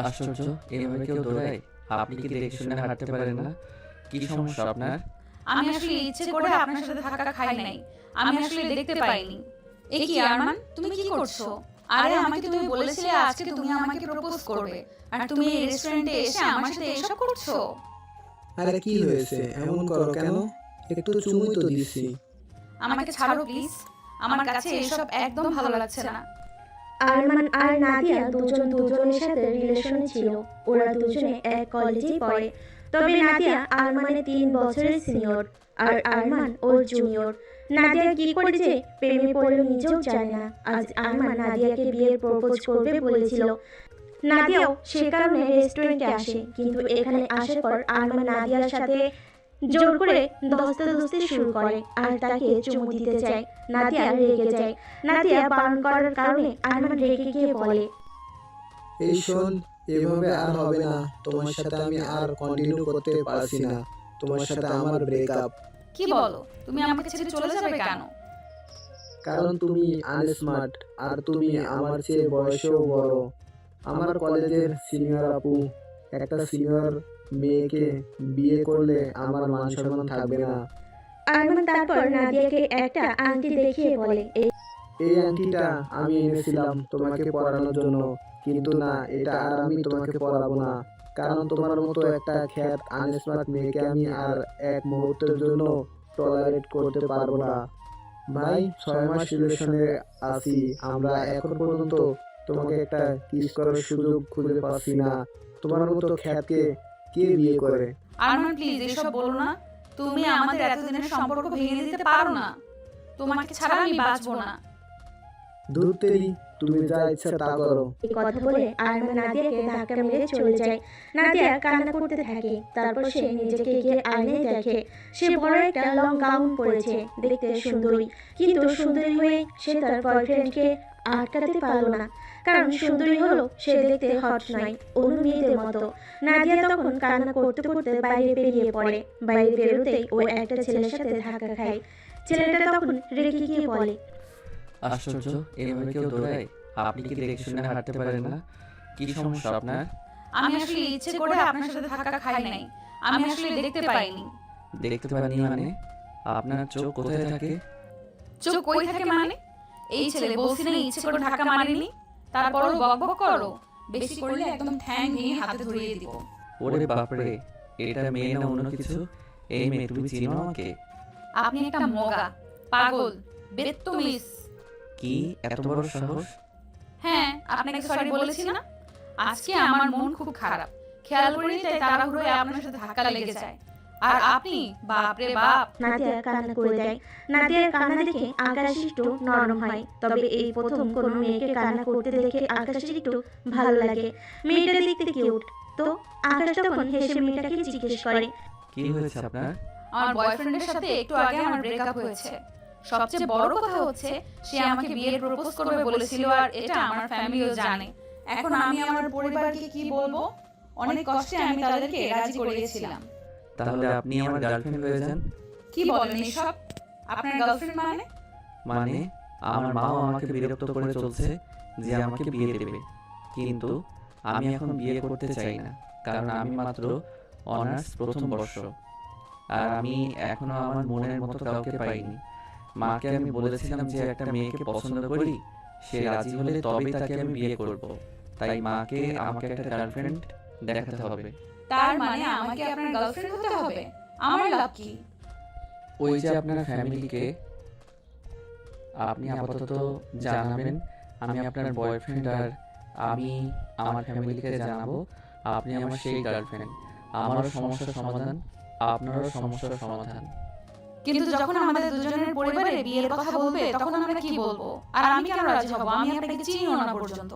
আশ্চর্য, এভাবে কেউ দৌড়ায়? আপনি কি দেখে শুনে হাঁটতে পারেন না? কি সমস্যা আপনার? আমি আসলে ইচ্ছে করে আপনার সাথে ধাক্কা খাই নাই। আমি আসলে দেখতে পাইনি। এ কি আরমান, তুমি কি করছো? আরে আমাকে তুমি বলেছিলে আজকে তুমি আমাকে প্রপোজ করবে, আর তুমি এই রেস্টুরেন্টে এসে আমার সাথে এসব করছো। আরে কি হয়েছে, এমন করো কেন? একটু চুমুই তো দিছি। আমাকে ছাড়ো প্লিজ, আমার কাছে এসব একদম ভালো লাগছে না। আরমান আর নাদিয়া দুজনের সাথে রিলেশনে ছিল। ওরা দুজনে এক কলেজেই পড়ে। তবে নাদিয়া আরমানের 3 বছরের সিনিয়র, আর আরমান ওর জুনিয়র। নাদিয়া কি করে যে প্রেমে পড়লো নিজেও জানে না। আজ আরমান নাদিয়াকে বিয়ের প্রপোজ করবে বলেছিল। নাদিয়াও সে কারণে রেস্টুরেন্টে আসে, কিন্তু এখানে আসার পর আরমান নাদিয়ার সাথে জোর করে ধস্তাধস্তি শুরু করে আর তাকে চুমু দিতে চায়। নাদিয়া রেগে যায়। নাদিয়া বারণ করার কারণে আরমান রেগে গিয়ে বলে, এই শোন, এভাবে আর হবে না। তোমার সাথে আমি আর কন্টিনিউ করতে পারছি না। তোমার সাথে আমার ব্রেকআপ। কি বলো, তুমি আমাকে ছেড়ে চলে যাবে কেন? কারণ তুমি আনস্মার্ট, আর তুমি আমার চেয়ে বয়সেও বড়। আমার কলেজের সিনিয়র আপু, একটা সিনিয়র মেয়েকে বিয়ে করলে আমার মান সম্মান থাকবে না। আরমান তারপর নাদিয়াকে একটা আংটি দেখিয়ে বলে, এই আংটিটা আমি এনেছিলাম তোমাকে পরানোর জন্য, কিন্তু না, এটা আর আমি তোমাকে পরাবো না। কারণ তোমার মতো একটা খ্যাত আনস্মার্ট মেয়েকে আমি আর এক মুহূর্তের জন্য টলারেট করতে পারবো না। ভাই, 6 মাস রিলেশনে আছি আমরা, এখন পর্যন্ত তোমাকে একটা কিস করার সুযোগ খুঁজে পাচ্ছি না। তোমার মতো খ্যাতকে কে বিয়ে করে? আরমান প্লিজ এসব বলো না। তুমি আমাদের এতদিনের সম্পর্ক ভেঙে দিতে পারো না। তোমাকে ছাড়া আমি বাঁচবো না। দূর তেরি, তুমি যা ইচ্ছা তা করো। এই কথা বলে আরমান নাদিয়াকে ধাক্কা মেরে চলে যায়। নাদিয়া কান্না করতে থাকে। তারপর সে নিজেকে গিয়ে আয়নায় দেখে। সে বড় একটা লং গাউন পরেছে, দেখতে সুন্দরী, কিন্তু সুন্দরী হয়ে সে তার বয়ফ্রেন্ডকে আটকাতে পারল না। কারণ সুন্দরী হলো, সে দেখতে হট নয়, অন্য মেয়েদের মতো। নাদিয়া তখন কান্না করতে করতে বাইরে বেরিয়ে পড়ে। বাইরে বেরোতেই ও একটা ছেলের সাথে ধাক্কা খায়। ছেলেটা তখন রেগে গিয়ে বলে, আশ্চর্য, এভাবে কেউ দৌড়ায়? আপনি কি দেখে শুনে হাঁটতে পারেন না? কি সমস্যা আপনার? আমি আসলে ইচ্ছে করে আপনার সাথে ধাক্কা খাই নাই। আমি আসলে দেখতে পাইনি। দেখতে পারেননি মানে? আপনার চোখ কোথায় থাকে? চোখ কই থাকে মানে? এই ছেলে বলছি না ইচ্ছে করে ধাক্কা মারিনি। তারপরও বকবক করো। বেশি করলে একদম ঠ্যাং ভেঙে হাতে ধরিয়ে দিব। ওরে বাপরে, এটা মেয়ে না অন্য কিছু? এই মেয়ে, তুমি চিনো আমাকে? আপনি একটা মগা, পাগল, বেত্তমিজ। কি এত বড় সাহস? হ্যাঁ, আপনাকে সরি বলেছি না? আজকে আমার মন খুব খারাপ। খেয়াল করিনি, তাই তাড়াহুড়োয় আপনার সাথে ধাক্কা লেগে যায়। আর আপনি, বাপ রে বাপ। নাদিয়া কান্না করে দেয়। নাদিয়ার কান্না দেখে আকাশ একটু নরম হয়। তবে এই প্রথম কোনো মেয়েকে কান্না করতে দেখে আকাশের একটু ভালো লাগে। মেয়েটা দেখতে কিউট। তো আকাশ তখন হেসে মেয়েটাকে জিজ্ঞেস করে, কি হয়েছে আপনার? আমার বয়ফ্রেন্ডের সাথে একটু আগে আমার ব্রেকআপ হয়েছে। সবচেয়ে বড় কথা হচ্ছে, সে আমাকে বিয়ের প্রপোজ করবে বলেছিল, আর এটা আমার ফ্যামিলিও জানে। এখন আমি আমার পরিবারকে কি বলবো? অনেক কষ্টে আমি তাদেরকে রাজি করিয়েছিলাম। তাহলে আপনি আমার গার্লফ্রেন্ড হয়ে যান। কি বলেন এসব? আপনার গার্লফ্রেন্ড মানে? মানে আমার মাও আমাকে বিরক্ত করে চলছে যে আমাকে বিয়ে দেবে, কিন্তু আমি এখন বিয়ে করতে চাই না, কারণ আমি মাত্র অনার্স প্রথম বর্ষ, আর আমি এখনো আমার মনের মতো কাউকে পাইনি। মাকে আমি বলেছিলাম যে একটা মেয়েকে পছন্দ করি, সে রাজি হলে তবেই তাকে আমি বিয়ে করব। তাই মাকে আমাকে একটা গার্লফ্রেন্ড দেখাতে হবে। তার মানে আমাকে আপনার গার্লফ্রেন্ড হতে হবে? আমার লাভ কি? ওই যে আপনার ফ্যামিলিকে আপনি আপাতত জানাবেন আমি আপনার বয়ফ্রেন্ড, আর আমি আমার ফ্যামিলিকে জানাবো আপনি আমার সেই গার্লফ্রেন্ড। আমারও সমস্যার সমাধান, আপনারও সমস্যার সমাধান। কিন্তু যখন আমাদের দুজনের পরিবারে বিয়ের কথা বলবে, তখন আমরা কি বলবো? আর আমি কেন রাজি হব? আমি আপনাকে চিনিও না পর্যন্ত।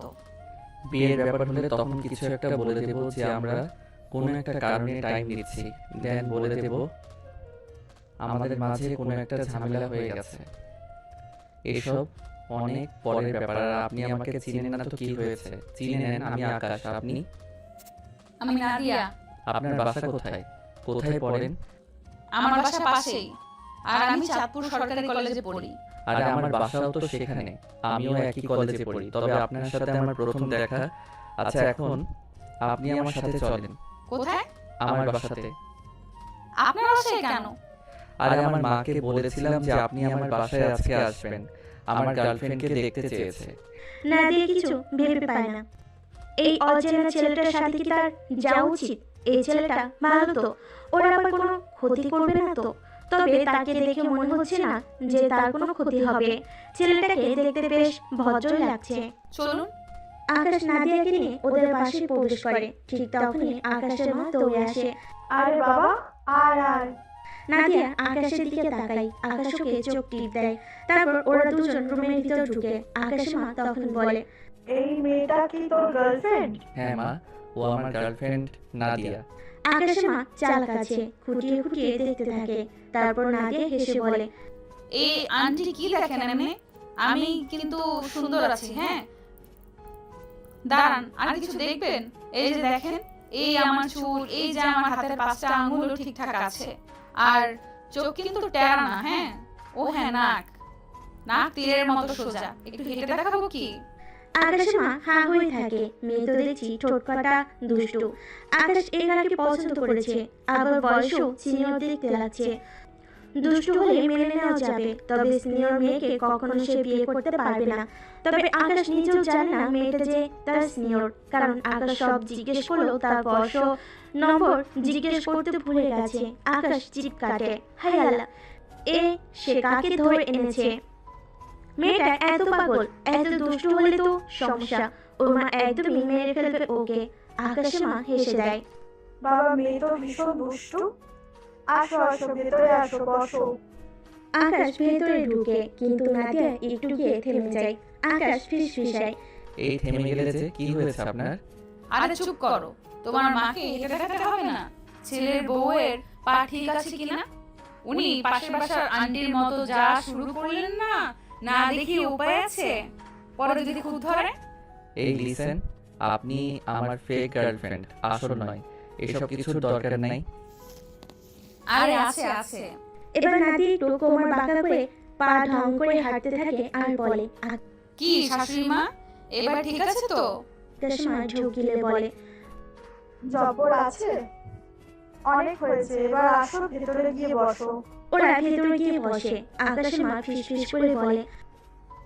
বিয়ের ব্যাপার হলে তখন কিছু একটা বলে দেবো যে আমরা কোনো একটা কারণে টাইম দিচ্ছি, দেন বলে দেব আমাদের মাঝে কোনো একটা ঝামেলা হয়ে গেছে। এসব অনেক পরের ব্যাপার। আর আপনি আমাকে চিনেন না তো কি হয়েছে? চিনে নেন, আমি আকাশ। আপনি? আমি নাদিয়া। আপনার বাসা কোথায়? কোথায় পড়েন? আমার বাসা পাশেই, আর আমি চাঁদপুর সরকারি কলেজে পড়ি। আরে আমার বাসাও তো সেখানে, আমিও একই কলেজে পড়ি। তবে আপনার সাথে আমার প্রথম দেখা। আচ্ছা, এখন আপনি আমার সাথে চলেন। কোথায়? আমার বাসাতে। আপনার বাসায় কেন? আরে আমার মাকে বলেছিলাম যে আপনি আমার বাসায় আজকে আসবেন। আমার গার্লফ্রেন্ডকে দেখতে চেয়েছে। নাদিয়া কিছু ভেবে পায় না। এই অচেনা ছেলেটার সাথে কি তার যাওয়া উচিত? এই ছেলেটা ভালো তো, ওর আবার কোনো ক্ষতি করবে না তো? তবে তাকে দেখে মনে হচ্ছে না যে তার কোনো ক্ষতি হবে। ছেলেটাকে দেখতে বেশ ভদ্র লাগছে। চলুন। আকাশ নাদিয়াকে নিয়ে ওদের বাসায় প্রবেশ করে। ঠিক তখনই আকাশের মা দৌড়ে আসে। আরে বাবা, আয় আয়। নাদিয়া আকাশের দিকে তাকায়, আকাশ ওকে চোখ টিপ দেয়। তারপর ওরা দুজন রুমের ভিতর ঢুকে। আকাশের মা তখন বলে, এই মেয়েটা কি তোর গার্লফ্রেন্ড? হ্যাঁ মা, ও আমার গার্লফ্রেন্ড নাদিয়া। আকাশের মা চালাক আছে, খুঁটিয়ে খুঁটিয়ে দেখতে থাকে। তারপর নাদিয়া হেসে বলে, এই আন্টি কি দেখেন এমনি? আমি কিন্তু সুন্দর আছি, হ্যাঁ? দাঁড়ান, আর কিছু দেখবেন? এই যে দেখেন, এই আমার চুল, এই যে আমার হাতের 5টা আঙ্গুলও ঠিকঠাক আছে। আর চোখ কিন্তু টেরা না, হ্যাঁ? ও হ্যাঁ, নাক নাক তীরের মতো সোজা। একটু হেঁটে দেখাবো কি? আকাশের মা হাঁ হয়ে থাকে। মেয়ে তো দেখছি ঠোঁটকাটা দুষ্টু। আকাশ এই গানকে পছন্দ করেছে, আবার বয়সও সিনিয়র দেখতে লাগছে। দুষ্টু হলে মেনে নেওয়া যাবে, তবে সিনিয়র মেয়েকে কখনো সে বিয়ে করতে পারবে না। তবে আকাশ নিজেও জানে না মেয়েটা যে তার সিনিয়র, কারণ আকাশ সব জিজ্ঞেস করলেও তার বয়স ও নম্বর জিজ্ঞেস করতে ভুলে গেছে। আকাশ জিভ কাটে, হায় আল্লাহ, সে কাকে ধরে এনেছে? মেয়েটা এত পাগল, এত দুষ্টু হলে তো সমস্যা। ওর মা একদমই মেরে ফেলবে ওকে। আকাশের মা হেসে দেয়। বাবা, মেয়ে তো ভীষণ দুষ্টু। আসো আসো, ভেতরে আসো, বসো। আকাশ ভেতরে ঢুকে, কিন্তু নাদিয়া একটু গিয়ে থেমে যায়। আকাশ ফিসফিসায়, এই থেমে গেলে যে কি হয়েছে আপনার? আরে চুপ করো, তোমার মাকে হেঁটে দেখাতে হবে না? ছেলের বউয়ের পা ঠিক আছে কিনা? উনি পাশের বাসার আন্টির মতো যা শুরু করলেন না, না দেখি উপায় আছে? পরে যদি খুদ ধরে? এই লিসেন, আপনি আমার ফেক গার্লফ্রেন্ড, আসল নয়। এসব কিছুর দরকার নাই। আরে আছে আছে। এবার নাদিয়া একটু কোমর বাঁকা করে পা ঢং করে হাঁটতে থাকে আর বলে, কি শাশুড়ি মা, এবার ঠিক আছে তো? আকাশ মা ঢুকিলে বলে, জবর আছে? অনেক হয়েছে, এবার আসো, ভেতরে গিয়ে বসো। ওরা ভেতরে গিয়ে বসে। আকাশের মা ফিসফিস করে বলে,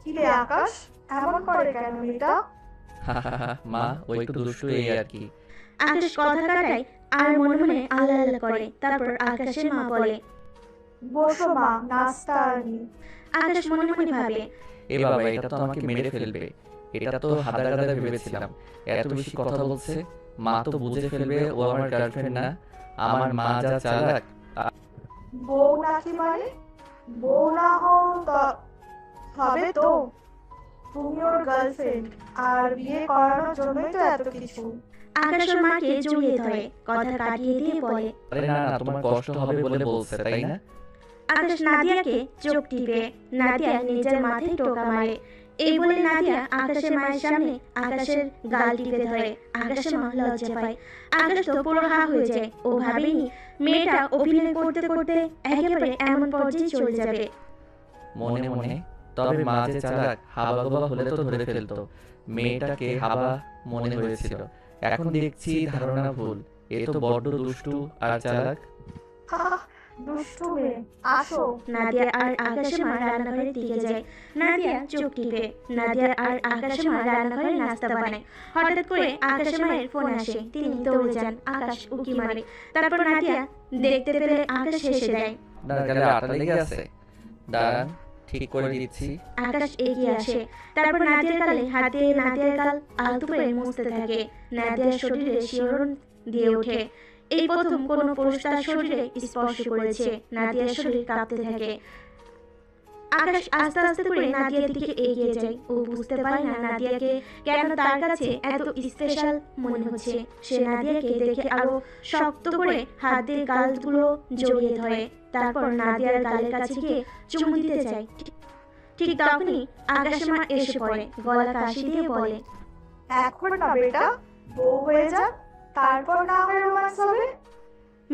কি রে আকাশ, এমন করে কেন মেয়েটা? মা, ও একটু দুষ্টু, এই আর কি। আকাশ কথা কাটায় আর মনে মনে আল্লাহ আল্লাহ করে। তারপর আকাশের মা বলে, বসো মা, নাস্তা আনি। আকাশ মনে মনে ভাবে, এ বাবা, এটা তো আমাকে মেরে ফেলবে। এটা তো হাদা গাদা ভেবেছিলাম। এত বেশি কথা বলছে। মা তো বুঝে ফেলবে ও আমার গার্লফ্রেন্ড না। আমার মা যা চালাক। বউ নাকি মানে? বউ না হও হবে তো? তুমি ওর গার্লফ্রেন্ড, আর বিয়ে করানোর জন্যই তো এত কিছু। আকাশ ওর মাকে জড়িয়ে ধরে, কথা কাটিয়ে দিয়ে বলে, আরে না না, তোমার কষ্ট হবে বলে বলছে, তাই না? আকাশ নাদিয়াকে চোখ টিপে। নাদিয়া নিজের মাথায় টোকা মারে। এই বলে নাদিয়া আকাশের মায়ের সামনে আকাশের গাল টিপে ধরে। আকাশের মা লজ্জা পায়। আকাশ তো পুরো হা হয়ে যায়। ও ভাবেনি মেয়েটা অভিনয় করতে করতে একেবারে এমন পর্যায়ে চলে যাবে। মনে মনে, তবে মা যে চালাক, হাবা গোবা হলে তো ধরে ফেলতো। মেয়েটাকে হাবা মনে হয়েছিল, এখন দেখছি ধারণা ভুল। এ তো বড্ড দুষ্টু আর চালাক। দুষ্টু মেয়ে, আসো। নাদিয়া আর আকাশের মা রান্নাঘরের দিকে যায়। নাদিয়া চোখ টিপে। নাদিয়া আর আকাশের মা রান্নাঘরে নাস্তা বানায়। হঠাৎ করে আকাশের মায়ের ফোন আসে। তিনি দৌড়ে যান। আকাশ উকি মারে। তারপর নাদিয়া দেখতে পেলে আকাশ হেসে দেয়। আপনার গালে আটা লেগে আছে? দাঁড়ান, ঠিক করে দিচ্ছি। আকাশ এগিয়ে আসে। তারপর নাদিয়ার গালে হাত দিয়ে নাদিয়ার গাল আলতো করে মুছতে থাকে। নাদিয়ার শরীরে শিহরণ দিয়ে ওঠে। এই প্রথম কোনো পুরুষ তার শরীরে স্পর্শ করেছে। নাদিয়ার শরীর কাঁপতে থাকে। আকাশ আস্তে আস্তে করে নাদিয়ার দিকে এগিয়ে যায়। ও বুঝতে পারে না নাদিয়াকে কেন তার কাছে এত স্পেশাল মনে হচ্ছে। সে নাদিয়াকে দেখে আরো শক্ত করে হাত দিয়ে গালগুলো জড়িয়ে ধরে। তারপর নাদিয়ার গালের কাছে গিয়ে চুমু দিতে যায়। ঠিক তখনই আকাশের মা এসে পড়ে। গলা কাশি দিয়ে বলে, এখন না বেটা, বউ হয়ে যা, তারপর না হয় রোমান্স হবে।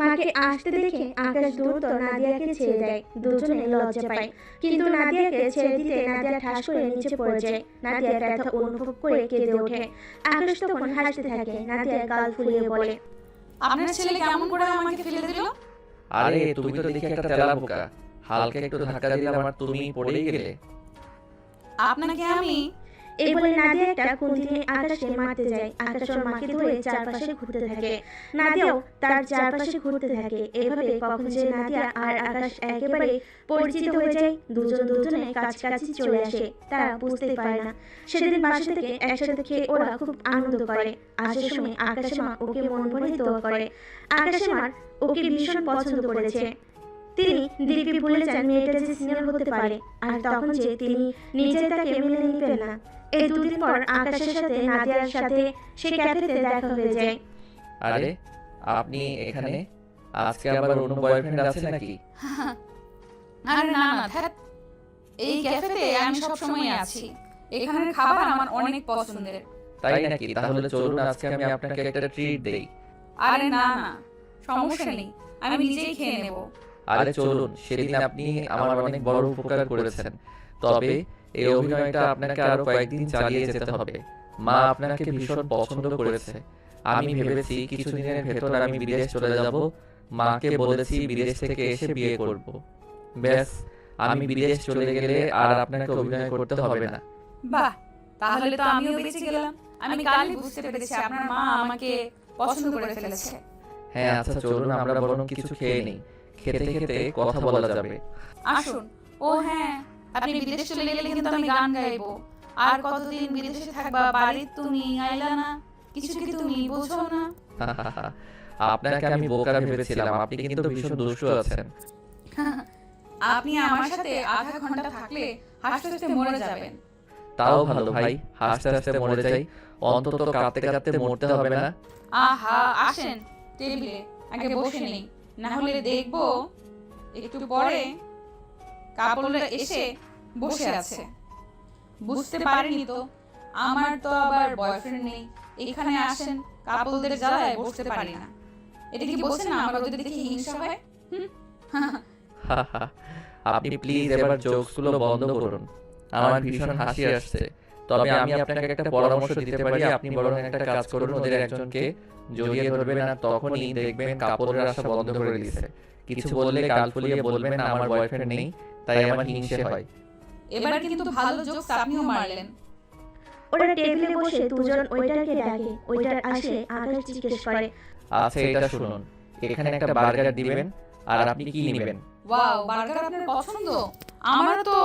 মাকে আসতে দেখে আকাশ দ্রুত নাদিয়াকে ছেড়ে দেয়। দুজনে লজ্জা পায়, কিন্তু নাদিয়াকে ছেড়ে দিতে নাদিয়া ঠাস করে নিচে পড়ে যায়। নাদিয়া ব্যথা অনুভব করে কেঁদে ওঠে। আকাশ তখন হাসতে থাকে। নাদিয়া গাল ফুলিয়ে বলে, আপনার ছেলে কেমন করে আমাকে ফেলে দিল? আরে তুমি তো দেখি একটা তেলা বোকা, হালকা একটু ধাক্কা দিলাম আর তুমি পড়েই গেলে। আপনাকে আমি এই বলে নাদিয়া একটা খুন্তি নিয়ে আকাশকে মারতে যায়। আকাশ ওর মাকে ধরে চারপাশে ঘুরতে থাকে। নাদিয়াও তার চারপাশে ঘুরতে থাকে। এভাবে কখন যে নাদিয়া আর আকাশ একেবারে পরিচিত হয়ে যায়, দুজনে কাছাকাছি চলে আসে, তারা বুঝতেই পারে না। সেদিন বাসা থেকে একসাথে খেয়ে ওরা খুব আনন্দ করে। আসার সময় আকাশের মা ওকে মন ভরে দোয়া করে। আকাশের মা ওকে ভীষণ পছন্দ করেছে। তিনি দিব্যি ভুলে যান মেয়েটা যে সিনিয়র হতে পারে, আর তখন যে তিনি নিজে তাকে মেনে নিবেন না। এই দুদিন পর আকাশের সাথে নাদিয়ার সাথে সে ক্যাফেতে দেখা হয়ে যায়। আরে আপনি এখানে? আজকে আবার অন্য বয়ফ্রেন্ড আছে নাকি? আরে না না, ধ্যাৎ, এই ক্যাফেতে আমি সব সময় আছি। এখানের খাবার আমার অনেক পছন্দের। তাই নাকি? তাহলে চলুন আজকে আমি আপনাকে একটা ট্রিট দেই। আরে না না, সমস্যা নেই, আমি নিজেই খেয়ে নেব। আরে চলুন, সেদিন আপনি আমার অনেক বড় উপকার করেছেন, তবে এই অভিনয়টা আপনাকে আরো কয়েকদিন চালিয়ে যেতে হবে। মা আপনাকে ভীষণ পছন্দ করেছে। আমি ভেবেছি কিছুদিনের ভেতর আমি বিদেশ চলে যাব। মাকে বলেছি বিদেশ থেকে এসে বিয়ে করব। ব্যাস, আমি বিদেশ চলে গেলে আর আপনাকে অভিনয় করতে হবে না। বাহ, তাহলে তো আমিও বেঁচে গেলাম। আমি কালই বুঝতে পেরেছি আপনার মা আমাকে পছন্দ করে ফেলেছে। হ্যাঁ আচ্ছা চলুন আমরা বরং কিছু খেয়ে নিই, খেতে খেতে কথা বলা যাবে। আসুন। ও হ্যাঁ, আপনি বিদেশ চলে গেলে কিন্তু আমি গান গাইবো। আর কতদিন বিদেশে থাকবা, বাড়ির তুমি আইলা না, কিছু কি তুমি বুঝো না? আপনাকে আমি বোকা ভেবেছিলাম, আপনি কিন্তু ভীষণ দুষ্টু আছেন। আপনি আমার সাথে আধা ঘন্টা থাকলে হাসতে হাসতে মরে যাবেন। তাও ভালো ভাই, হাসতে হাসতে মরে যাই, অন্তত কাঁদতে কাঁদতে মরতে হবে না। আহা, আসেন টেবিলে, আগে বসে নেই, না হলে দেখবো একটু পরে কাপড়রা এসে বসে আছে। বুঝতে পারিনি তো, আমার তো আবার বয়ফ্রেন্ড নেই। এখানে আসেন, কাপড়দের জ্বালায় বসতে পারি না। এটা কি বলছেন না আমার ওদের দেখে হিংসা হয়? হুম। আপনি প্লিজ এবার জোকসগুলো বন্ধ করুন, আমার ভীষণ হাসি আসছে। তবে আমি আপনাকে একটা পরামর্শ দিতে পারি, আপনি বরং একটা কাজ করুন, ওদের একজনকে জড়িয়ে ধরবেন আর তখনই দেখবেন কাপড়ের আসা বন্ধ করে দিয়েছে। কিছু বললে গাল ফুলিয়ে বলবেন না আমার বয়ফ্রেন্ড নেই, তাই আমার হিংসে হয়। এবার কিন্তু ভালো জোকস আপনিও মারলেন। ওরা টেবিলে বসে দুজন ওয়েটারকে ডাকে। ওয়েটার আসে, আকাশ জিজ্ঞেস করে, আচ্ছা এটা শুনুন, এখানে একটা বার্গার দিবেন, আর আপনি কি নেবেন? ওয়াও, বার্গার আপনার পছন্দ? আমারও তো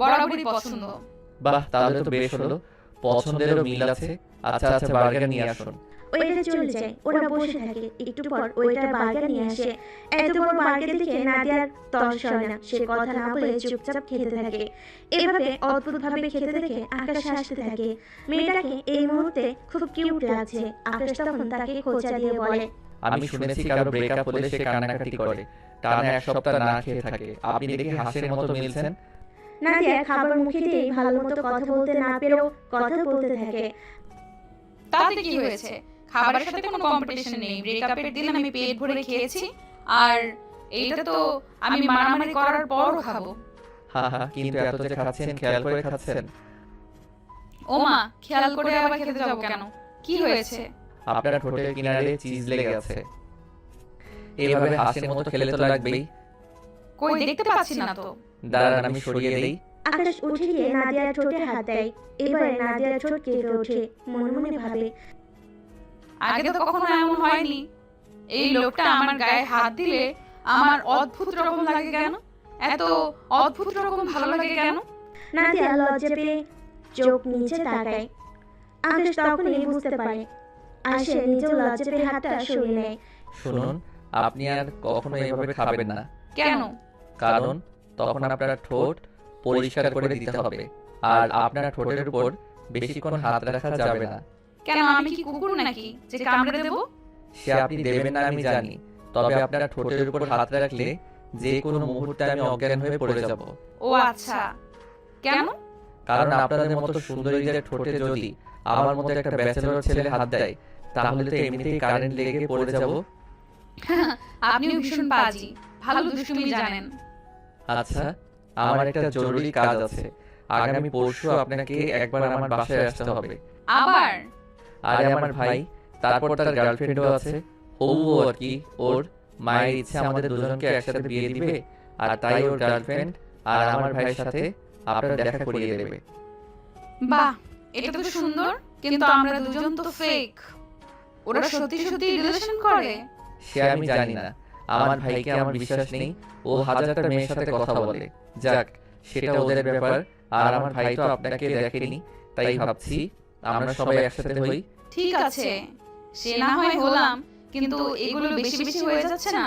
বরাবরই পছন্দ। বাহ, তাহলে তো বেশ হলো, পছন্দেরও মিল আছে। আচ্ছা আচ্ছা বার্গার নিয়ে আসুন। ওয়েটার চলে যায়। ওরা বসে থাকে। একটু পর ওয়েটার বার্গার নিয়ে আসে। এত বড় বার্গার দেখে নাদিয়ার তর্স হয় না। সে কথা না বলে চুপচাপ খেতে থাকে। এভাবে অদ্ভুতভাবে খেতে দেখে আকাশ হাসতে থাকে। মেয়েটাকে এই মুহূর্তে খুব কিউট লাগছে। আকাশ তখন তাকে খোঁচা দিয়ে বলে, আমি শুনেছি কারো ব্রেকআপ হলে সে কান্নাকাটি করে, টানা এক সপ্তাহ না খেয়ে থাকে। আপনি দেখে হাসির মতো মিলছেন। নাদিয়া খাবার মুখে দিয়ে ভালো মতো কথা বলতে না পেরেও কথা বলতে থাকে। তাতে কি হয়েছে? খাবারের সাথে কোনো কম্পিটিশন নেই। ব্রেকআপের দিন আমি পেট ভরে খেয়েছি, আর এইটা তো আমি মারামারি করার পরও খাবো। হা হা, কিন্তু এত যে খাচ্ছেন খেয়াল করে খাচ্ছেন? ও মা, খেয়াল করে আবার খেতে যাবো কেন? কি হয়েছে? আপনার ঠোঁটের কিনারে চিজ লেগে গেছে। এইভাবে হাসির মতো খেলে তো লাগবেই। কই দেখতে পাচ্ছি না তো। দাঁড়ান আমি সরিয়ে দেই। আকাশ উঠে গিয়ে নাদিয়ার ঠোঁটে হাত দেয়। এবারে নাদিয়ার ঠোঁট কেঁপে ওঠে। মনে মনে ভাবে, আগে তো কখনো এমন হয়নি। এই লোকটা আমার গায়ে হাত দিলে আমার অদ্ভুত রকম লাগে কেন? এত অদ্ভুত রকম ভালো লাগে কেন? নাদিয়া লজ্জা পেয়ে চোখ নিচে তাকায়। আকাশ তখনই বুঝতে পারে। আর সে নিজেও লজ্জা পেয়ে হাতটা সরিয়ে নেয়। শুনুন, আপনি আর কখনো এইভাবে খাবেন না। কেন? কারণ তখন আপনার ঠোঁট পরিষ্কার করে দিতে হবে, আর আপনার ঠোঁটের উপর বেশিক্ষণ হাত রাখা যাবে না। কেন, আমি কি কুকুর নাকি যে কামড়ে দেব? সে আপনি দেবেন না আমি জানি, তবে আপনার ঠোঁটের উপর হাত রাখলে যে কোনো মুহূর্তে আমি অজ্ঞান হয়ে পড়ে যাব। ও আচ্ছা, কেন? কারণ আপনাদের মতো সুন্দরীদের ঠোঁটে যদি আমার মতো একটা ব্যাচেলর ছেলে হাত দেয়, তাহলে তো এমনিতেই কারেন্ট লেগে পড়ে যাব। আপনিও ভীষণ পাজি, ভালো দুষ্টুমি জানেন। আচ্ছা, আমার একটা জরুরি কাজ আছে। আগামী পরশু আপনাকে একবার আমার বাসায় আসতে হবে। আবার? আরে আমার ভাই, তারপর তার গার্লফ্রেন্ডও আছে, হবু আর কি। ওর মায়ের ইচ্ছে আমাদের দুজনকে একসাথে বিয়ে দিবে, আর তাই ওর গার্লফ্রেন্ড আর আমার ভাইয়ের সাথে আপনার দেখা করিয়ে দেবে। বাহ, এটা তো সুন্দর, কিন্তু আমরা দুজন তো ফেক। ওরা সত্যি সত্যি রিলেশন করে? সে আমি জানি না, আমার ভাইকে আমার বিশ্বাস নেই। ও হাজারটা মেয়ের সাথে কথা বলে। যাক, সেটা ওদের ব্যাপার। আর আমার ভাই তো আপনাকে দেখেনি, তাই ভাবছি আমরা সবাই একসাথে হই। ঠিক আছে, সে না হয় হলাম, কিন্তু এগুলো বেশি বেশি হয়ে যাচ্ছে না?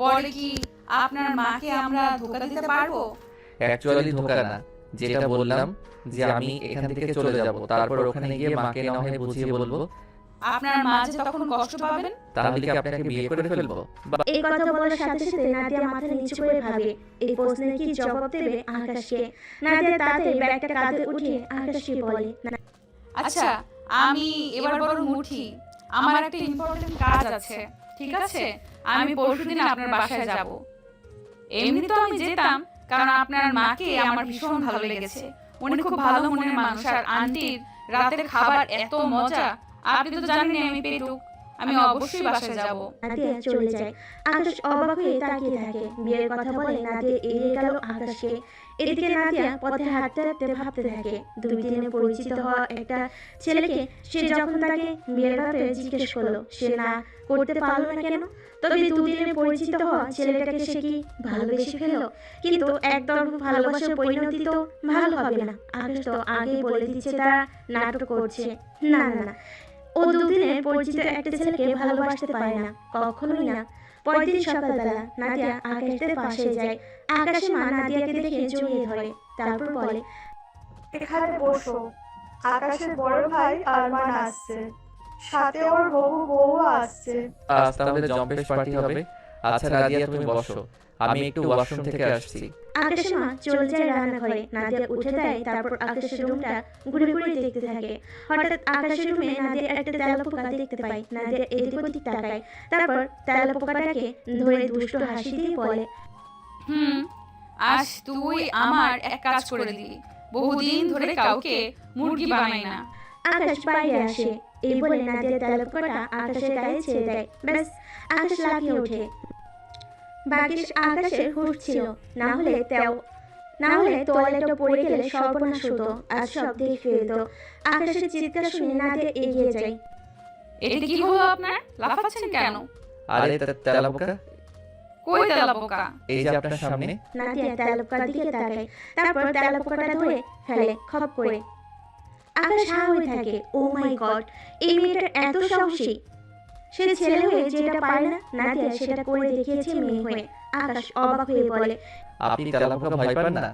পরে কি আপনার মাকে আমরা ধোকা দিতে পারবো? অ্যাকচুয়ালি ধোকা না, যেটা বললাম যে আমি এখান থেকে চলে যাব, তারপর ওখানে গিয়ে মাকে না হয় বুঝিয়ে বলবো। আপনার মা যে তখন কষ্ট পাবেন। তাহলে কি আপনাকে বিয়ে করে ফেলবো? এই কথা বলার সাথে সাথে নাদিয়া মাথা নিচু করে ভাবে এই প্রশ্নের কি জবাব দেবে আকাশকে। নাদিয়া তাড়াতাড়ি ব্যাগটা কাঁধে উঠিয়ে আকাশকে বলে, আচ্ছা, আমি এবার বরং উঠি, আমার একটা ইম্পর্টেন্ট কাজ আছে। ঠিক আছে, আমি পরশুদিন আপনার বাসায় যাব। এমনি তো আমি যেতাম, কারণ আপনার মাকে আমার ভীষণ ভালো লেগেছে। উনি খুব ভালো মনের মানুষ, আর আন্টির রাতের খাবার এত মজা। আপনি তো জানেন আমি পেটুক, আমি অবশ্যই বাসায় যাব। নাদিয়া চলে যায়। আকাশ অবাক হয়ে তাকিয়ে থাকে। বিয়ের কথা বলে নাদিয়া এড়িয়ে গেল আকাশকে। এদিকে নাদিয়া পথে হাঁটতে হাঁটতে ভাবতে থাকে, 2 দিনে পরিচিত হওয়া একটা ছেলেকে সে যখন তাকে বিয়ের ব্যাপারে জিজ্ঞেস করলো, সে না করতে পারলো না কেন? তবে 2 দিনে পরিচিত হওয়া ছেলেটাকে সে কি ভালোবেসে ফেললো? কিন্তু একদম ভালোবাসার পরিণতি তো ভালো হবে না। আকাশ তো আগেই বলে দিচ্ছে তারা নাটক করছে। না না না, ও 2 দিনের পরিচিত একটা ছেলেকে ভালোবাসতে পারে না, কখনোই না। পরের দিন সকালবেলা নাদিয়া আকাশের পাশে যায়। আকাশের মা নাদিয়াকে দেখে জড়িয়ে ধরে, তারপর বলে, এখানে বসো, আকাশের বড় ভাই আরমান আসছে, সাথে ওর বহু বউ আসছে। আজ তাহলে জম্পেশ পার্টি হবে। আচ্ছা রাদিয়া, তুমি বসো, আমি একটু ওয়াশরুম থেকে আসছি। আকাশের মা চলে যায় রান্নাঘরে। নাদিয়া উঠে দেয়, তারপর আকাশের রুমটা ঘুরে ঘুরে দেখতে থাকে। হঠাৎ আকাশের রুমে নাদিয়া একটা তেলাপোকা দেখতে পায়। নাদিয়া এদিক ওদিক তাকায়, তারপর তেলাপোকাটাকে ধরে দুষ্ট হাসি দিয়ে বলে, আজ তুই আমার এক কাজ করে দিলি, বহুদিন ধরে কাউকে মুরগি বানাই না। আকাশ বাইরে আসে। এই বলে নাদিয়া তেলাপোকাটা আকাশের গায়ে ছেড়ে দেয়। ব্যাস, আকাশ লাফিয়ে ওঠে। ভাগ্যিস আকাশের হুঁশ ছিল, না হলে তোয়ালেটা পড়ে গেলে সর্বনাশ হতো। আজ সব দেখে ফেলতো। আকাশের চিৎকার শুনে নাদিয়া এগিয়ে যায়। এটা কি হলো আপনার? লাফাচ্ছেন কেন? আরে তেলাপোকা, কই তেলাপোকা? এই যে আপনার সামনে। নাদিয়া তেলাপোকার দিকে তাকায়, তারপর তেলাপোকাটা ধরে ফেলে খপ করে। আকাশ হা হয়ে থাকে। ও মাই গড, এই মেয়েটার এত সাহসী! সে ছেলে হয়ে যেটা পারে না, নাদিয়া সেটা করে দেখিয়েছে মেয়ে হয়ে। আকাশ অবাক হয়ে বলে, আপনি তেলাপোকা ভয় পান না?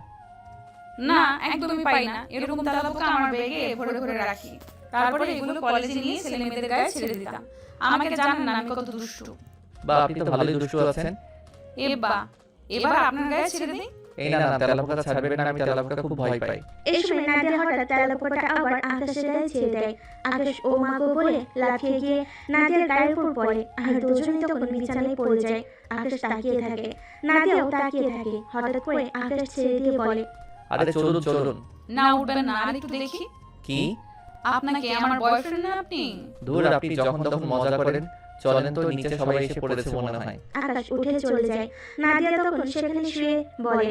না, একদমই পাই না। এরকম তেলাপোকা আমার ব্যাগে ভরে ভরে রাখি, তারপরে এগুলো কলেজে নিয়ে ছেলে মেয়েদের গায়ে ছেড়ে দিতাম। আমাকে জানেন না আমি কত দুষ্টু। বা আপনি তো ভালোই দুষ্টু আছেন। এবার আপনার গায়ে ছেড়ে দিই। এই না না, তেলাপোকা ছাড়বেন না, আমি তেলাপোকা খুব ভয় পাই। এই সময় নাদিয়া হঠাৎ তেলাপোকাটা আবার আকাশের গায়ে ছেড়ে দেয়। আকাশ ও মা গো বলে লাফিয়ে গিয়ে নাদিয়ার গায়ের উপর পড়ে, আর দুজনেই তখন বিছানায় পড়ে যায়। আকাশ তাকিয়ে থাকে, নাদিয়াও তাকিয়ে থাকে। হঠাৎ করে আকাশ ছেড়ে দিয়ে বলে, আরে চলুন চলুন। না, উঠবেন না, আর একটু দেখি। কি? আপনাকে আমার বয়ফ্রেন্ড না আপনি? দূর, আপনি যখন তখন মজা করেন। চলেন তো, নিচে সবাই এসে পড়েছে মনে হয়। আকাশ উঠে চলে যায়। নাদিয়া তখন সেখানে শুয়ে বলে,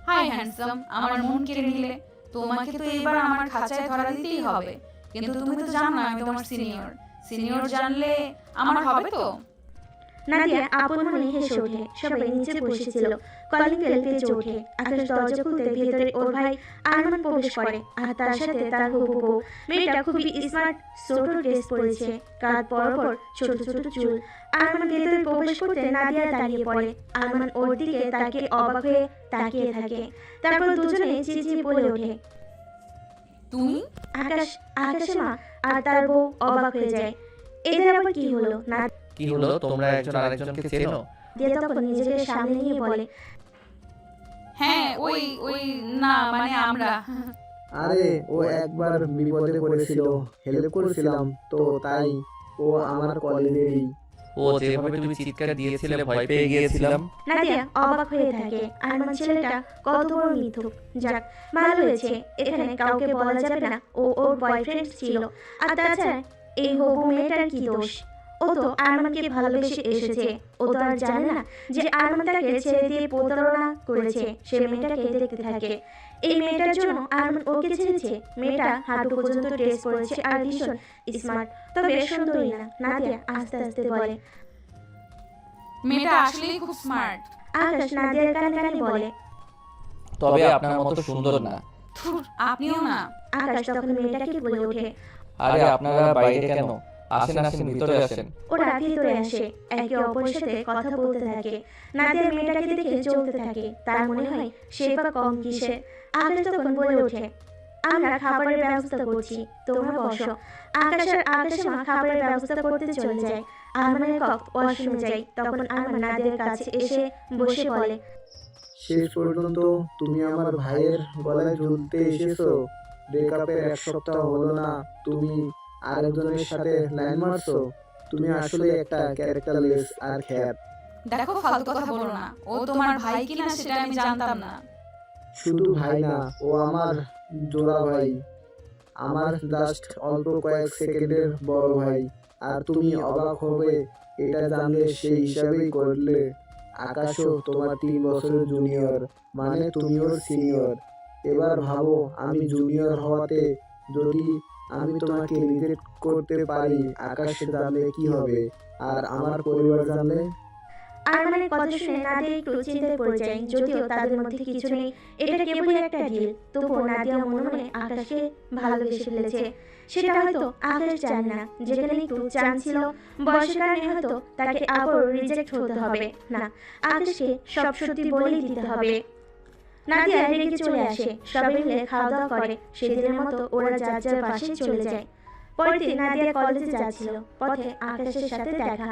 হাই হ্যান্ডসাম, আমার মন কেড়ে নিলে। তোমাকে তো এবার আমার খাঁচায় ধরা দিতেই হবে, কিন্তু তুমি তো জানো আমি তোমার সিনিয়র জানলে আমার হবে তো। নাদিয়া আপন মনে হেসে ওঠে। সবাই নিচে বসেছিল। কলিং বেল বেজে ওঠে। আকাশ দরজা খুলতে ভেতরে ওর ভাই আরমান প্রবেশ করে, আর তার সাথে তার হবু বউ। মেয়েটা খুবই স্মার্ট, ছোট ড্রেস পরেছে, কাঁধ বরাবর ছোট ছোট চুল। আরমান ভেতরে প্রবেশ করতে নাদিয়া দাঁড়িয়ে পড়ে। আরমান ওর দিকে তাকিয়ে অবাক হয়ে তাকিয়ে থাকে। তারপর দুজনে চেঁচিয়ে বলে ওঠে, তুমি? আকাশের মা আর তার বউ অবাক হয়ে যায়। এদের আবার কি হলো? কি হলো, তোমরা একজন আরেকজনকে চেনো? নাদিয়া তখন নিজেকে সামনে নিয়ে বলে, হ্যাঁ, ওই না মানে আমরা। আরে ও একবার বিপদে পড়েছিল, হেল্প করেছিলাম তো, তাই ও আমার কলেজেরই। ও যেভাবে তুমি চিৎকার দিয়েছিলে ভয় পেয়ে গিয়েছিলাম। নাদিয়া অবাক হয়ে থাকে। আরমান ছেলেটা কত বড় মিথ্যুক। যাক, ভালো হয়েছে এখানে কাউকে বলা যাবে না ও ওর বয়ফ্রেন্ড ছিল। আর তাছাড়া এই হবু মেয়েটার কি দোষ? ও তো আরমানকে ভালোবেসে এসেছে। ও তো আর জানে না যে আরমান তাকে ছেড়ে দিয়ে প্রতারণা করেছে। সে মেয়েটাকে দেখতে থাকে। এই মেয়েটার জন্য আরমান ওকে ছেড়েছে। মেয়েটা হাঁটু পর্যন্ত ড্রেস পরেছে আর ভীষণ স্মার্ট, তবে সুন্দরী না। নাদিয়া আস্তে আস্তে বলে। মেয়েটা আসলেই খুব স্মার্ট। আকাশ নাদিয়ার কানে কানে বলে। তবে আপনার মতো সুন্দর না। ধুর, আপনিও না। আকাশ তখন মেয়েটাকে বলে ওঠে। আরে আপনারা বাইরে কেন? আসেন আসেন, ভিতরে আসেন। ওরা ভিতরে আসে, একে অপরের সাথে কথা বলতে থাকে। নাদিয়া মেয়েটাকে দেখে চলতে থাকে। তার মনে হয় সে বা কম কিসে। আকাশ তখন বলে ওঠে, আমরা খাবারের ব্যবস্থা করছি, তোমরা বসো। আকাশ আর আকাশের মা খাবারের ব্যবস্থা করতে চলে যায়। আরমানের কক ওয়াশরুমে যায়। তখন আরমান নাদিয়ার কাছে এসে বসে বলে। শেষ পর্যন্ত তুমি আমার ভাইয়ের গলায় ঝুলতে এসেছো। ব্রেকআপের 1 সপ্তাহ হলো না, তুমি আরেকজনের সাথে লাইন মারছো। তুমি আসলে একটা ক্যারেক্টারলেস আর খ্যাত। দেখো, ফালতু কথা বলো না। ও তোমার ভাই কিনা সেটা আমি জানতাম না। শুধু ভাই না, ও আমার জোড়া ভাই। আমার জাস্ট অল্প কয়েক সেকেন্ডের বড় ভাই। আর তুমি অবাক হবে এটা জানলে, সেই হিসাবেই করলে। আকাশও তোমার 3 বছরের জুনিয়র, মানে তুমি ওর সিনিয়র। এবার ভাবো, আমি জুনিয়র হওয়াতে যদি আমি তোমাকে রিজেক্ট করতে পারি, আকাশ জানলে কি হবে? আর আমার পরিবার জানলে? আরমানের কথা শুনে নাদিয়া একটু চিন্তায় পড়ে যায়। যদিও তাদের মধ্যে কিছু নেই, এটা কেবলই একটা ডিল। তবুও নাদিয়া মনে মনে আকাশকে ভালোবেসে ফেলেছে। সেটা হয়তো আকাশ জানে না। যেখানে একটু চান্স ছিল, বয়সের কারণে হয়তো তাকে আবার রিজেক্ট হতে হবে না। আকাশকে সব সত্যি বলেই দিতে হবে। নাদিয়া রেগে চলে আসে। সবাই মিলে খাওয়া দাওয়া করে। সেদিনের মতো ওরা যার যার বাসায় চলে যায়। পরের দিন নাদিয়া কলেজে যাচ্ছিল। পথে আকাশের সাথে দেখা।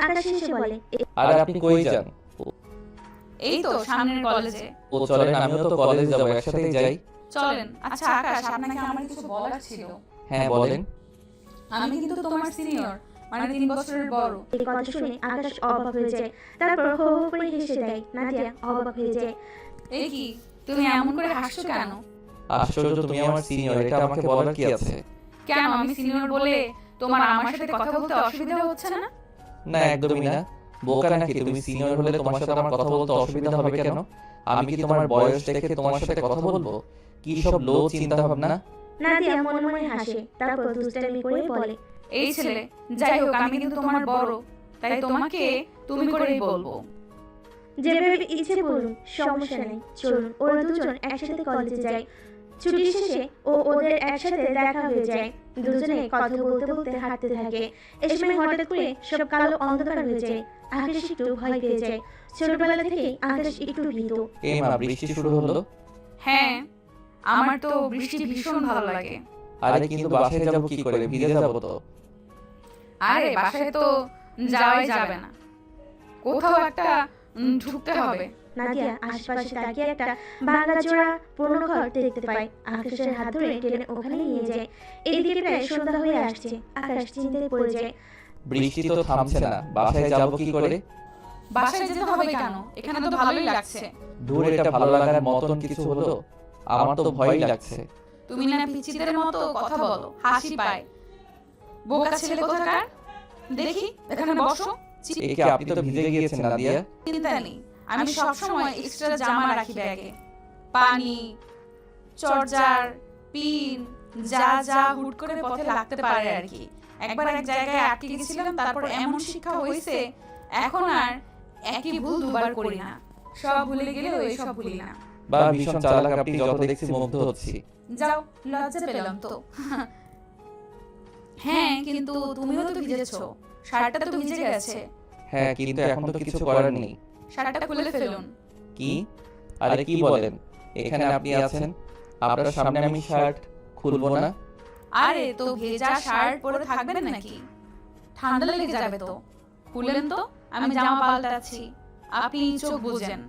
আকাশ এসে বলে, আরে আপনি কই যান? এই তো সামনের কলেজে। ও চলেন, আমিও তো কলেজ যাব, একসাথেই যাই। চলেন। আচ্ছা আকাশ, আপনাকে আমার কিছু বলার ছিল। হ্যাঁ বলেন। আমি কিন্তু তোমার সিনিয়র, মানে 3 বছরের বড়। এই কথা শুনে আকাশ অবাক হয়ে যায়। তারপর হো হো করে হেসে দেয়। নাদিয়া অবাক হয়ে যায়। এই কি, তুমি এমন করে হাসছো কেন? আশ্চর্য, তুমি আমার সিনিয়র, এটা আমাকে বলার কি আছে? কেন, আমি সিনিয়র বলে তোমার আমার সাথে কথা বলতে অসুবিধা হচ্ছে না? না একদমই না। বোকা নাকি তুমি? সিনিয়র হলে তোমার সাথে আমার কথা বলতে অসুবিধা হবে কেন? আমি কি তোমার বয়স দেখে তোমার সাথে কথা বলবো? কি সব লো চিন্তা ভাবনা। নাদিয়া মনে মনে হাসে। তারপর দুষ্টামি করে বলে, এই ছেলে, যাই হোক আমি কিন্তু তোমার বড়, তাই তোমাকে তুমি করেই বলবো। যেভাবে ইচ্ছে বলুন, সমস্যা নেই। চলুন। ওরা দুজন একসাথে কলেজে যায়। ছুটি শেষে ওদের একসাথে দেখা হয়ে যায়। দুজনে কথা বলতে বলতে হাঁটতে থাকে। এই সময় হঠাৎ করে সব কালো অন্ধকার হয়ে যায়। আকাশ একটু ভয় পেয়ে যায়। ছোটবেলা থেকেই আকাশ একটু ভীতু। এই মা, বৃষ্টি শুরু হলো। হ্যাঁ, আমার তো বৃষ্টি ভীষণ ভালো লাগে। আরে কিন্তু বাসায় যাব কি করে? ভিজে যাব তো। আরে বাসায় তো যাওয়াই যাবে না, কোথাও একটা ঢুকতে হবে। নাদিয়া আশপাশে তাকিয়ে একটা ভাঙাচোরা পুরনো ঘর দেখতে পায়। আকাশের হাত ধরে টেনে ওখানে নিয়ে যায়। এইদিকে প্রায় সন্ধ্যা হয়ে আসছে। আকাশ চিন্তায় পড়ে যায়। বৃষ্টি তো থামছে না, বাসায় যাব কি করে? বাসায় যেতে হবে কেন? এখানে তো ভালোই লাগছে। দূর, এটা ভালো লাগার মতন কিছু হলো? আমার তো ভয়ই লাগছে। তুমি না পিচিদের মতো কথা বলো, হাসি পায়। বোকা ছেলে কোথাকার। দেখি, এখানে বসো। একে আপনি তো ভিজে গিয়েছেন নাদিয়া। চিন্তা নেই, আমি সবসময় এক্সট্রা জামা রাখি ব্যাগে। পানি, চার্জার, পিন, যা যা হুট করে পথে লাগতে পারে আর কি। একবার এক জায়গায় আটকে গেছিলাম, তারপর এমন শিক্ষা হয়েছে এখন আর একই ভুল দুবার করি না। সব ভুলে গেলেও এসব ভুলি না। বা ভীষণ চালাক আপনি, যত দেখছি মুগ্ধ হচ্ছি। যাও, লজ্জা পেলাম তো। হ্যাঁ, কিন্তু তুমিও তো ভিজেছো, শার্টটা তো ভিজে গেছে। হ্যাঁ, কিন্তু এখন তো কিছু করার নেই। শার্টটা খুলে ফেলুন। কি? আরে কি বলেন? এখানে আপনি আছেন, আপনার সামনে আমি শার্ট খুলবো না? আরে তো ভেজা শার্ট পরে থাকবেন নাকি? ঠান্ডা লেগে যাবে তো। খুলেন তো, আমি জামা পাল্টাচ্ছি, আপনি চোখ বুঝেন।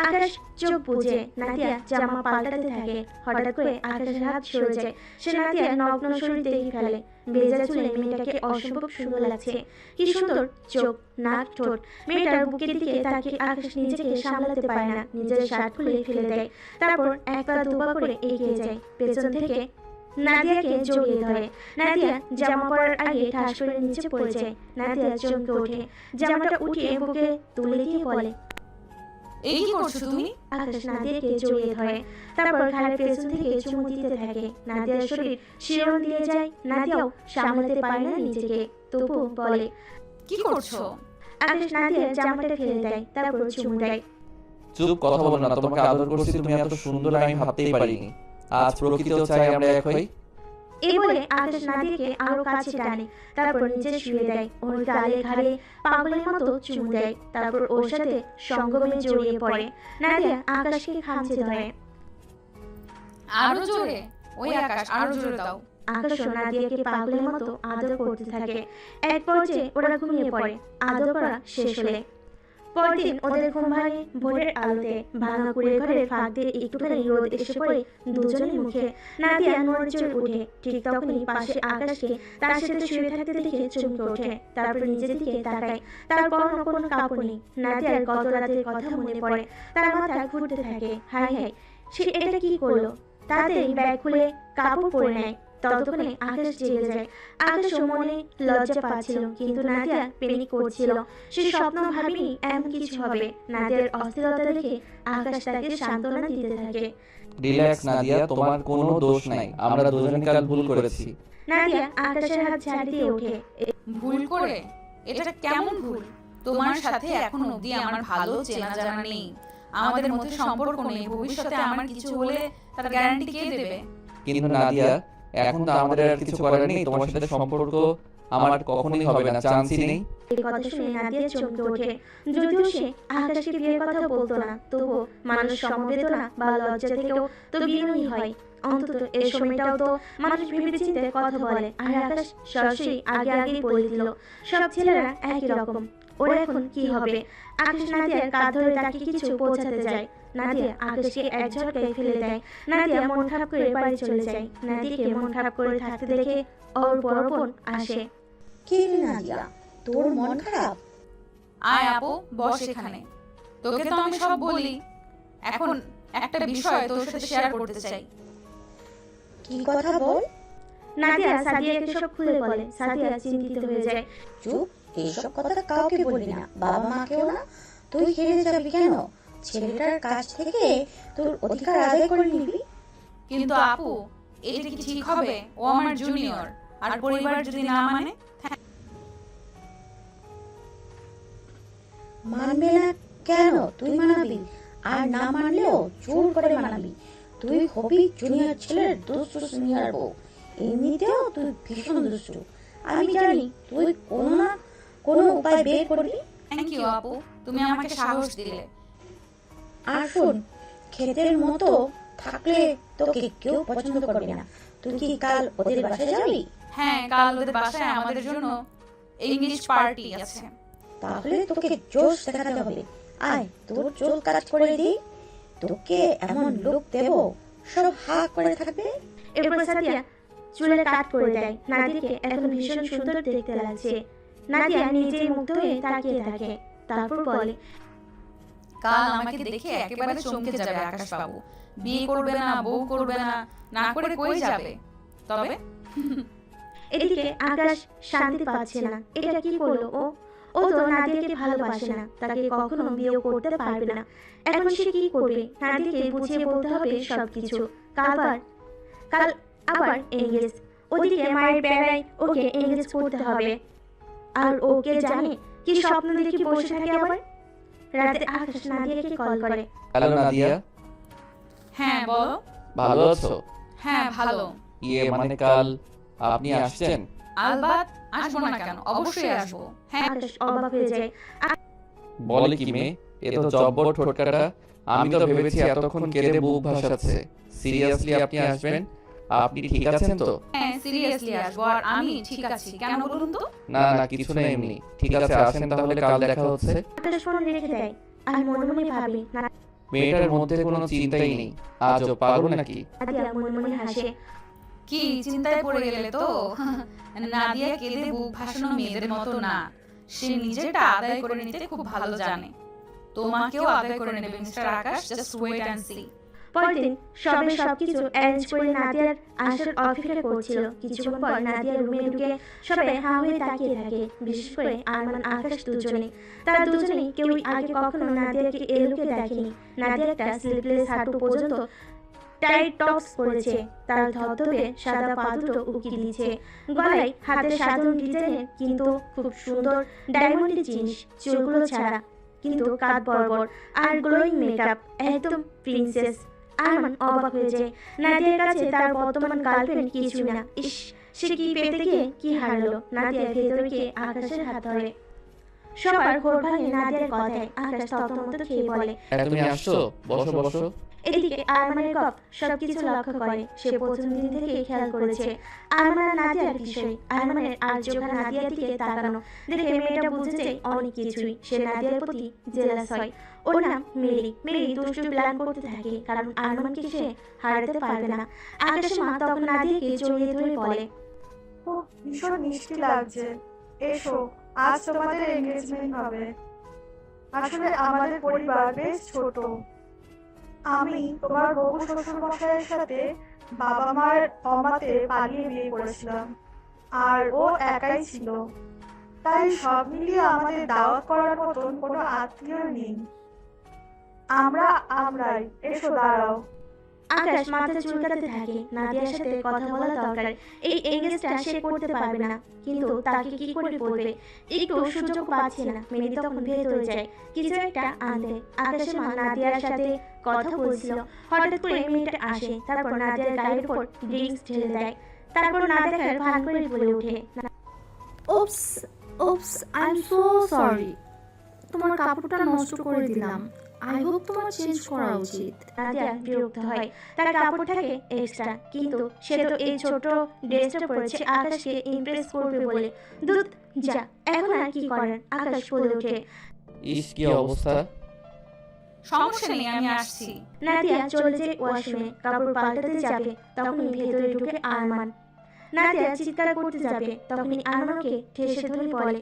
আকাশ চোখ বুজে নাদিয়া জামা পাল্টাতে থাকে। হঠাৎ করে আকাশের হাত সরে যায়। সে নাদিয়া নগ্ন শরীর দেখে ফেলে। ভেজা চুলে মেয়েটাকে অসম্ভব সুন্দর লাগছে। কি সুন্দর চোখ, নাক, ঠোঁট। মেয়েটার বুকের দিকে তাকিয়ে আকাশ নিজেকে সামলাতে পারে না, নিজের শার্ট খুলে ফেলে দেয়। তারপর এক পা দুপা করে এগিয়ে যায়, পেছন থেকে নাদিয়াকে জড়িয়ে ধরে। নাদিয়া জামা পরার আগে ঠাস করে নিচে পড়ে যায়। নাদিয়া চমকে ওঠে, জামাটা উঠিয়ে বুকে তুলে দিয়ে বলে, এই কি করছো তুমি? আকাশ নাদিয়াকে জড়িয়ে ধরে, তারপর ঘাড়ের পেছন থেকে চুমু দিতে থাকে। নাদিয়ার শরীর শিহরণ দিয়ে যায়। নাদিয়াও সামলাতে পারে না নিজেকে, তবু বলে, কি করছো? আকাশ নাদিয়ার জামাটা ফেলে দেয়, তারপর চুমু দেয়। চুপ, কথা বলো না। তোমাকে আদর করছি, তুমি এত সুন্দর আমি ভাবতেই পারিনি। আজ প্রকৃতিও চাই আমরা এক হই। এই বলে আকাশ নাদিয়াকে আরো কাছে টানে, তারপর নিচে শুয়ে দেয়। ওর গালে ঘাড়ে পাগলের মতো চুমু দেয়, তারপর ওর সাথে সঙ্গমে জড়িয়ে পড়ে। নাদিয়া আকাশকে খামচে ধরে। আরো জোরে। ওই আকাশ, আরো জোরে দাও। আকাশ ও নাদিয়াকে পাগলের মতো আদর করতে থাকে। এক পর্যায়ে ওরা ঘুমিয়ে পড়ে। আদর করা শেষ হলে পরদিন ওদের ঘুম ভাঙে ভোরের আলোতে। ভাঙা কুড়ে ঘরের ফাঁক দিয়ে একটুখানি রোদ এসে পড়ে দুজনের মুখে। নাদিয়া নড়চড়ে ওঠে, ঠিক তখনই পাশে আকাশকে তার সাথে শুয়ে থাকতে দেখে চমকে ওঠে। তারপর নিজের দিকে তাকায়, তার পরনে কোনো কাপড় নেই। নাদিয়ার গত রাতের কথা মনে পড়ে, তার মাথা ঘুরতে থাকে। হায় হায়, সে এটা কি করলো? তাড়াতাড়ি ব্যাগ খুলে কাপড় পরে নেয়। ততক্ষণে আকাশ জেগে যায়। আকাশ মনে লজ্জা পাচ্ছিল, কিন্তু নাদিয়া প্যানিক করছিল। সে স্বপ্ন ভাবেনি এমন কিছু হবে। নাদিয়ার অস্থিরতা দেখে আকাশ তাকে সান্ত্বনা দিতে থাকে। রিল্যাক্স নাদিয়া, তোমার কোনো দোষ নাই। আমরা দুজনে কাল ভুল করেছি। নাদিয়া আকাশের হাত ঝাড় দিয়ে ওঠে। ভুল করে? এটা কেমন ভুল? তোমার সাথে এখন অবধি আমার ভালো চেনা জানা নেই, আমাদের মধ্যে সম্পর্ক নেই। ভবিষ্যতে আমার কিছু হলে তার গ্যারান্টি কে দেবে? কিন্তু নাদিয়া, এখন তো আমাদের আর কিছু করার নেই। তোমার সাথে সম্পর্ক আমার কখনোই হবে না, চান্সই নেই। এই কথা শুনে নাদিয়া চমকে ওঠে। যদিও সে আকাশকে বিয়ের কথা বলতো না, তবুও মানুষ সমবেদনা বা লজ্জা থেকেও তো বিনয়ী হয়। অন্তত এই সময়টাও তো মানুষ ভেবে চিন্তে কথা বলে। আর আকাশ সরাসরি আগে আগেই বলে দিল, সব ছেলেরা একই রকম। ওরা এখন কি হবে? আকাশ নাদিয়ার কাঁধ ধরে তাকে কিছু পৌঁছাতে যায়। নাদিয়া আকাশকে এক ঝটকায় ফেলে দেয়। নাদিয়া মন খারাপ করে বাড়ি চলে যায়। নাদিয়াকে মন খারাপ করে থাকতে দেখে ওর বড় বোন আসে। কি রে নাদিয়া, তোর মন খারাপ? আয় আপু, বস এখানে। তোকে তো আমি সব বলি, এখন একটা বিষয় তোর সাথে শেয়ার করতে চাই। কি কথা বল? নাদিয়া সাদিয়াকে সব খুলে বলে। সাদিয়া চিন্তিত হয়ে যায়। চুপ, এইসব কথা কাউকে বলবি না, বাবা মাকেও না। তুই হেরে যাবি কেন? ছেলেটার কাছ থেকে তোর অধিকার আদায় করে নিবি। কিন্তু আপু, এটা কি ঠিক হবে? ও আমার জুনিয়র, আর পরিবার যদি না মানে? মানবে না কেন? তুই মানাবি, আর না মানলেও জোর করে মানাবি। তুই হবি জুনিয়র ছেলের দুষ্টু সিনিয়র বউ। এমনিতেও তুই ভীষণ দুষ্টু। আমি জানি তুই কোনো না কোনো উপায় বের করবি। থ্যাংক ইউ আপু, তুমি আমাকে সাহস দিলে। আর শোন, ক্ষেতের মতো থাকলে তোকে কেউ পছন্দ করবে না। তুই কি কাল ওদের বাসায় যাবি? হ্যাঁ, কাল ওদের বাসায় আমাদের জন্য ইংলিশ পার্টি আছে। তাহলে তোকে জোশ দেখাতে হবে। আয়, তোর চুল কাজ করে দিই। তোকে এমন লোক দেব, সব হা করে থাকবে। এরপর সাদিয়া চুলের কাট করে দেয়। নাদিয়াকে এখন ভীষণ সুন্দর দেখতে লাগছে। নাদিয়া নিজেই মুগ্ধ হয়ে তাকিয়ে থাকে, তারপর বলে, কাল আমাকে দেখে একেবারে চমকে যাবে আকাশ বাবু। বিয়ে করবে না, বউ করবে না, না করে কই যাবে? তবে এদিকে আকাশ শান্তি পাচ্ছে না। এটা কি করলো ও? ও তো নাদিয়াকে ভালোবাসে না, তাকে কখনো বিয়েও করতে পারবে না। এখন সে কি করবে? নাদিয়াকে বুঝিয়ে বলতে হবে সবকিছু। কাল আবার এঙ্গেজ। ওদিকে মায়ের বেলায় ওকে এঙ্গেজ করতে হবে। আর ওকে জানে কি স্বপ্ন দেখে বসে থাকে আবার। রাতে আকাশ নাদিয়াকে কল করে। হ্যালো নাদিয়া। হ্যাঁ বলো। ভালো আছো? হ্যাঁ ভালো। মানে কাল আপনি আসছেন? আলবাত, আসবো না কেন? অবশ্যই আসবো। হ্যাঁ। আকাশ অবাক হয়ে যায়। বলে কি মেয়ে, এ তো জব্বর ঠোটকাটা। আমি তো ভেবেছি এতক্ষণ কেঁদে বুক ভাসাচ্ছে। সিরিয়াসলি আপনি আসবেন? আপনি ঠিক আছেন তো? হ্যাঁ, সিরিয়াসলি আসবো, আর আমি ঠিক আছি। কেন বলুন তো? না না, কিছু না, এমনি। ঠিক আছে, আসেন তাহলে, কাল দেখা হচ্ছে। আকাশ ফোন রেখে দেয় আর মনে মনে ভাবে, মেয়েটার মধ্যে কোনো চিন্তাই নেই। আজও পাগল নাকি? নাদিয়া মনে মনে হাসে। কি চিন্তায় পড়ে গেলে তো? নাদিয়া কেঁদে বুক ভাসানো মেয়েদের মতো না, সে নিজেরটা আদায় করে নিতে খুব ভালো জানে। তোমাকেও আদায় করে নেবে mister Akash, just wait and see. পরের দিন সবে সবকিছু অ্যারেঞ্জ করে নাদিয়ার আসার অপেক্ষা করছিল। কিছুক্ষণ পর নাদিয়ার রুমে ঢুকে সবাই হা হয়ে তাকিয়ে থাকে, বিশেষ করে আরমান আকাশ দুজনে। তারা দুজনেই কেউই আগে কখনো নাদিয়াকে এ লুকে দেখেনি। নাদিয়া একটা স্লিপলেস হাঁটু পর্যন্ত টাইট টপস পরেছে, তার ধবধবে সাদা পা দুটো উকি দিয়েছে, গলায় হাতে সাধারণ ডিজাইনের কিন্তু খুব সুন্দর ডায়মন্ডের জিনিস, চুলগুলো ছাড়া কিন্তু কাঁধ বরাবর, আর গ্লোয়িং মেকআপ, একদম প্রিন্সেস। আরমান অবাক হয়ে যায়, নাদিয়ার কাছে তার বর্তমান গার্লফ্রেন্ড কিছুই না। ইস, সে কি পেতে গিয়ে কি হারালো। নাদিয়ার ভেতরে গিয়ে আকাশের হাত ধরে। সবার ঘোর ভাঙে নাদিয়ার কথায়। আকাশ ততমত খেয়ে বলে, তুমি আসছো, বসো বসো। এদিকে আরমানের গপ সবকিছু লক্ষ্য করে। সে প্রথম দিন থেকে খেয়াল করেছে আরমান আর নাদিয়ার বিষয়। আরমানের আর চোখা নাদিয়ার দিকে তাকানো দেখে মেয়েটা বুঝে যায় অনেক কিছুই। সে নাদিয়ার প্রতি জেলাস হয়। ওর নাম মেরি। মেরি দুষ্টু প্ল্যান করতে থাকে, কারণ আরমানকে সে হারাতে পারবে না। আকাশের মা তখন নাদিয়াকে জড়িয়ে ধরে বলে, ও ভীষণ মিষ্টি লাগছে। এসো, আজ তোমাদের এনগেজমেন্ট হবে। আসলে আমাদের পরিবার বেশ ছোট। আমি তোমার হবু শ্বশুর মশাইয়ের সাথে বাবা মার অমাতে পালিয়ে বিয়ে করেছিলাম, আর ও একাই ছিল। তাই সব মিলিয়ে আমাদের দাওয়াত করার মতন কোনো আত্মীয় নেই। আমরাই। এসো, দাঁড়াও। আকাশ মাথা চুলকাতে থাকে। নাদিয়ার সাথে কথা বলা দরকার, এই এঙ্গেজটা সে করতে পারবে না, কিন্তু তাকে কি করে বলবে, একটু সুযোগ পাচ্ছে না। মেরি তখন ভেতরে যায় কিছু একটা আনতে। আকাশের মা নাদিয়ার সাথে কথা বলছিল, হঠাৎ করে মেয়েটা আসে, তারপর নাদিয়ার গায়ের উপর ড্রিঙ্কস ঢেলে দেয়, তারপর না দেখার ভান করে বলে ওঠে, ওপস ওপস, আই এম সো সরি, তোমার কাপড়টা নষ্ট করে দিলাম। আই হোপ তোমার চেঞ্জ করা উচিত। নাদিয়া বিরক্ত হয়। তার কাপড় থাকে এক্সট্রা, কিন্তু সে তো এই ছোট ড্রেসটা পরেছে আকাশকে ইমপ্রেস করবে বলে। দুধ যা, এখন আর কি করার। আকাশ বলে ওঠে, ইস কি অবস্থা। সমস্যা নেই, আমি আসছি। নাদিয়া চলে যায় ওয়াশরুমে, কাপড় পাল্টাতে যাবে, তখনই ভেতরে ঢুকে আরমান। নাদিয়া চিৎকার করতে যাবে, তখনই আরমানকে ঠেসে ধরে বলে,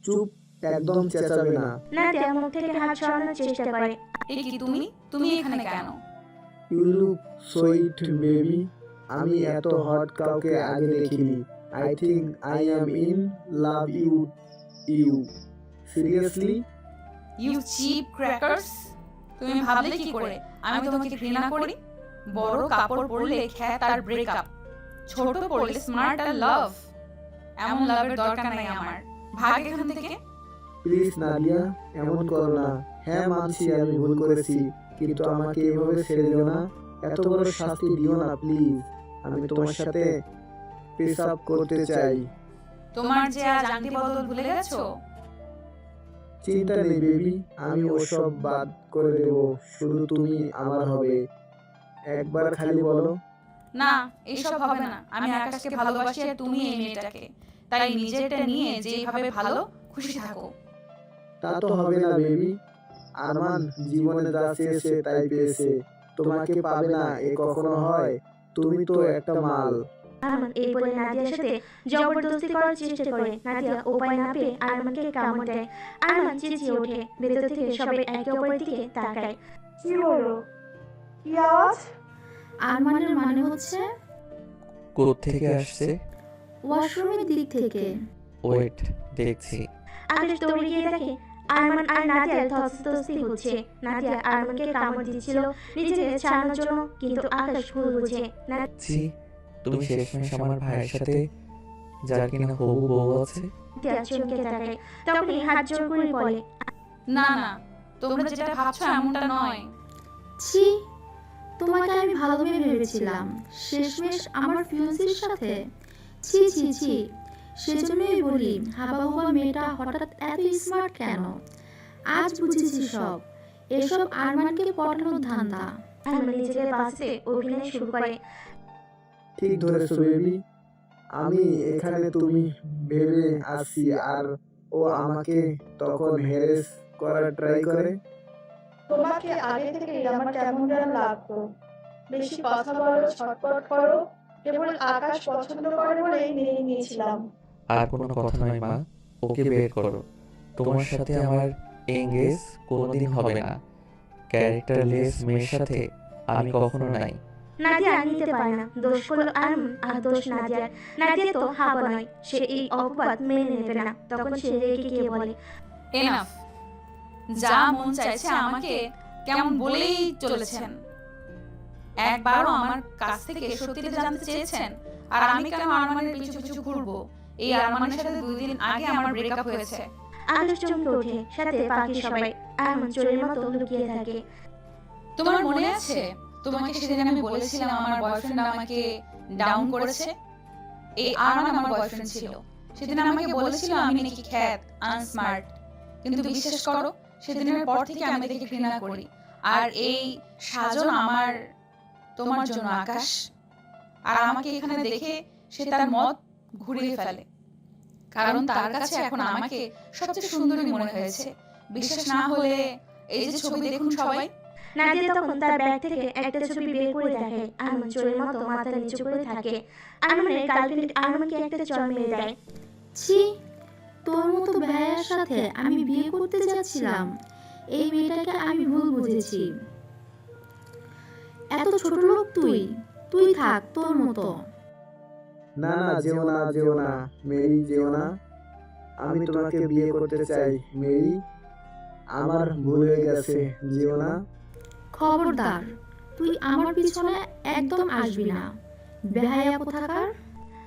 চুপ, একদম চেঁচাবে না। নাদিয়া মুখ থেকে হাত সরানোর চেষ্টা করে। এই কি তুমি এখানে কেন? You look sweet baby. আমি এত হট কাউকে আগে দেখিনি। I think I am in love you seriously. You cheap crackers, তুমি ভাবলে কি করে আমি তোমাকে ঘৃণা করি? বড় কাপড় পরলে খ্যাত আর ব্রেকআপ, ছোট পরলে স্মার্ট আর লাভ। এমন লাভের দরকার নাই আমার, ভাগ এখান থেকে। প্লিজ নাদিয়া, এমন করো না। হ্যাঁ মানছি আমি ভুল করেছি, কিন্তু আমাকে এভাবে ছেড়ে দিও না। এত বড় শাস্তি দিও না প্লিজ। আমি তোমার সাথে পেশাব করতে চাই। তোমার যে আজ আংটি বদল ভুলে গেছো? চিন্তা নেই বেবি, আমি ওসব বাদ করে দেব। শুধু তুমি আমার হবে। একবার খালি বলো। না, এইসব হবে না। আমি আকাশকে ভালোবাসি আর তুমি এই মেয়েটাকে, তাই নিজেরটা নিয়ে যেভাবে ভালো খুশি থাকো। তা তো হবে না বেবি। আরমান জীবনে যা চেয়েছে তাই পেয়েছে। তোমাকে পাবে না এ কখনো হয়? তুমি তো একটা মাল। আরমান এই বলে নাদিয়ার সাথে জবরদস্তি করার চেষ্টা করে। নাদিয়া উপায় না পেয়ে আরমানকে কামড় দেয়। আরমান চেঁচিয়ে ওঠে। ভেতর থেকে সবাই একে অপরের দিকে তাকায়। কি হলো? কি আওয়াজ? আরমানের মানে হচ্ছে কোথা থেকে আসছে? ওয়াশরুমের দিক থেকে। ওয়েট, দেখছি। আকাশ দৌড়ে গিয়ে দেখে আরমান আর নাদিয়ার ধস্তাধস্তি হচ্ছে। নাদিয়া আরমানকে কামড় দিচ্ছিল নিজেকে ছাড়ানোর জন্য, কিন্তু আকাশ ভুল বুঝে। ছি, তুমি শেষমেশ আমার ভাইয়ের সাথে, যার কিনা হবু বউ আছে। নাদিয়া চমকে তাকায়, তখনই হাত জোর করে বলে, না না, তোমরা যেটা ভাবছো এমনটা নয়। ছি, তোমাকে আমি ভালো মেয়ে ভেবেছিলাম, শেষমেশ আমার ফিয়ান্সির সাথে। ছি ছি ছি, সেজন্যই বলি হাবাহুবা মেয়েটা হঠাৎ এত স্মার্ট কেন। আজ বুঝেছি সব, এসব আরমানকে পটানোর ধান্দা। আরমান নিজেকে বাঁচতে অভিনয় শুরু করে। ঠিক ধরেছো বেবি। আমি এখানে তুমি ভেবে আসি, আর ও আমাকে তখন হ্যারেস করার ট্রাই করে। তোমাকে আগে থেকেই আমার কেমন যেন লাগতো। বেশি কথা বলো, ছটপট করো, কেবল আকাশ পছন্দ করে বলেই মেনে নিয়েছিলাম। আর কোনো কথা নয় মা, ওকে বের করো। তোমার সাথে আমার এঙ্গেজ কোনোদিন হবে না। ক্যারেক্টারলেস মেয়ের সাথে আমি কখনো নাই। নাদিয়া নিতে পারে না, দোষ করলো আরমান আর দোষ নাদিয়ার। নাদিয়া তো হাবা নয়, সে এই অপবাদ মেনে নেবে না। তখন সে রেগে গিয়ে বলে, এনাফ, যা মন চাইছে আমাকে কেমন বলেই চলেছেন। একবারও আমার কাছ থেকে সত্যিটা জানতে চেয়েছেন? আর আমি কেন আরমানের পিছু পিছু ঘুরবো? এই আরমানের সাথে 2 দিন আগে আমার ব্রেকআপ হয়েছে। আকাশ চমকে ওঠে, সাথে বাকি সবাই। আরমান চোরের মতো লুকিয়ে থাকে। তোমার মনে আছে তোমাকে সেদিন আমি বলেছিলাম আমার বয়ফ্রেন্ড আমাকে ডাউন করেছে? এই আরমান আমার বয়ফ্রেন্ড ছিল। সেদিন আমাকে বলেছিল আমি নাকি খ্যাত, আনস্মার্ট। কিন্তু বিশ্বাস করো, সেদিনের পর থেকে আমি তাকে ঘৃণা করি। আর এই সাজন আমার তোমার জন্য আকাশ। আর আমাকে এখানে দেখে সে তার মত ঘুরিয়ে ফেলে, কারণ তার কাছে এখন আমাকে সবচেয়ে সুন্দরী মনে হয়েছে। বিশ্বাস না হলে এই যে ছবি দেখুন সবাই। নাদিয়া তখন তার ব্যাগ থেকে একটা ছবি বের করে দেখে। আরমান চোরের মতো মাথা নিচু করে থাকে। আরমানের গার্লফ্রেন্ড আরমানকে একটা চড় মেরে দেয়। ছি, তোর মতো ভাইয়ার সাথে আমি বিয়ে করতে যাচ্ছিলাম। এই মেয়েটাকে আমি ভুল বুঝেছি। এত ছোট লোক তুই, তুই থাক তোর মতো। না না, যেও না, যেও না মেরি, যেও না। আমি তোমাকে বিয়ে করতে চাই মেরি, আমার ভুল হয়ে গেছে, যেও না। খবরদার, তুই আমার পিছনে একদম আসবি না, বেহায়া কোথাকার।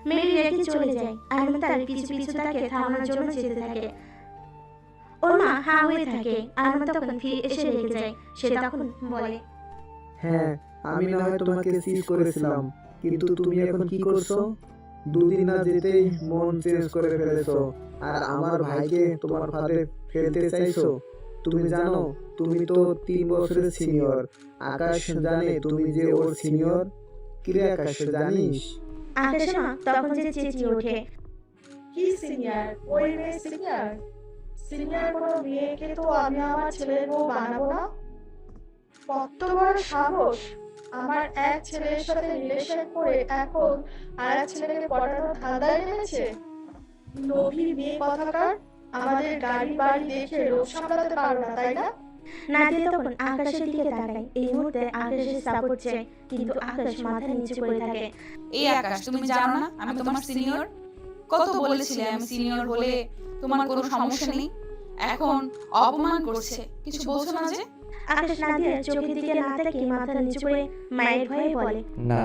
মেরি রেখে চলে যায়। আরমান তার পিছু পিছু তাকে থামানোর জন্য যেতে থাকে। ওর মা হা হয়ে থাকে। আরমান তখন ফিরে এসে রেখে যায়। সে তখন বলে, হ্যাঁ, আমি না হয় তোমাকে সিজ করেছিলাম, কিন্তু তুমি এখন কি করছো? 2 দিন না যেতেই মন চেঞ্জ করে ফেলেছো, আর আমার ভাইকে তোমার ফাঁদে ফেলতে চাইছো। তুমি জানো তুমি তো 3 বছরের সিনিয়র। আকাশ জানে তুমি যে ওর সিনিয়র। কিরে আকাশ, জানিস? আকাশের মা তখন যে চেঁচিয়ে ওঠে, কি সিনিয়র? ওই মেয়ে সিনিয়র? সিনিয়র কোনো মেয়েকে তো আমি আমার ছেলের বউ বানাবো না। কত বড় সাহস! আমার এক ছেলের সাথে রিলেশন করে এখন আর এক ছেলেকে পটানোর ধাঁধায় নেমেছে। লোভী মেয়ে কথাকার! আমাদের গাড়ি বাড়ি দেখে লোভ সামলাতে পারো না, তাই না? নাদিয়া তখন আকাশের দিকে তাকায়। এই মুহূর্তে আকাশের সাপোর্ট চাই, কিন্তু আকাশ মাথা নিচু করে থাকে। এই আকাশ, তুমি জানো না আমি তোমার সিনিয়র? কত বলেছিলে আমি সিনিয়র হলে তোমার কোনো সমস্যা নেই। এখন অপমান করছে, কিছু বলছো না যে? আকাশ নাদিয়ার চোখের দিকে না তাকিয়ে মাথা নিচু করে মায়ের ভয়ে বলে, না,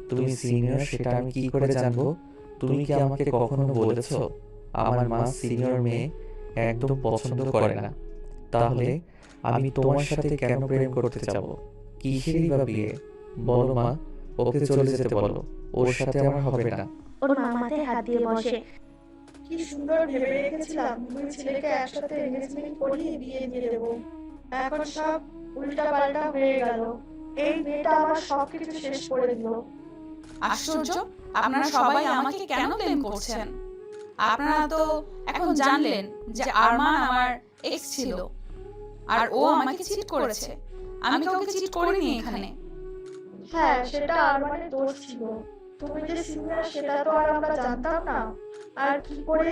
তুমি সিনিয়র সেটা আমি কি করে জানবো? তুমি কি আমাকে কখনো বলেছো আমার মা সিনিয়র মেয়ে একদম পছন্দ করে না? তাহলে আমি তোমার সাথে কেন প্রেম করতে যাব? কিসেরই বা বিয়ে? বলো মা, ওকে চলে যেতে বলো, ওর সাথে আমার হবে না। ওর মা মাথায় হাত দিয়ে বসে। কি সুন্দর ভেবে রেখেছিলাম 2 ছেলেকে একসাথে এনগেজমেন্ট করিয়ে বিয়ে দিয়ে দেবো। এখন সব উল্টা পাল্টা হয়ে গেল। এই মেয়েটা আমার সবকিছু শেষ করে দিল। আশ্চর্য, আপনারা সবাই আমাকে কেন ব্লেম করছেন? আপনারা তো এখন জানলেন যে আরমান আমার এক্স ছিল আর ও আমাকে চিট করেছে। আমি কাউকে চিট করিনি এখানে। হ্যাঁ, সেটা আরমানের দোষ ছিল। তুমি যে সিনিয়র সেটা তো আর আমরা জানতাম না। আর কি করে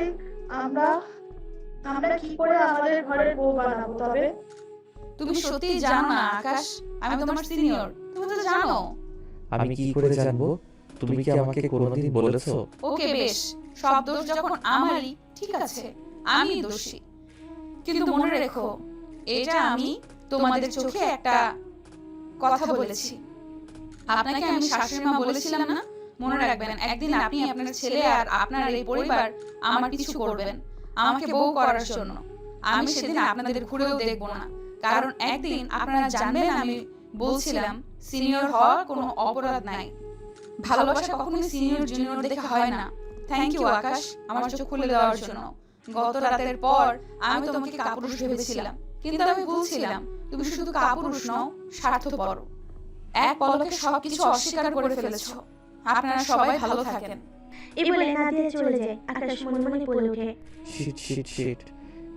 আমরা আমরা কি করে আমাদের ঘরের বউ বানাবো তবে? তুমি সত্যি জানো না আকাশ আমি তোমার সিনিয়র? তুমি তো জানো। আমি কি করে জানবো? তুমি কি আমাকে কোনোদিন বলেছো? ওকে বেশ, সব দোষ যখন আমারই, ঠিক আছে, আমি দোষী। কিন্তু মনে রেখো, এটা আমি তোমাদের চোখে একটা কথা বলেছি। আপনাকে আমি শাশুড়ি মা বলেছিলাম না? মনে রাখবেন, একদিন আপনি আপনার ছেলে আর আপনার এই পরিবার আমার পিছু করবেন আমাকে বউ করার জন্য। আমি সেদিন আপনাদের ঘুরেও দেখবো না, কারণ একদিন আপনারা জানবেন আমি বলছিলাম সিনিয়র হওয়ার কোনো অপরাধ নাই। ভালোবাসা কখনোই সিনিয়র জুনিয়র দেখে হয় না। থ্যাংক ইউ আকাশ আমার চোখ খুলে দেওয়ার জন্য। গত রাতের পর আমি তোমাকে কাপুরুষ ভেবেছিলাম, কিন্তু আমি ভুলছিলাম। তুমি শুধু কাপুরুষ নও, স্বার্থপর। এক পলকে সবকিছু অস্বীকার করে ফেলেছো। আপনারা সবাই ভালো থাকেন। এই বলে নাদিয়া চলে যায়। আকাশ মনে মনে বলে ওঠে, শিট শিট শিট,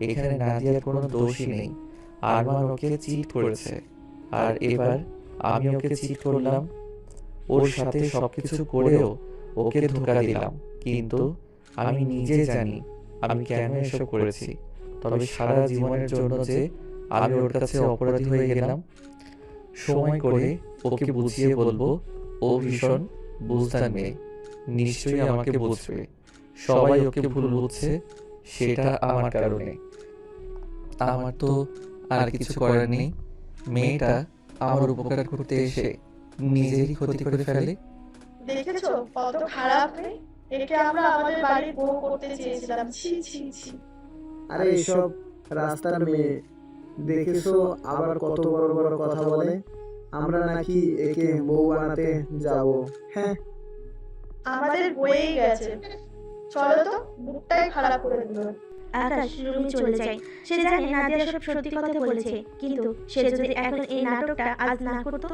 এখানে নাদিয়ার কোনো দোষই নেই। আরমান ওকে চিট করেছে, আর এবার আমি ওকে চিট করলাম। ওর সাথে সবকিছু করেও ওকে ধোঁকা দিলাম, কিন্তু আমি নিজে জানি আমি কেন এসব করেছি। তবে সারা জীবনের জন্য যে আমি ওর কাছে অপরাধী হয়ে গেলাম, সময় করে ওকে বুঝিয়ে বলবো। ও ভীষণ বুঝদার মেয়ে, নিশ্চয়ই আমাকে বুঝবে। সবাই ওকে ভুল বুঝছে, সেটা আমার কারণে। আমার তো আর কিছু করার নেই। মেয়েটা আমার উপকার করতে এসে নিজেরই ক্ষতি করে ফেলে। দেখেছো কত খারাপ মেয়ে? একে আমরা আমাদের বাড়ির বউ করতে চেয়েছিলাম। ছি ছি ছি। আরে এসব রাস্তার মেয়ে, দেখেছো আবার কত বড় বড় কথা বলে। আমরা নাকি একে বউ বানাতে যাব? হ্যাঁ, আমাদের বয়েই গেছে। চলো তো, মুখটাই খারাপ করে দিল। আকাশ রুমে চলে যায়। সে জানে নাদিয়া সব সত্যি কথা বলেছে, কিন্তু সে যদি এখন এই নাটকটা আজ না করতো,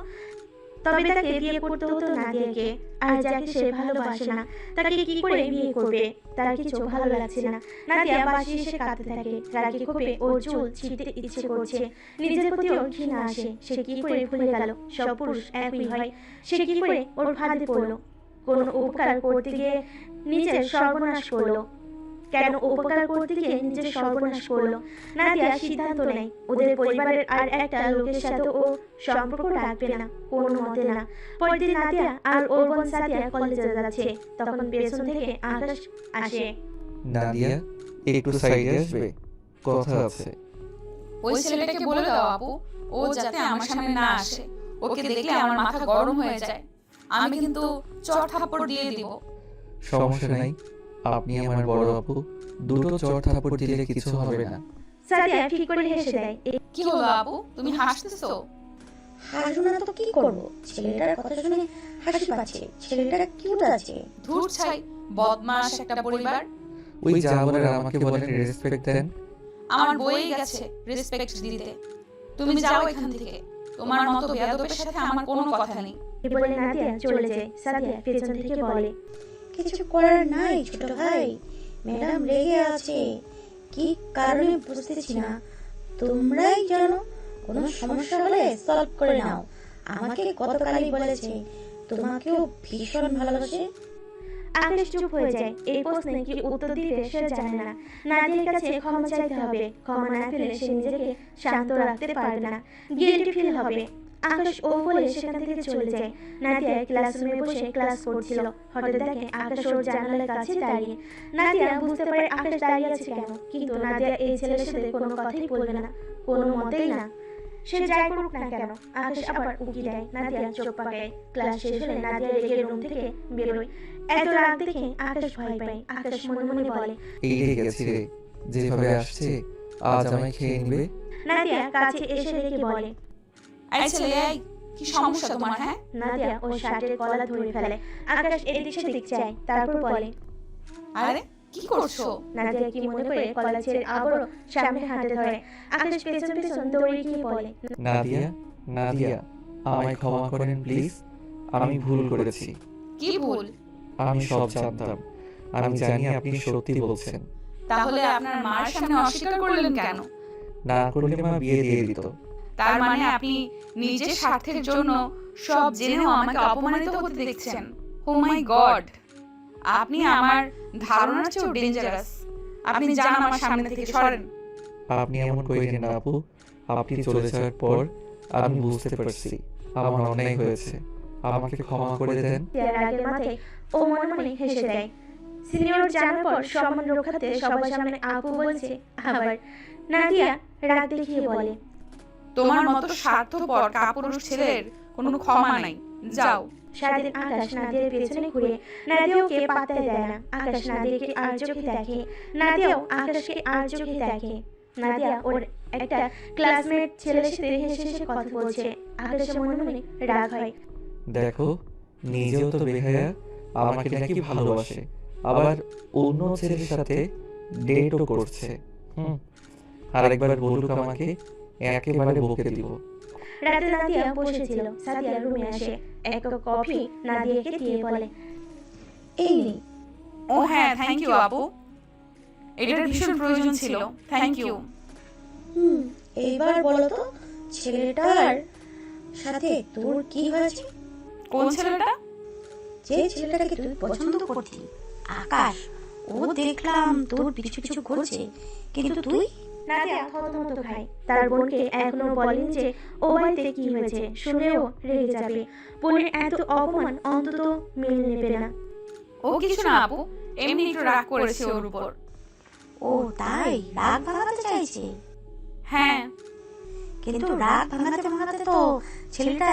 তবে তাকে বিয়ে করতে হতো নাদিয়াকে। আর যাকে সে ভালোবাসে না, তাকে কি করে বিয়ে করবে? তার কিছু ভালো লাগছে না। নাদিয়া বাসি এসে কাঁদতে থাকে। রাগে ক্ষোভে ওর চুল ছিঁড়তে ইচ্ছে করছে। নিজের প্রতিও ঘৃণা আসে। সে কি করে ভুলে গেল সব পুরুষ একই হয়? সে কি করে ওর ফাঁদে পড়লো? কোনো উপকার করতে গিয়ে নিজের সর্বনাশ করলো। কেন উপকার করতে গিয়ে নিজের সর্বনাশ করলো? নাদিয়া সিদ্ধান্ত নেয় ওদের পরিবারের আর একটা লোকের সাথে ও সম্পর্ক রাখবে না, কোনো মতে না। পরের দিন নাদিয়া আর ওর বোন সাদিয়া কলেজে যাচ্ছে। তখন পেছন থেকে আকাশ আসে। নাদিয়া, একটু সাইডে আসবে, কথা আছে। ওই ছেলেটাকে বলে দাও আপু, ও যাতে আমার সামনে না আসে। ওকে দেখলে আমার মাথা গরম হয়ে যায়। আমি কিন্তু চট থাপ্পড় দিয়ে দিব। সমস্যা নাই, আপনি আমার বড় আপু, দুটো চড় থাপ্পড় দিলে কিছু হবে না। সাদিয়া ঠিক করে হেসে দেয়। কি হলো আপু, তুমি হাসতেছো? হাসবো না তো কি করবো? ছেলেটার কথা শুনে হাসি পাচ্ছে। ছেলেটা কিউট আছে। ধুর ছাই, বদমাশ একটা পরিবার। ওই যা বলার আমাকে বলেন, রেসপেক্ট দেন। আমার বইই গেছে রেসপেক্ট দিতে। তুমি যাও এখান থেকে। তোমার মতো বেয়াদবের সাথে আমার কোনো কথা নেই। এই বলে নাদিয়া চলে যায়। সাদিয়া পেছন থেকে বলে, কিছু করার নাই ছোট ভাই, ম্যাডাম রেগে আছে। কি কারণে বুঝতেছি না, তোমরাই জানো। কোনো সমস্যা হলে সলভ করে নাও। আমাকে গতকালই বলেছে তোমাকেও ভীষণ ভালোবাসে। আকাশ চুপ হয়ে যায়। এই প্রশ্নে কি উত্তর দিবে সে জানে না। নাদিয়ার কাছে ক্ষমা চাইতে হবে। ক্ষমা না পেলে সে নিজেকে শান্ত রাখতে পারবে না, গিল্টি ফিল হবে। আকাশ ও বলে সেখান থেকে চলে যায়। নাদিয়া ক্লাসরুমে বসে ক্লাস করছিল। হঠাৎ দেখে আকাশ ওর জানালার কাছে দাঁড়িয়ে। নাদিয়া বুঝতে পারে আকাশ দাঁড়িয়ে আছে কেন, কিন্তু নাদিয়া এই ছেলের সাথে কোনো কথাই বলবে না, কোনো মতেই না। সে যাই করুক না কেন। আকাশ আবার উকি দেয়। নাদিয়া চোখ পাকায়। ক্লাস শেষ হলে নাদিয়া রেগে রুম থেকে বেরোয়। এত রাগ দেখে আকাশ ভয় পায়। আকাশ মনে মনে বলে, এই রেগে গেছে রে, যেভাবে আসছে আজ আমায় খেয়ে নিবে। নাদিয়া কাছে এসে রেখে বলে, এই ছেলে, এই কি সমস্যা তোমার? হ্যাঁ, নাদিয়া ওর শার্টের কলার ধরে ফেলে। আকাশ এদিক সেদিক চায়, তারপর বলে, আরে কি করছো? নাদিয়া কি মনে করে কলার ছেড়ে আবারও সামনে হাঁটতে ধরে। আকাশ পেছন পেছন দৌড়ে গিয়ে বলে, নাদিয়া, নাদিয়া, আমায় ক্ষমা করেন প্লিজ, আমি ভুল করেছি। কি ভুল? আমি সব জানতাম, আমি জানি আপনি সত্যি বলছেন। তাহলে আপনার মার সামনে অস্বীকার করলেন কেন? না করলে মা বিয়ে দিয়ে দিত। তার মানে আপনি নিজের স্বার্থের জন্য সব জেনেও আমাকে অপমানিত হতে দেখছেন। ও মাই গড, আপনি আমার ধারণার চেয়েও ডেঞ্জারাস। আপনি যান আমার সামনে থেকে, সরেন। আপনি এমন করেন না আপু, আপনি চলে যাওয়ার পর আমি বুঝতে পারছি আমার অন্যায় হয়েছে, আমাকে ক্ষমা করে দেন। রাগের মাথায় ও মনে মনে হেসে দেয়। সিনিয়র জানার পর সম্মান রক্ষাতে সবার সামনে আপু বলছে। আবার নাদিয়া রাগ দেখিয়ে বলে, তোমার মতো স্বার্থপর কাপুরুষ ছেলের কোনো ক্ষমা নাই, যাও। সারাদিন আকাশ নাদিয়ার পেছনে ঘুরে। নাদিয়াকে পাত্তা দেয় না। আকাশ নাদিয়াকে আর চোখে দেখে, নাদিয়াও আকাশকে আর চোখে দেখে। নাদিয়া ওর একটা ক্লাসমেট ছেলের সাথে হেসে হেসে কথা বলছে। আকাশের মনে মনে রাগ হয়। দেখো, নিজেও তো বেহায়া, আমাকে নাকি ভালোবাসে, আবার অন্য ছেলের সাথে ডেটও করছে। আরেকবার বলুক আমাকে, একেবারে বকে দিব। রাতে নাদিয়া বসেছিল। সাদিয়া রুমে আসে। এক কাপ কফি নাদিয়াকে দিয়ে বলে, এই নেই। ও হ্যাঁ, থ্যাংক ইউ আপু, এটার ভীষণ প্রয়োজন ছিল। Thank you. এইবার বলো তো, ছেলেটার সাথে তোর কি হয়েছে? কোন ছেলেটা? যে ছেলেটাকে তুই পছন্দ করতি, আকাশ, ও দেখলাম তোর পিছু পিছু ঘুরছে, কিন্তু তুই? নাদিয়া থতমত খায়। তার বোনকে এখনো বলেনি যে ও বাড়িতে কি হয়েছে, শুনলেও রেগে যাবে। বোনের এত অপমান অন্তত মেনে নেবে না। ও কিছু না আপু, এমনি একটু রাগ করেছে ওর উপর। ও তাই রাগ ভাঙাতে চাইছে? হ্যাঁ, কিন্তু রাগ ভাঙাতে ভাঙাতে তো ছেলেটা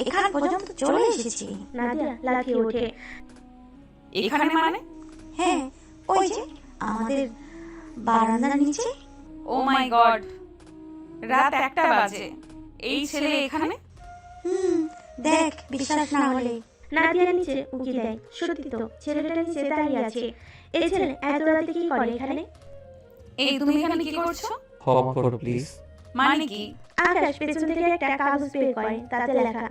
এখান পর্যন্ত চলে এসেছে। নাদিয়া লাফিয়ে ওঠে। এখানে মানে? হ্যাঁ, ওই যে আমাদের বারান্দার নিচে। ও মাই গড, রাত 1টা বাজে, এই ছেলে এখানে? দেখ, বিশ্বাস না হলে। নাদিয়া নিচে উকি দেয়। সত্যি তো, ছেলেটা নিচে দাঁড়িয়ে আছে। এই ছেলে এত রাতে কি করে এখানে? এই তুমি এখানে কি করছো? ক্ষমা করো প্লিজ। মানে কি? আকাশ পেছন থেকে একটা কাগজ বের করে, তাতে লেখা,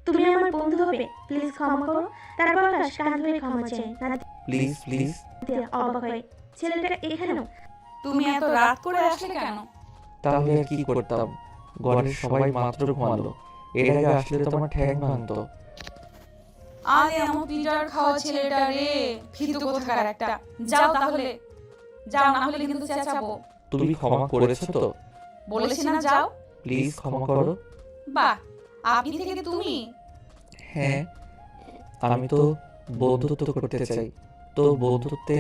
তুমি আমার বন্ধু হবে, প্লিজ ক্ষমা করো। তারপর আকাশ কান ধরে ক্ষমা চায়। Please please. নাদিয়া অবাক হয়, ছেলেটা এখানেও? তুমি এত রাত করে আসলে কেন? তাহলে আর কি করতাম, ঘরের সবাই মাত্র ঘুমালো, এর আগে আসলে তো আমার ঠ্যাং ভাঙতো। আরে আমার পিটার খাওয়া ছেলেটা রে, ফিতু কোথাকার একটা। যাও তাহলে, যাও, না হলে কিন্তু চেঁচাবো। তুমি ক্ষমা করেছো তো? বলেছি না যাও। প্লিজ ক্ষমা করো। বাহ, আপনি থেকে তুমি? হ্যাঁ, আমি তো বন্ধুত্ব করতে চাই, তো বন্ধুত্বে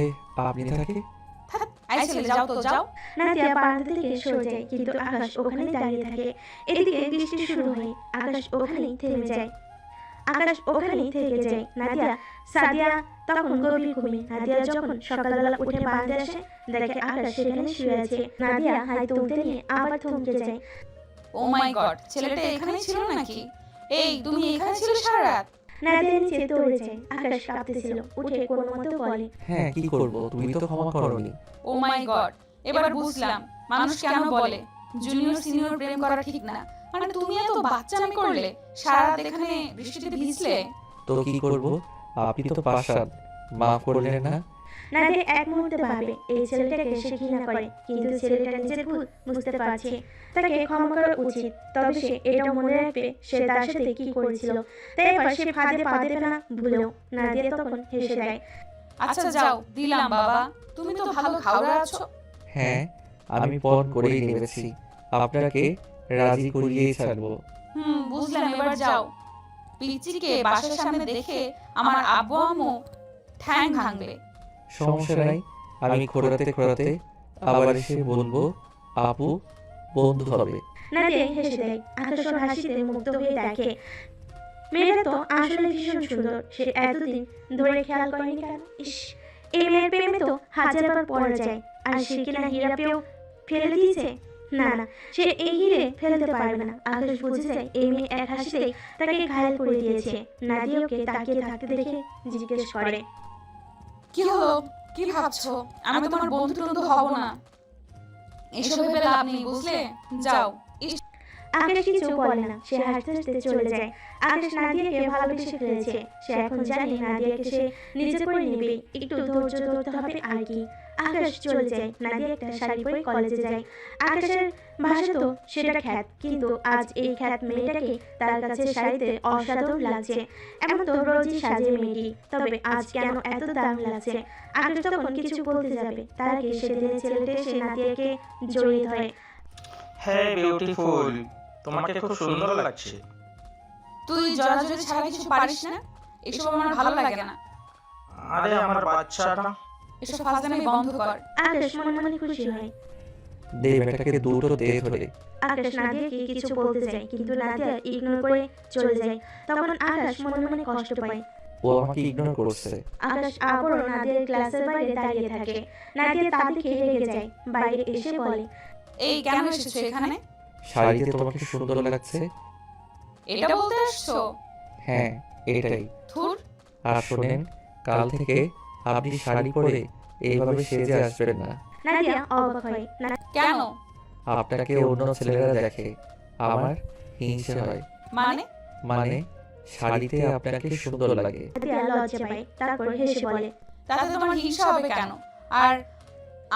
আপনি থাকে? আই ছেলে, যাও তো যাও। নাদিয়া বারান্দা থেকে সরে যায়, কিন্তু আকাশ ওখানেই দাঁড়িয়ে থাকে। এদিকে বৃষ্টি শুরু হয়, আকাশ ওখানেই থেমে যায়। আকাশ ওখানেই থেকে যায়। নাদিয়া সাদিয়া তখন গভীর ঘুমে। নাদিয়া যখন সকালবেলা উঠে বারান্দায় আসে, দেখে আকাশ সেখানে শুয়ে আছে। নাদিয়া হাই তুলতে নিয়ে আবার থমকে যায়। ও মাই গড, ছেলেটা এখানেই ছিল নাকি? এই তুমি এখানে ছিলে সারা রাত? নাদিয়া নিচে দৌড়ে যায়। আকাশ কাঁপতেছিল, উঠে কোনো মতো বলে, হ্যাঁ, কি করব, তুমি তো ক্ষমা করোনি। ও মাই গড, এবার বুঝলাম মানুষ কেন বলে জুনিয়র সিনিয়র প্রেম করা ঠিক না। মানে তুমি এত বাচ্চামি করলে, সারা রাত এখানে বৃষ্টিতে ভিজলে। তো কি করব, আপনি তো পাশান, মাফ করলেন না? নাদিয়া এক মুহূর্তে ভাবে এই ছেলেটাকে সে ঘৃণা করে, কিন্তু ছেলেটা নিজের ভুল বুঝতে পারছে। তাকে ক্ষমা করা উচিত, তবে সে এটাও মনে রাখবে সে তার সাথে কি করেছিল। তাই এবার সে ফাঁদে পা দেবে না ভুলেও। নাদিয়া তখন হেসে দেয়। আচ্ছা যাও, দিলাম বাবা, তুমি তো ভালো খাওয়া আছো। হ্যাঁ, আমি পণ করেই নেমেছি, আপনাকে রাজি করিয়েই ছাড়বো। বুঝলাম, এবার যাও। পিচিকে বাসার সামনে দেখে আমার আব্বু আম্মু ঠ্যাং ভাঙবে। সমস্যা নাই, আমি খোঁড়াতে খোঁড়াতে আবার এসে বলবো আপু বন্ধু হবে। নাদিয়া হেসে দেয়। আকাশ ওর হাসিতে মুগ্ধ হয়ে দেখে মেয়েটা তো আসলে ভীষণ সুন্দর। সে এতদিন ধরে খেয়াল করেনি কেন? ইস, এই মেয়ের প্রেমে তো হাজারবার পড়া যায়। আর সে কিনা হীরা পেয়েও ফেলে দিয়েছে। না না, সে এই হিরে ফেলে দিতে পারবে না। আকাশ বুঝে যায় এই মেয়ে এক হাসিতেই তাকে ঘায়াল করে দিয়েছে। নাদিয়া ওকে তাকিয়ে থাকতে দেখে জিজ্ঞেস করে, কি হলো, কি ভাবছো? আমি তোমার বন্ধু টন্ধু হব না, এসব ভেবে লাভ নেই, বুঝলে? যাও। আকাশ কিছু বলে না, সে হাসতে হাসতে চলে যায়। আকাশ নাদিয়াকে ভালোবেসে ফেলেছে। সে এখন জানে নাদিয়াকে সে নিজে করে নেবে, একটু ধৈর্য ধরতে হবে আর কি। আকাশ চলে যায়। নাদিয়া একটা শাড়ি পরে কলেজে যায়। আকাশের ভাষা তো সেটা খ্যাত, কিন্তু আজ এই খ্যাত মেয়েটাকে তার কাছে শাড়িতে অসাধারণ লাগছে। এমন তো রোজই সাজে মেয়েটি, তবে আজ কেন এত দারুণ লাগছে। আকাশ তখন কিছু বলতে যাবে, তার আগে সেদিনের ছেলেটা সে নাদিয়াকে জড়িয়ে ধরে। হ্যাঁ বিউটিফুল, তোমাকে খুব সুন্দর লাগছে। তুই জড়াজড়ি ছাড়া কিছু পারিস না, এসব আমার ভালো লাগে না। আরে আমার বাচ্চাটা। এসব ফাজলামি বন্ধ কর। আকাশ মনে মনে খুশি হয়। দে বেটাকে দুটো দে ধরে। আকাশ নাদিয়াকে কিছু বলতে যায়, কিন্তু নাদিয়া ইগনোর করে চলে যায়। তখন আকাশ মনে মনে কষ্ট পায়। ও আমাকে ইগনোর করছে। আকাশ আবারও নাদিয়ার ক্লাসের বাইরে দাঁড়িয়ে থাকে। নাদিয়া তা দেখে রেগে যায়। বাইরে এসে বলে, এই কেন এসেছো এখানে? শাড়িতে তোমাকে সুন্দর লাগছে। এটা বলতে আসছো? হ্যাঁ, এটাই। ধুর। আর শোনেন, কাল থেকে আপনি শাড়ি পরে এইভাবে সেজে আসবেন না। নাদিয়া অবাক হয়। কেন? আপনাকে অন্য ছেলেরা দেখে, আমার হিংসে হয়। মানে শাড়িতে আপনাকে সুন্দর লাগে। নাদিয়া লজ্জা পায়, তারপর হেসে বলে, তাতে তোমার হিংসা হবে কেন? আর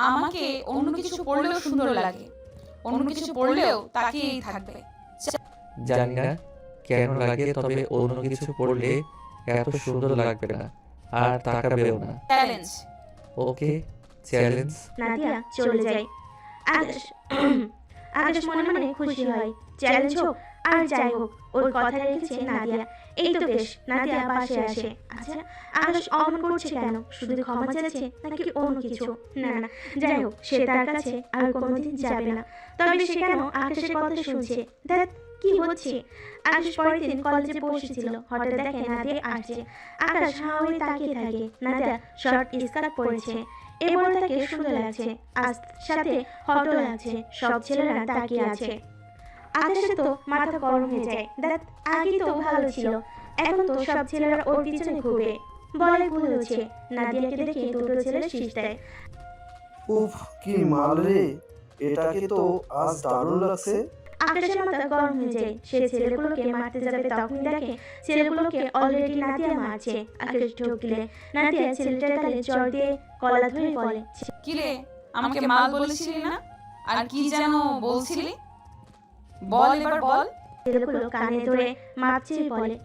আমাকে অন্য কিছু পড়লেও সুন্দর লাগে, অন্য কিছু পড়লেও তাকিয়েই থাকবে। জানি না কেন লাগে, তবে অন্য কিছু পড়লে এত সুন্দর লাগবে না আর তাকাবেও না। চ্যালেঞ্জ। ওকে, চ্যালেঞ্জ। নাদিয়া চলে যায়। আকাশ আকাশ মনে মনে খুশি হয়। চ্যালেঞ্জ হোক আর যাই হোক, ওর কথা রেখেছে নাদিয়া। এই তো বেশ, নাদিয়া পাশে আসে। আচ্ছা, আকাশ অমন করছে কেন? শুধু ক্ষমা চাইছে নাকি অন্য কিছু? না না, যাই হোক, সে তার কাছে আর কোনোদিন যাবে না। তবে সে কেন আকাশের কথা শুনছে? দেখ কি হচ্ছে। আকাশ পরের দিন কলেজে বসেছিল, হঠাৎ দেখে নাদিয়া আসছে। আকাশ হাঁ হয়ে তাকিয়ে থাকে। নাদিয়া শর্ট স্কার্ট পরেছে, এবার তাকে সুন্দর লাগছে, আর সাথে হটও লাগছে। সব ছেলেরা তাকিয়ে আছে। আকাশে তো মাথা গরম হয়ে যায়। দেখ, আগে তো ভালো ছিল, এখন তো সব ছেলেরা ওর পিছনে ঘুরবে। বলে ভুল হচ্ছে। নাদিয়াকে দেখে দুটো ছেলে শীষ দেয়। উফ, কি মাল রে, এটাকে তো আজ দারুণ লাগছে। আকাশের মাথা গরম হয়ে যায়। সে ছেলেগুলোকে মারতে যাবে, তখন দেখে ছেলেগুলোকে অলরেডি নাদিয়া মারছে। আকাশ ঢুকলে নাদিয়া ছেলেটার গালে জ্বর দিয়ে গলা ধরে বলে, কি রে, আমাকে মাল বলেছিলি না? আর কি যেন বলছিলি? বল, এবার বল। ছেলেগুলো কানে ধরে মারছে, বলে,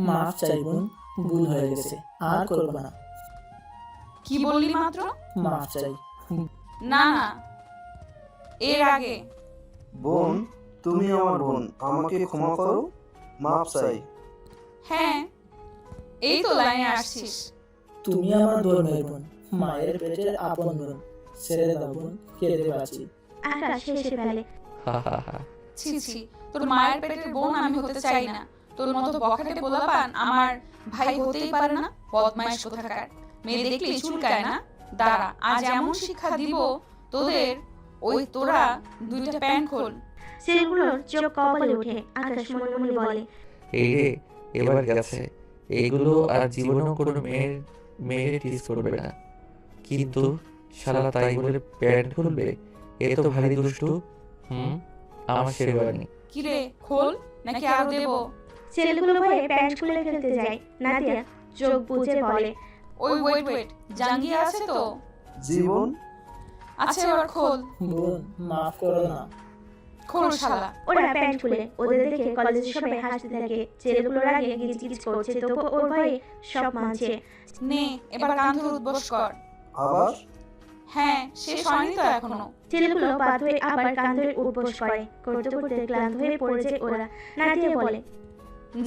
মাফ চাই বোন, ভুল হয়ে গেছে, আর করব না। কি বললি মাত্র? মাফ চাই। না না, এর আগে। বোন, তুমি আমার বোন, আমাকে ক্ষমা করো, মাপ চাই। হ্যাঁ, এই তো লাইনে আসছিস। তুমি আমার ধর্মের বোন, মায়ের পেটের আপন বোন। ছেড়ে দাও বোন, কেঁদে বাঁচি। আকাশ হেসে ফেলে। হা হা হা। ছি ছি, তোর মায়ের পেটের বোন আমি হতে চাই না। তোর মতো বখাটে পোলাপান আমার ভাই হতেই পারে না। বদমাইশ কোথাকার। মেয়ে দেখলেই চুলকায় না? দাঁড়া, আজ এমন শিক্ষা দিব তোদের। ওই তোরা দুইটা প্যান্ট খোল। ছেলেগুলোর চোখ কপালে ওঠে। আকাশ মনে মনে বলে, এই রে, এবার গেছে। এইগুলো আর জীবনেও কোনো মেয়ের টিজ করবে না। কিন্তু শালা তাই বলে প্যান্ট খুলবে? এ তো ভারী দুষ্টু। আমার শেরওয়ানি। কি রে, খোল নাকি আরো দেব? ছেলেগুলো ভয়ে প্যান্ট খুলে ফেলতে যায়। নাদিয়া চোখ বুজে বলে, ওই ওয়েট, জাঙ্গিয়া আছে তো? জীবন, আচ্ছা এবার খোল। বোন, মাফ করো না। খোল শালা। ওরা প্যান্ট খুলে। ওদের দেখে কলেজের সবাই হাসতে থাকে। ছেলেগুলোর আগে গিজগিজ করছে, তবু ওর ভয়ে সব মানছে। নে, এবার কান ধরে উদ্বোস কর। আবার হ্যাঁ, শেষ হয়নি তো এখনো। ছেলেগুলো বাধ্য হয়ে আবার কান ধরে উপোস করে। করতে করতে ক্লান্ত হয়ে পড়ে যায় ওরা। নাদিয়া বলে,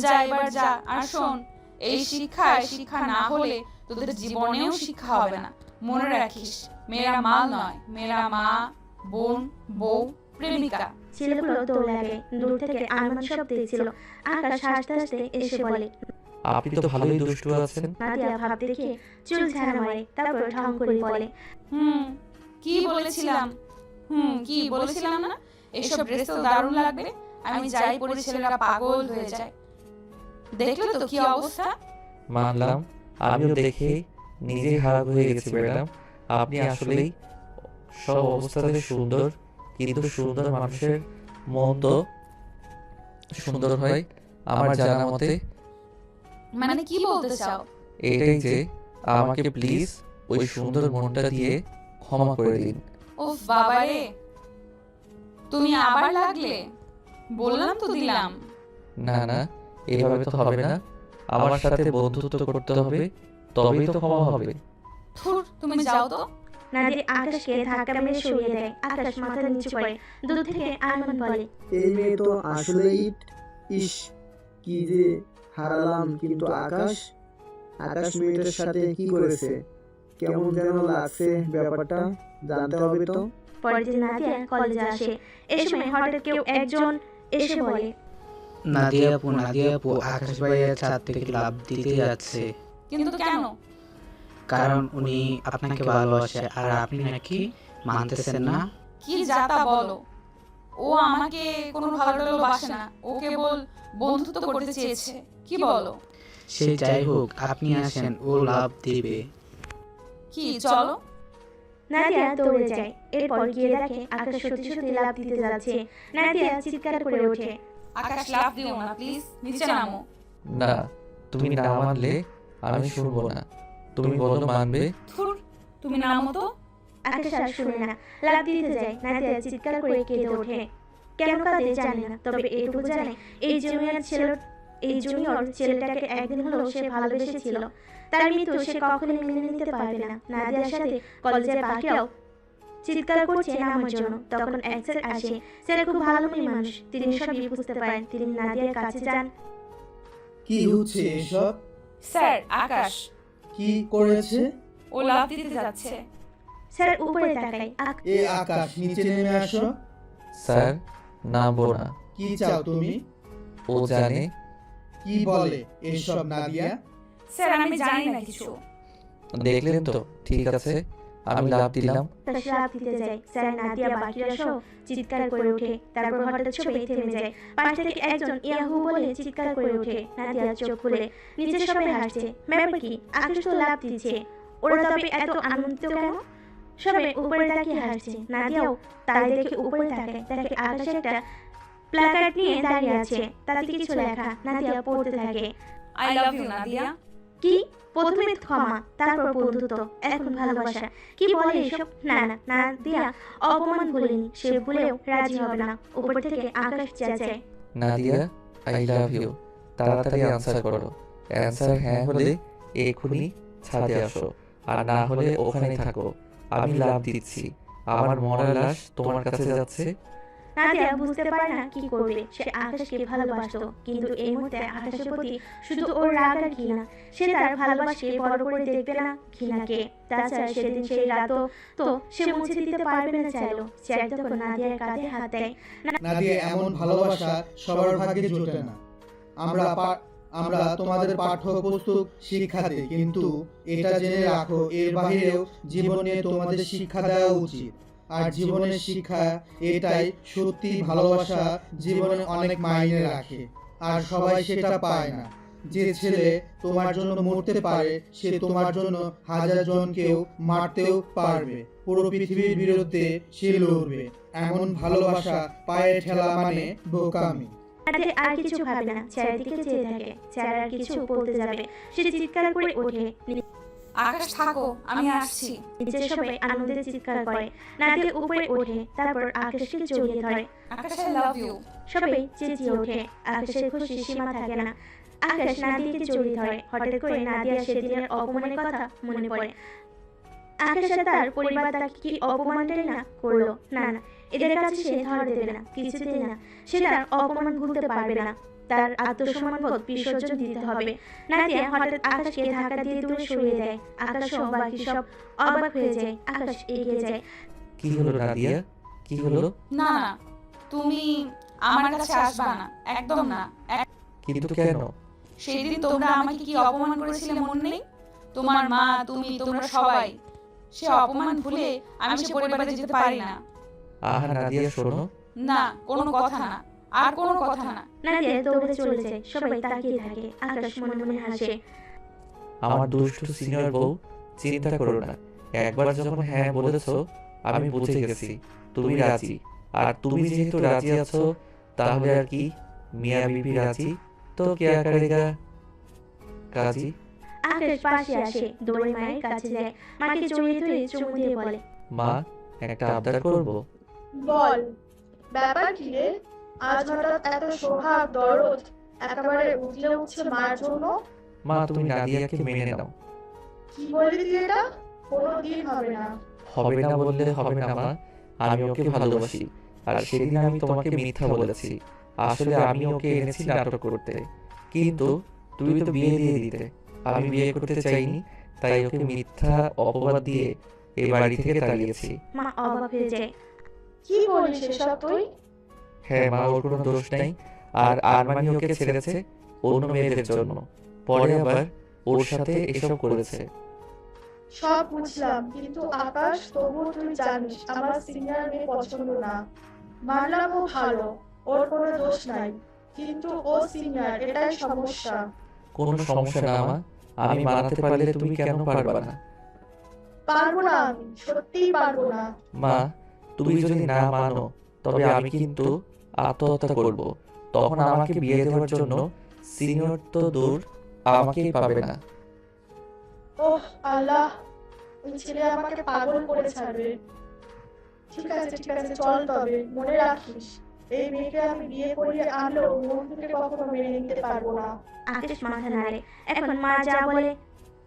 যা এবার যা। আর শোন, এই শিক্ষা না হলে তোদের জীবনেও শিক্ষা হবে না। মনে রাখিস, মেয়েরা মাল নয়, মেয়েরা মা, বোন, বউ, প্রেমিকা। ছেলেগুলো দৌড় লাগে। দূর থেকে আরমান সব দেখছিল। আকাশ হাসতে হাসতে এসে বলে, আপনি তো ভালোই দুষ্টু আছেন। নাদিয়া ভাব দেখে চুল ঝাড়া মারে, তারপর ঢং করে বলে, কি বলেছিলাম না? এসব ড্রেস তো দারুণ লাগবে। আমি যাই পরে ছেলেরা পাগল হয়ে যায়। দেখলে তো কি অবস্থা। মানলাম, আমিও দেখে নিজেই হারাম হয়ে গেছি ম্যাডাম। আপনি আসলেই সব অবস্থাতে সুন্দর, কিন্তু সুন্দর মানুষের মন তো সুন্দর হয় আমার জানা মতে। মানে কি বলতে চাও? এটাই যে আমাকে প্লিজ ওই সুন্দর মনটা দিয়ে ক্ষমা করে দিন। ওফ বাবা রে, তুমি আবার লাগলে? বললাম তো দিলাম। না না, এভাবে তো হবে না। আমার সাথে বন্ধুত্ব করতে হবে, তবেই তো ক্ষমা হবে। ধুর, তুমি যাও তো। নাদিয়া আকাশকে ধাক্কা মেরে সরিয়ে দেয়। আকাশ মাথা নিচু করে। দূর থেকে আরমান বলে, এই মেয়ে তো আসলেই ইস, কি যে হারালাম। কিন্তু আকাশ মেয়েটার সাথে কি করেছে, কেমন যেন লাগছে ব্যাপারটা, জানতে হবে তো। পরের দিন নাদিয়া কলেজে আসে। এই সময় হঠাৎ কেউ একজন এসে বলে, নাদিয়া আপু, আকাশ ভাইয়ের ছাদ থেকে লাফ দিতে যাচ্ছে। কিন্তু কেন? কারণ উনি আপনাকে ভালোবাসে, আর আপনি নাকি মানতেছেন না। কি যাতা বলো? ও আমাকে কোনো ভালোবাসে না, ও কেবল বন্ধুত্ব করতে চেয়েছে। কি বলো? সে যাই হোক, আপনি আসেন, ও লাফ দিবে। কি, চলো। নাদিয়া দৌড়ে যায়। এরপর গিয়ে দেখে আকাশ সত্যি সত্যি লাফ দিতে যাচ্ছে। নাদিয়া চিৎকার করে ওঠে, আকাশ লাফ দিও না প্লিজ, নিচে নামো। না, তুমি না মানলে আমি শুনবো না। তুমি বলো মানবে। ধুর, তুমি নামো তো। আকাশ আর শুনে না, লাফ দিতে যায়। নাদিয়া চিৎকার করে কেঁদে ওঠে। কেন কাঁদে জানে না, তবে এইটুকু জানে এই জুনিয়র এই জুনিয়র ছেলেটাকে একদিন হলেও সে ভালোবেসেছিল। তার মৃত্যু সে কখনোই মেনে নিতে পারবে না। নাদিয়ার সাথে কলেজের বাকিরাও চিৎকার করছে নামার জন্য। তখন এক স্যার আসে। স্যার খুব ভালো মেয়ে মানুষ, তিনি সবই বুঝতে পারেন। তিনি নাদিয়ার কাছে যান। কি হচ্ছে এসব? স্যার, আকাশ কি করেছে? ও লাফ দিতে যাচ্ছে। স্যার উপরে তাকায়। এ আকাশ, নিচে নেমে আসো। স্যার, নামবো না। কি চাও তুমি? ও জানে। কি বলে এসব নাদিয়া? স্যার, আমি জানি না কিছু। দেখলেন তো, ঠিক আছে, আমি লাভ দিলাম। তার লাফ দিতে যায়। স্যার, নাদিয়া বাকিরা সহ চিৎকার করে ওঠে। তারপর হঠাৎ সবাই থেমে যায়। পাশ থেকে একজন ইয়াহু বলে চিৎকার করে ওঠে। নাদিয়া চোখ খুলে নিচে সবাই হাসছে। ব্যাপার কি? আকাশ তো লাফ দিচ্ছে, ওরা তবে এত আনন্দিত কেন? সবাই উপরে তাকিয়ে হাসছে। নাদিয়াও তাই দেখে উপরে তাকায়। দেখে আকাশ একটা প্ল্যাকার্ড নিয়ে দাঁড়িয়ে আছে, তাতে কিছু লেখা। নাদিয়া পড়তে থাকে। I love you Nadia. কি? প্রথমে ক্ষমা, তারপর বন্ধুত্ব, এখন ভালোবাসা। কি বলে এসব? না না, নাদিয়া অপমান ভুলেনি, সে ভুলেও রাজি হবে না। উপর থেকে আকাশ চেঁচায়। Nadia, I love you. তাড়াতাড়ি অ্যান্সার করো। অ্যান্সার হ্যাঁ হলে এক্ষুনি ছাদে আসো, আর না হলে ওখানেই থাকো। আমি লাভ দিচ্ছি। আমার মরা লাশ তোমার কাছে যাচ্ছে। নাদিয়া বুঝতে পারে না কি করবে। সে আকাশকে ভালোবাসতো, কিন্তু এই মুহূর্তে আকাশের প্রতি শুধু ওর রাগ আর ঘৃণা। সে তার ভালোবাসাকে বড় করে দেখবে না ঘৃণাকে। তাছাড়া সেদিন সেই রাতও তো সে মুছে দিতে পারবে না চাইলেও। স্যার তখন নাদিয়ার কাঁধে হাত দেয়। নাদিয়া, এমন ভালোবাসা সবার ভাগ্যে জোটে না। আমরা তোমাদের পাঠ্যপুস্তক শিক্ষা দিই, কিন্তু এটা জেনে রাখো, এর বাইরেও জীবনে তোমাদের শিক্ষা দেওয়া উচিত। আর জীবনের শিক্ষা এটাই, সত্যি ভালোবাসা জীবনে অনেক মাইনে রাখে, আর সবাই সেটা পায় না। যে ছেলে তোমার জন্য মরতে পারে, সে তোমার জন্য হাজার জনকেও মারতেও পারবে। পুরো পৃথিবীর বিরুদ্ধে সে লড়বে। এমন ভালোবাসা পায়ে ঠেলা মানে বোকামি। নাদিয়া আর কিছু ভাবে না, স্যারের দিকে চেয়ে থাকে। স্যার আর কিছু বলতে যাবে, সে চিৎকার করে ওঠে। আকাশ, থাকো, আমি আসছি। নিচে সবাই আনন্দে চিৎকার করে। নাদিয়া উপরে ওঠে, তারপর আকাশকে জড়িয়ে ধরে। আকাশ, আই লাভ ইউ। সবাই চেঁচিয়ে ওঠে। আকাশের খুশি সীমা থাকে না। আকাশ নাদিয়াকে জড়িয়ে ধরে। হঠাৎ করে নাদিয়া সেদিনের অপমানের কথা মনে পড়ে। আকাশ আর তার পরিবার তাকে কি অপমানটাই না করলো? না না, এদের কাছে সে ধরা দেবে না, কিছুতেই না। সে তার অপমান ভুলতে পারবে না। তার আত্মসম্মানবোধ বিসর্জন দিতে হবে। নাদিয়া হঠাৎ আকাশকে ধাক্কা দিয়ে দূরে সরিয়ে দেয়। আকাশ ও বাকি সব অবাক হয়ে যায়। আকাশ এগিয়ে যায়। কি হলো নাদিয়া, কি হলো? না না, তুমি আমার কাছে আসবা না, একদম না। কিন্তু কেন? সেদিন তোমরা আমাকে কি অপমান করেছিলে মনে নেই? তোমার মা, তুমি, তোমরা সবাই। সে অপমান ভুলে আমি সে পরিবারে যেতে পারি না। আহা নাদিয়া, শোনো। না, কোনো কথা না, আর কোনো কথা না। নাদিয়া দৌড়ে চলে যায়। সবাই তাকিয়ে থাকে। আকাশ মনে মনে হাসে। আমার দুষ্টু সিনিয়র বউ, চিন্তা করো না। একবার যখন হ্যাঁ বলেছো, আমি বুঝে গেছি তুমি রাজি। আর তুমি যেহেতু রাজি আছো, তাহলে আর কি, মিয়া বিবি রাজি তো কেয়া করেগা কাজী। আকাশ পাশে আসে, দৌড়ে মায়ের কাছে যায়। মাকে জড়িয়ে ধরে চুমু দিয়ে বলে, মা, একটা আবদার করবো। বল, ব্যাপার কি রে? আজ হঠাৎ এত সোহাগ দরদ একেবারে উঠলে উঠছে মার জন্য। মা, তুমি নাদিয়াকে মেনে নাও। কি বললি তুই এটা? কোনোদিন হবে না। হবে না বললে হবে না মা, আমি ওকে ভালোবাসি। আর সেদিন আমি তোমাকে মিথ্যা বলেছি। আসলে আমি ওকে এনেছি নাটক করতে, কিন্তু তুমি তো বিয়ে দিয়ে দিতে। আমি বিয়ে করতে চাইনি, তাই ওকে মিথ্যা অপবাদ দিয়ে এই বাড়ি থেকে তাড়িয়েছি। মা অবাক হয়ে যায়। কি বলিস এসব তুই? হ্যাঁ মা, ওর কোনো দোষ নাই। আর আরমানি ওকে ছেড়েছে অন্য মেয়েদের জন্য, পরে আবার ওর সাথে এসব করেছে। সব বুঝলাম, কিন্তু আকাশ, তবুও তুই জানিস আমার সিনিয়র মেয়ে পছন্দ না। মানলাম ও ভালো, ওর কোনো দোষ নাই, কিন্তু ও সিনিয়র, এটাই সমস্যা। কোনো সমস্যা না মা, আমি মানাতে পারলে তুমি কেন পারবা না? পারবো না, আমি সত্যিই পারবো না। মা, তুমি যদি না মানো, তবে আমি কিন্তু আত্মহত্যা করব। তখন আমাকে বিয়ে দেওয়ার জন্য সিনিয়র তো দূর, আমাকেই পাবে না। ওহ আল্লাহ, ওই ছেলে আমাকে পাগল করে ছাড়বে। ঠিক আছে, চল, তবে মনে রাখিস এই মেয়েকে আমি বিয়ে করিয়ে আনলেও মন থেকে কখনো মেনে নিতে পারবো না। আকাশ মাথা নাড়ে। এখন মা যা বলে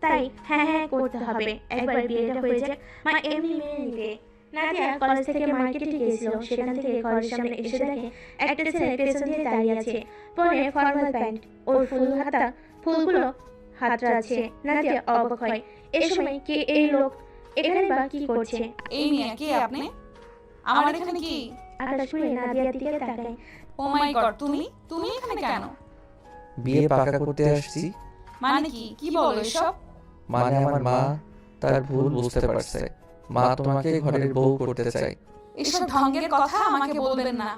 তাই হ্যাঁ হ্যাঁ করতে হবে। একবার বিয়েটা হয়ে যাক, মা এমনি মেনে নিবে। নাদিয়া কলেজ থেকে মার্কেটে গিয়েছিল, সেখান থেকে ঘরের সামনে এসে দেখে একটা ছেলে পেছন দিয়ে দাঁড়িয়ে আছে, পরে ফর্মাল প্যান্ট, ওর ফুল হাতা ফুলগুলো হাতরা আছে। নাদিয়া অবাক হয়, এই সময় কে এই লোক, এখানে বা কি করছে? এই মেয়ে কে আপনি? আমার এখানে কি? আকাশ ঘুরে নাদিয়ার দিকে তাকায়। ও মাই গড, তুমি তুমি এখানে কেন? বিয়ে পাকা করতে আসছি। মানে কি কি বলো এসব? মানে আমার মা তার ভুল বুঝতে পারছে। মা তোমাকে ঘরের বউ করতে চায়। এসব ঢঙ্গের কথা আমাকে বলবেন না।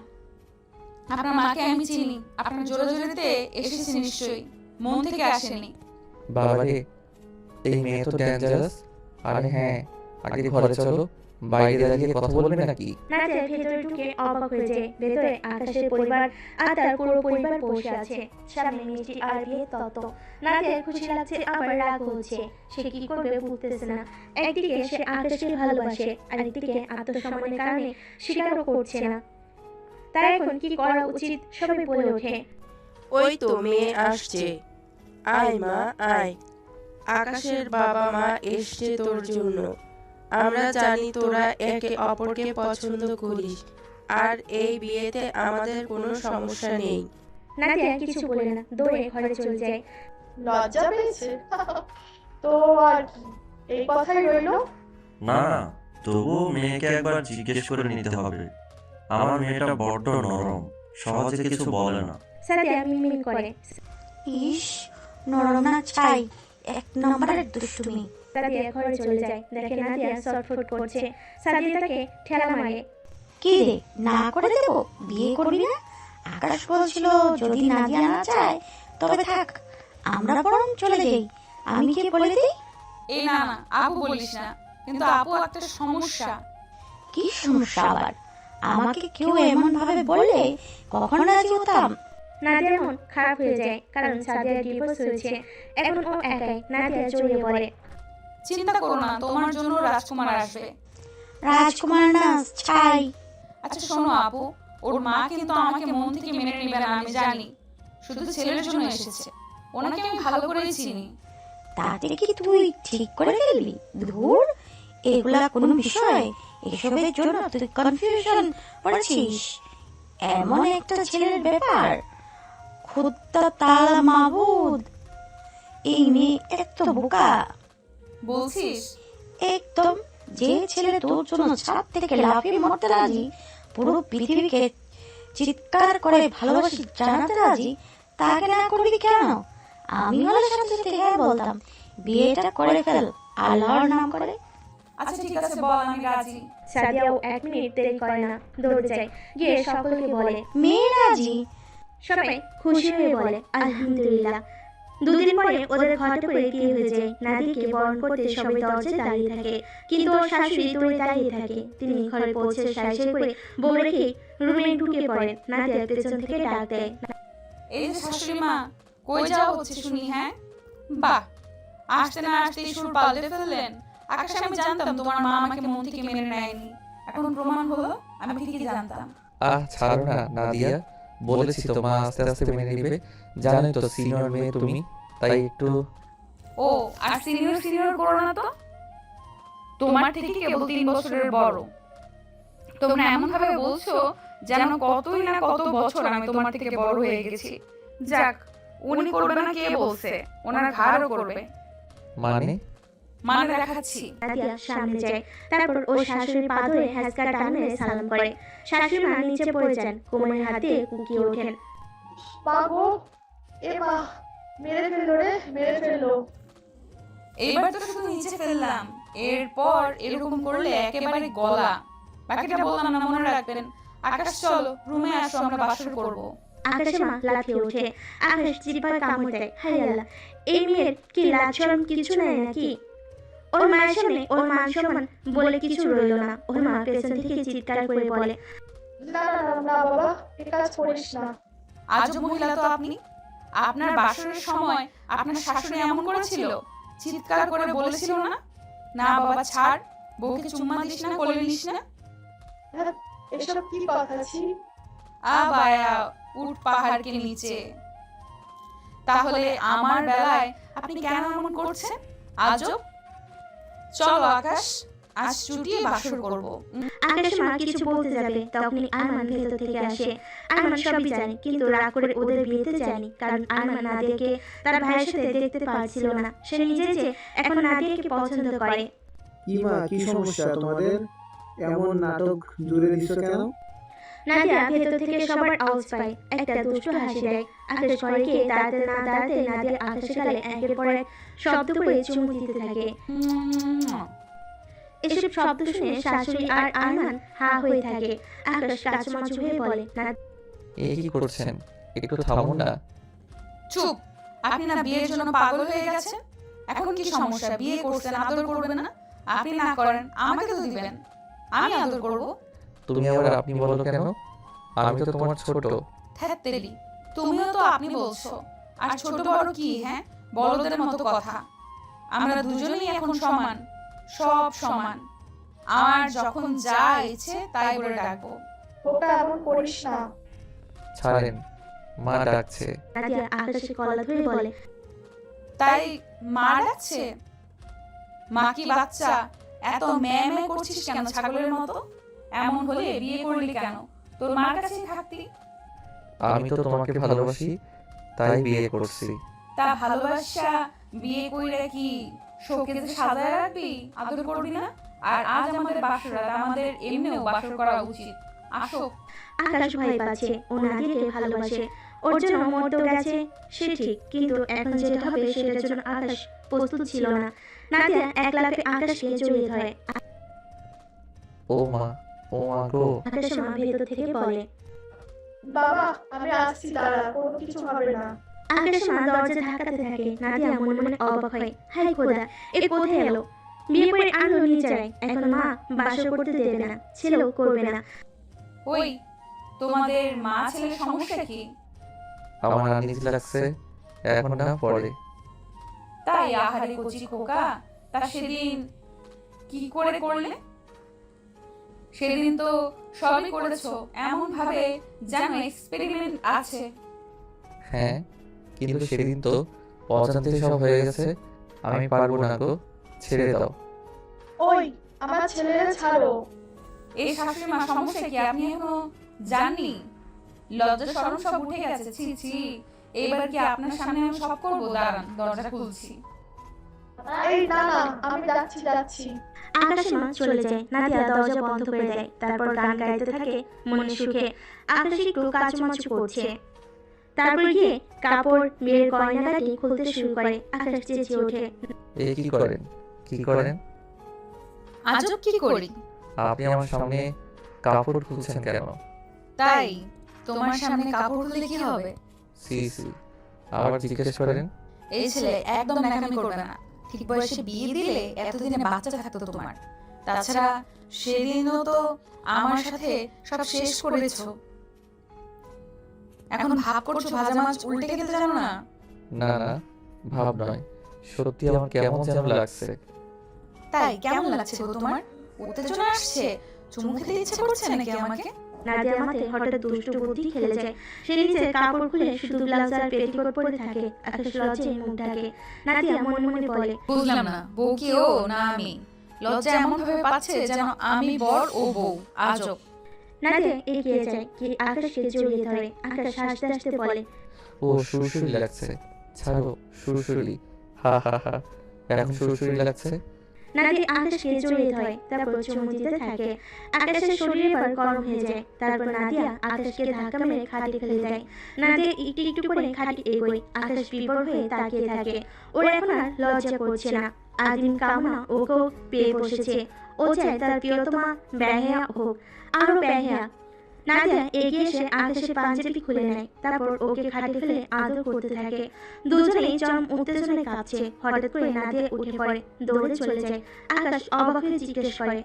আপনার মাকে আমি চিনি, আপনার জোরে জোরেতে এসেছি নিশ্চয়ই, মন থেকে আসেনি। বাবারে, এই মেয়ে তো ডেঞ্জারাস। আরে হ্যাঁ, আগে ঘরে চলো, বাইরে দাঁড়িয়ে কথা বলবে নাকি? নাদিয়া ভেতরে ঢুকে অবাক হয়ে যায়। ভেতরে আকাশের পরিবার আর তার পুরো পরিবার বসে আছে। সামনে মিষ্টি আর বিয়ে তত্ত্ব। নাদিয়ার খুশি লাগছে, আবার রাগ হচ্ছে। সে কি করবে বুঝতেছে না। একদিকে সে আকাশকে ভালোবাসে, আরেকদিকে আত্মসম্মানের কারণে স্বীকারও করছে না। তার এখন কি করা উচিত সবাই বলে ওঠে। ওই তো মেয়ে আসছে, আয় মা আয়। আকাশের বাবা মা এসছে তোর জন্য। আমরা জানি তোরা একে অপরকে পছন্দ করিস, আর এই বিয়েতে আমাদের কোনো সমস্যা নেই। নাদিয়া কিছু বলে না, দৌড়ে ঘরে চলে যায়। লজ্জা পেয়েছে? তো আর কি, এই কথাই রইলো। না না, তবুও মেয়েকে একবার জিজ্ঞেস করে নিতে হবে। আমার মেয়েটা বড্ড নরম, সহজে কিছু বলে না। সাদিয়া মিনমিন করে। ইস, নরম না চাই, এক নম্বরের দুষ্টুমি। সাদিয়া ঘরে চলে যায়, দেখে নাদিয়া শর্টফুট করছে। সাদিয়া তাকে ঠেলা মারে। কি রে, না করে দেব? বিয়ে করবি না? আকাশ বলছিল যদি নাদিয়া না চায় তবে থাক, আমরা বরং চলে যাই। আমি কি বলে দিই? এই না না, আপু বলিস না, কিন্তু আপু একটা সমস্যা। কি সমস্যা আবার? আমাকে কেউ এমন ভাবে বললে কখন রাজি হতাম। নাদিয়ার মন খারাপ হয়ে যায়, কারণ সাদিয়ার ডিভোর্স হয়েছে। এখন ও একাই। নাদিয়া জড়িয়ে পড়ে। চিন্তা করো না, তোমার জন্য রাজকুমার আসবে। রাজকুমার না, চাই। আচ্ছা শোনো আপু, ওর মা কিন্তু আমাকে মন থেকে মেনে নেবে না, আমি জানি। শুধু ছেলের জন্য এসেছে, ওনাকে আমি ভালো করেই চিনি। তাতে কি তুই ঠিক করে ফেলবি? ধুর, এগুলা কোনো বিষয়? এসবের জন্য তুই কনফিউশন করেছিস? এমন একটা ছেলের ব্যাপার, খুদ্দা তাআলা মাবুদ, এই মেয়ে এত বোকা। বলছিস? একদম। যে ছেলে তোর জন্য ছাদ থেকে লাফিয়ে মরতে রাজি, পুরো পৃথিবীকে চিৎকার করে ভালোবাসি জানাতে রাজি, তাকে না করবি কেন? আমি হলে সাথে সাথে হ্যাঁ বলতাম, বিয়েটা করে ফেল আল্লাহর নাম করে। আচ্ছা ঠিক আছে, বল, আমি রাজি। সাদিয়াও 1 মিনিট দেরি করে না, দৌড়ে যায়, গিয়ে সকলকে বলে মেয়ে রাজি। সবাই খুশি হয়ে বলে আলহামদুলিল্লাহ। 2 দিন পরে ওদের ঘটে করে বিয়ে হয়ে যায়। নাদিকে বরণ করতে সবাই দরজায় দাঁড়িয়ে থাকে, কিন্তু ওর শাশুড়ি দূরে দাঁড়িয়ে থাকে। তিনি ঘরে পৌঁছে সাইসে করে বউ রেখে রুমে ঢুকে পড়েন। নাদিয়া পেছন থেকে ডাক দেয়, এই যে শাশুড়ি মা, কই যাওয়া হচ্ছে শুনি? হ্যাঁ, বাহ, আসতে না আসতেই সুর পাল্টে ফেললেন। আকাশ, আমি জানতাম তোমার মা আমাকে মন থেকে মেনে নেয়নি, এখন প্রমাণ হলো আমি ঠিকই জানতাম। ছাড়ো না নাদিয়া, বলেছি তো মা আস্তে আস্তে মেনে নিবে। জানোই তো সিনিয়র মেয়ে তুমি, তাই একটু। ও, আর সিনিয়র সিনিয়র করো না তো, তোমার থেকে কেবল 3 বছরের বড়। তোমরা এমন ভাবে বলছো যেন কতই না কত বছর আমি তোমার থেকে বড় হয়ে গেছি। যাক, উনি করবে না কে বলছে, ওনার ঘাড়ও করবে। মানে মানে দেখাচ্ছি। নাদিয়া সামনে যায়, তারপর ও শাশুড়ির পা ধরে হ্যাসকা টান মেরে সালাম করে। শাশুড়ি মা নিচে পড়ে যান, কোমরের হাতে কুকিয়ে ওঠেন। মা গো, এ মা, মেরে ফেললো রে, মেরে ফেললো। এইবার তো শুধু নিচে ফেললাম, এরপর এরকম করলে একেবারে গলা। বাকিটা বললাম না, মনে রাখবেন। আকাশ চলো, রুমে আসো, আমরা বাসর করব। আকাশের মা লাফিয়ে ওঠে। আকাশ জিব্বায় কামড় দেয়। হায় আল্লাহ, এই মেয়ের কি লাজ শরম কিছু নাই নাকি? ওর মায়ের সামনে ওর মান সম্মান বলে কিছু রইল না। ওর মা পেছন থেকে চিৎকার করে বলে, না না না না বাবা, এ কাজ করিস না। আজব মহিলা তো আপনি। আপনার বাসরের সময় আপনার শাশুড়ি এমন করেছিল, চিৎকার করে বলেছিল না, না বাবা ছাড়, বউকে চুম্মা দিস না, কোলে নিস না। এসব কি কথা ছি? আবায়া উট পাহাড় के नीचे। তাহলে আমার বেলায় আপনি কেন এমন করছেন? আজব। চলো আকাশ, আজ চুটিয়ে বাসর করব। আকাশ মা কিছু বলতে যাবে তখনই আরমান ভেতর থেকে আসে। আরমান সবই জানে কিন্তু রাগ করে ওদের বিয়েতে যায়নি, কারণ আরমান নাদিয়াকে তার ভাইয়ের সাথে দেখতে পারছিল না। সে নিজে যে এখন নাদিয়াকে পছন্দ করে। কি মা, কি সমস্যা তোমাদের? এমন নাটক জুড়ে দিছো কেন? নাদিয়া ভেতর থেকে সবার আওয়াজ পায়, একটা দুষ্টু হাসি দেয়। আকাশ ঘরে গিয়ে দাঁড়াতে না দাঁড়াতে নাদিয়া আকাশের গালে একের পর এক শব্দ করে চুমু দিতে থাকে। এসব শব্দ শুনে শাশুড়ি আর আরমান হা হয়ে থাকে। আকাশ কাচুমাচু হয়ে বলে, এই কি করছেন? একটু থামুন না। চুপ। আপনি না বিয়ের জন্য পাগল হয়ে গেছেন? এখন কি সমস্যা? বিয়ে করছেন, আদর করবেন না? আপনি না করেন আমাকে তো দিবেন, আমি আদর করব। তুমি আবার আপনি বলো কেন? আমি তো তোমার ছোট। ধ্যাত তেরি, তুমিও তো আপনি বলছো। আর ছোট বড় কি? হ্যাঁ, বড়দের মতো কথা। আমরা দুজনেই এখন সমান, সব সমান। আমার যখন যা ইচ্ছে তাই বলে ডাকবো। ওটা এমন করিস না। ছাড়েন, মা ডাকছে। নাদিয়া আকাশের কলা ধরে বলে, তাই মা ডাকছে? মা কি বাচ্চা? এত ম্যাঁ ম্যাঁ করছিস কেন ছাগলের মতো? এমন হলে বিয়ে করলি কেন? তোর মার কাছেই থাকতি। আমি তো তোমাকে ভালোবাসি, তাই বিয়ে করছি। তা ভালোবাসা বিয়ে কইরা কি শোকেজে সাজায় রাখবি, আদর করবি না? আর আজ আমাদের বাসর রাত, আমাদের এমনিও বাসর করা উচিত। আসো। আকাশ ভয় পাচ্ছে, ও নাদিয়াকে ভালোবাসে, ওর জন্য মরতেও গেছে সে ঠিক, কিন্তু এখন যেটা হবে সেটার জন্য আকাশ প্রস্তুত ছিল না। নাদিয়া এক লাফে আকাশকে জড়িয়ে ধরে। ও মা, ও মা গো। আকাশের মা ভেতর থেকে বলে, বাবা আমি আসছি, দাঁড়া, কোনো কিছু হবে না। আকাশের মা দরজা ধাক্কাতে থাকে। নাদিয়া মনে মনে অবাক হয়, হাই খোদা, এ কোথায় এলো? বিয়ে করে আনলো নিজেরাই, এখন মা বাসর করতে দেবে না, ছেলেও করবে না। ওই তোমাদের মা ছেলের সমস্যা কি? আমার আনিজ লাগছে, এখন না পরে। তাই আহারে কচি খোকা, তা সেদিন কি করে করলে? সেদিন তো সবই করেছো এমন ভাবে যেন এক্সপেরিমেন্ট আছে। হ্যাঁ, কিন্তু সেদিন তো অজান্তে সব হয়ে গেছে। আমি পারবো না গো, ছেড়ে দাও। ওই আমার ছেলেরা ছাড়ো। এই শাশুড়ি মা সমস্যা কি আপনি এখনো জাননি? লজ্জা শরম সব উঠে গেছে। ছি ছি, এইবার কি আপনার সামনে আমি সব করবো? দাঁড়ান, দরজা খুলছি। এই না না, আমি যাচ্ছি। আকাশের মা চলে যায়। নাদিয়া দরজা বন্ধ করে দেয়, তারপর গান গাইতে থাকে মনে সুখে। আকাশ একটু কাচুমাচু করছে, তারপর গিয়ে কাপড় মেয়ের গয়নাগাটি খুলতে শুরু করে। আকাশ চেঁচিয়ে ওঠে, এই কি করেন? কি করেন? আজব কি করি? আপনি আমার সামনে কাপড় খুলছেন কেন? তাই তোমার সামনে কাপড় খুললে কি হবে? সি সি, আবার জিজ্ঞেস করেন। এই ছেলে একদম ন্যাকামি করবে না। ঠিক বয়সে বিয়ে দিলে এতদিনে বাচ্চা থাকতো তোমার। তাছাড়া সেদিনও তো আমার সাথে সব শেষ করেছো। এখন ভাব করছো ভাজা মাছ উল্টে খেতে জানো না? না না, ভাব নয়, সত্যি আমার কেমন যেন লাগছে। তাই কেমন লাগছে গো তোমার? উত্তেজনা আসছে? চুমু খেতে ইচ্ছে করছে নাকি আমাকে? নাদিয়ার মাথায় হঠাৎ দুষ্টু বুদ্ধি খেলে যায়। সে নিচে কাপড় খুলে শুধু ব্লাউজ আর পেটিকোট পরে থাকে। আকাশ লজ্জায় মুখ ঢাকে। নাদিয়া মনে মনে বলে, বুঝলাম না, বউ কি ও না আমি? লজ্জা এমন ভাবে পাচ্ছে যেন আমি বর ও বউ। আজব। নাদিয়া এগিয়ে যায়, কি আকাশকে জড়িয়ে ধরে। আকাশ হাসতে হাসতে বলে, ও সুরসুরি লাগছে, ছাড়ো সুরসুরি, হা হা হা। এখন সুরসুরি লাগছে। নাদিয়া আকাশকে জড়িয়ে ধরে, তারপর চুমু দিতে থাকে। আকাশের শরীর এবার গরম হয়ে যায়। তারপর নাদিয়া আকাশকে ধাক্কা মেরে খাটে ফেলে দেয়। নাদিয়া একটু একটু করে খাটে এগোয়। আকাশ বিভোর হয়ে তাকিয়ে থাকে। ওর এখন আর লজ্জা করছে না। আদিম কামনা ওকেও পেয়ে বসেছে। ও চায় তার প্রিয়তমা ব্যহেয়া হোক, আরো ব্যহেয়া। নাদিয়া এগিয়ে এসে আকাশের পাঞ্জাবি খুলে নেয়, তারপর ওকে খাটে ফেলে আদর করতে থাকে। দুজনেই চরম উত্তেজনায় কাঁপছে। হঠাৎ করে নাদিয়া উঠে পড়ে, দৌড়ে চলে যায়। আকাশ অবাক হয়ে জিজ্ঞেস করে,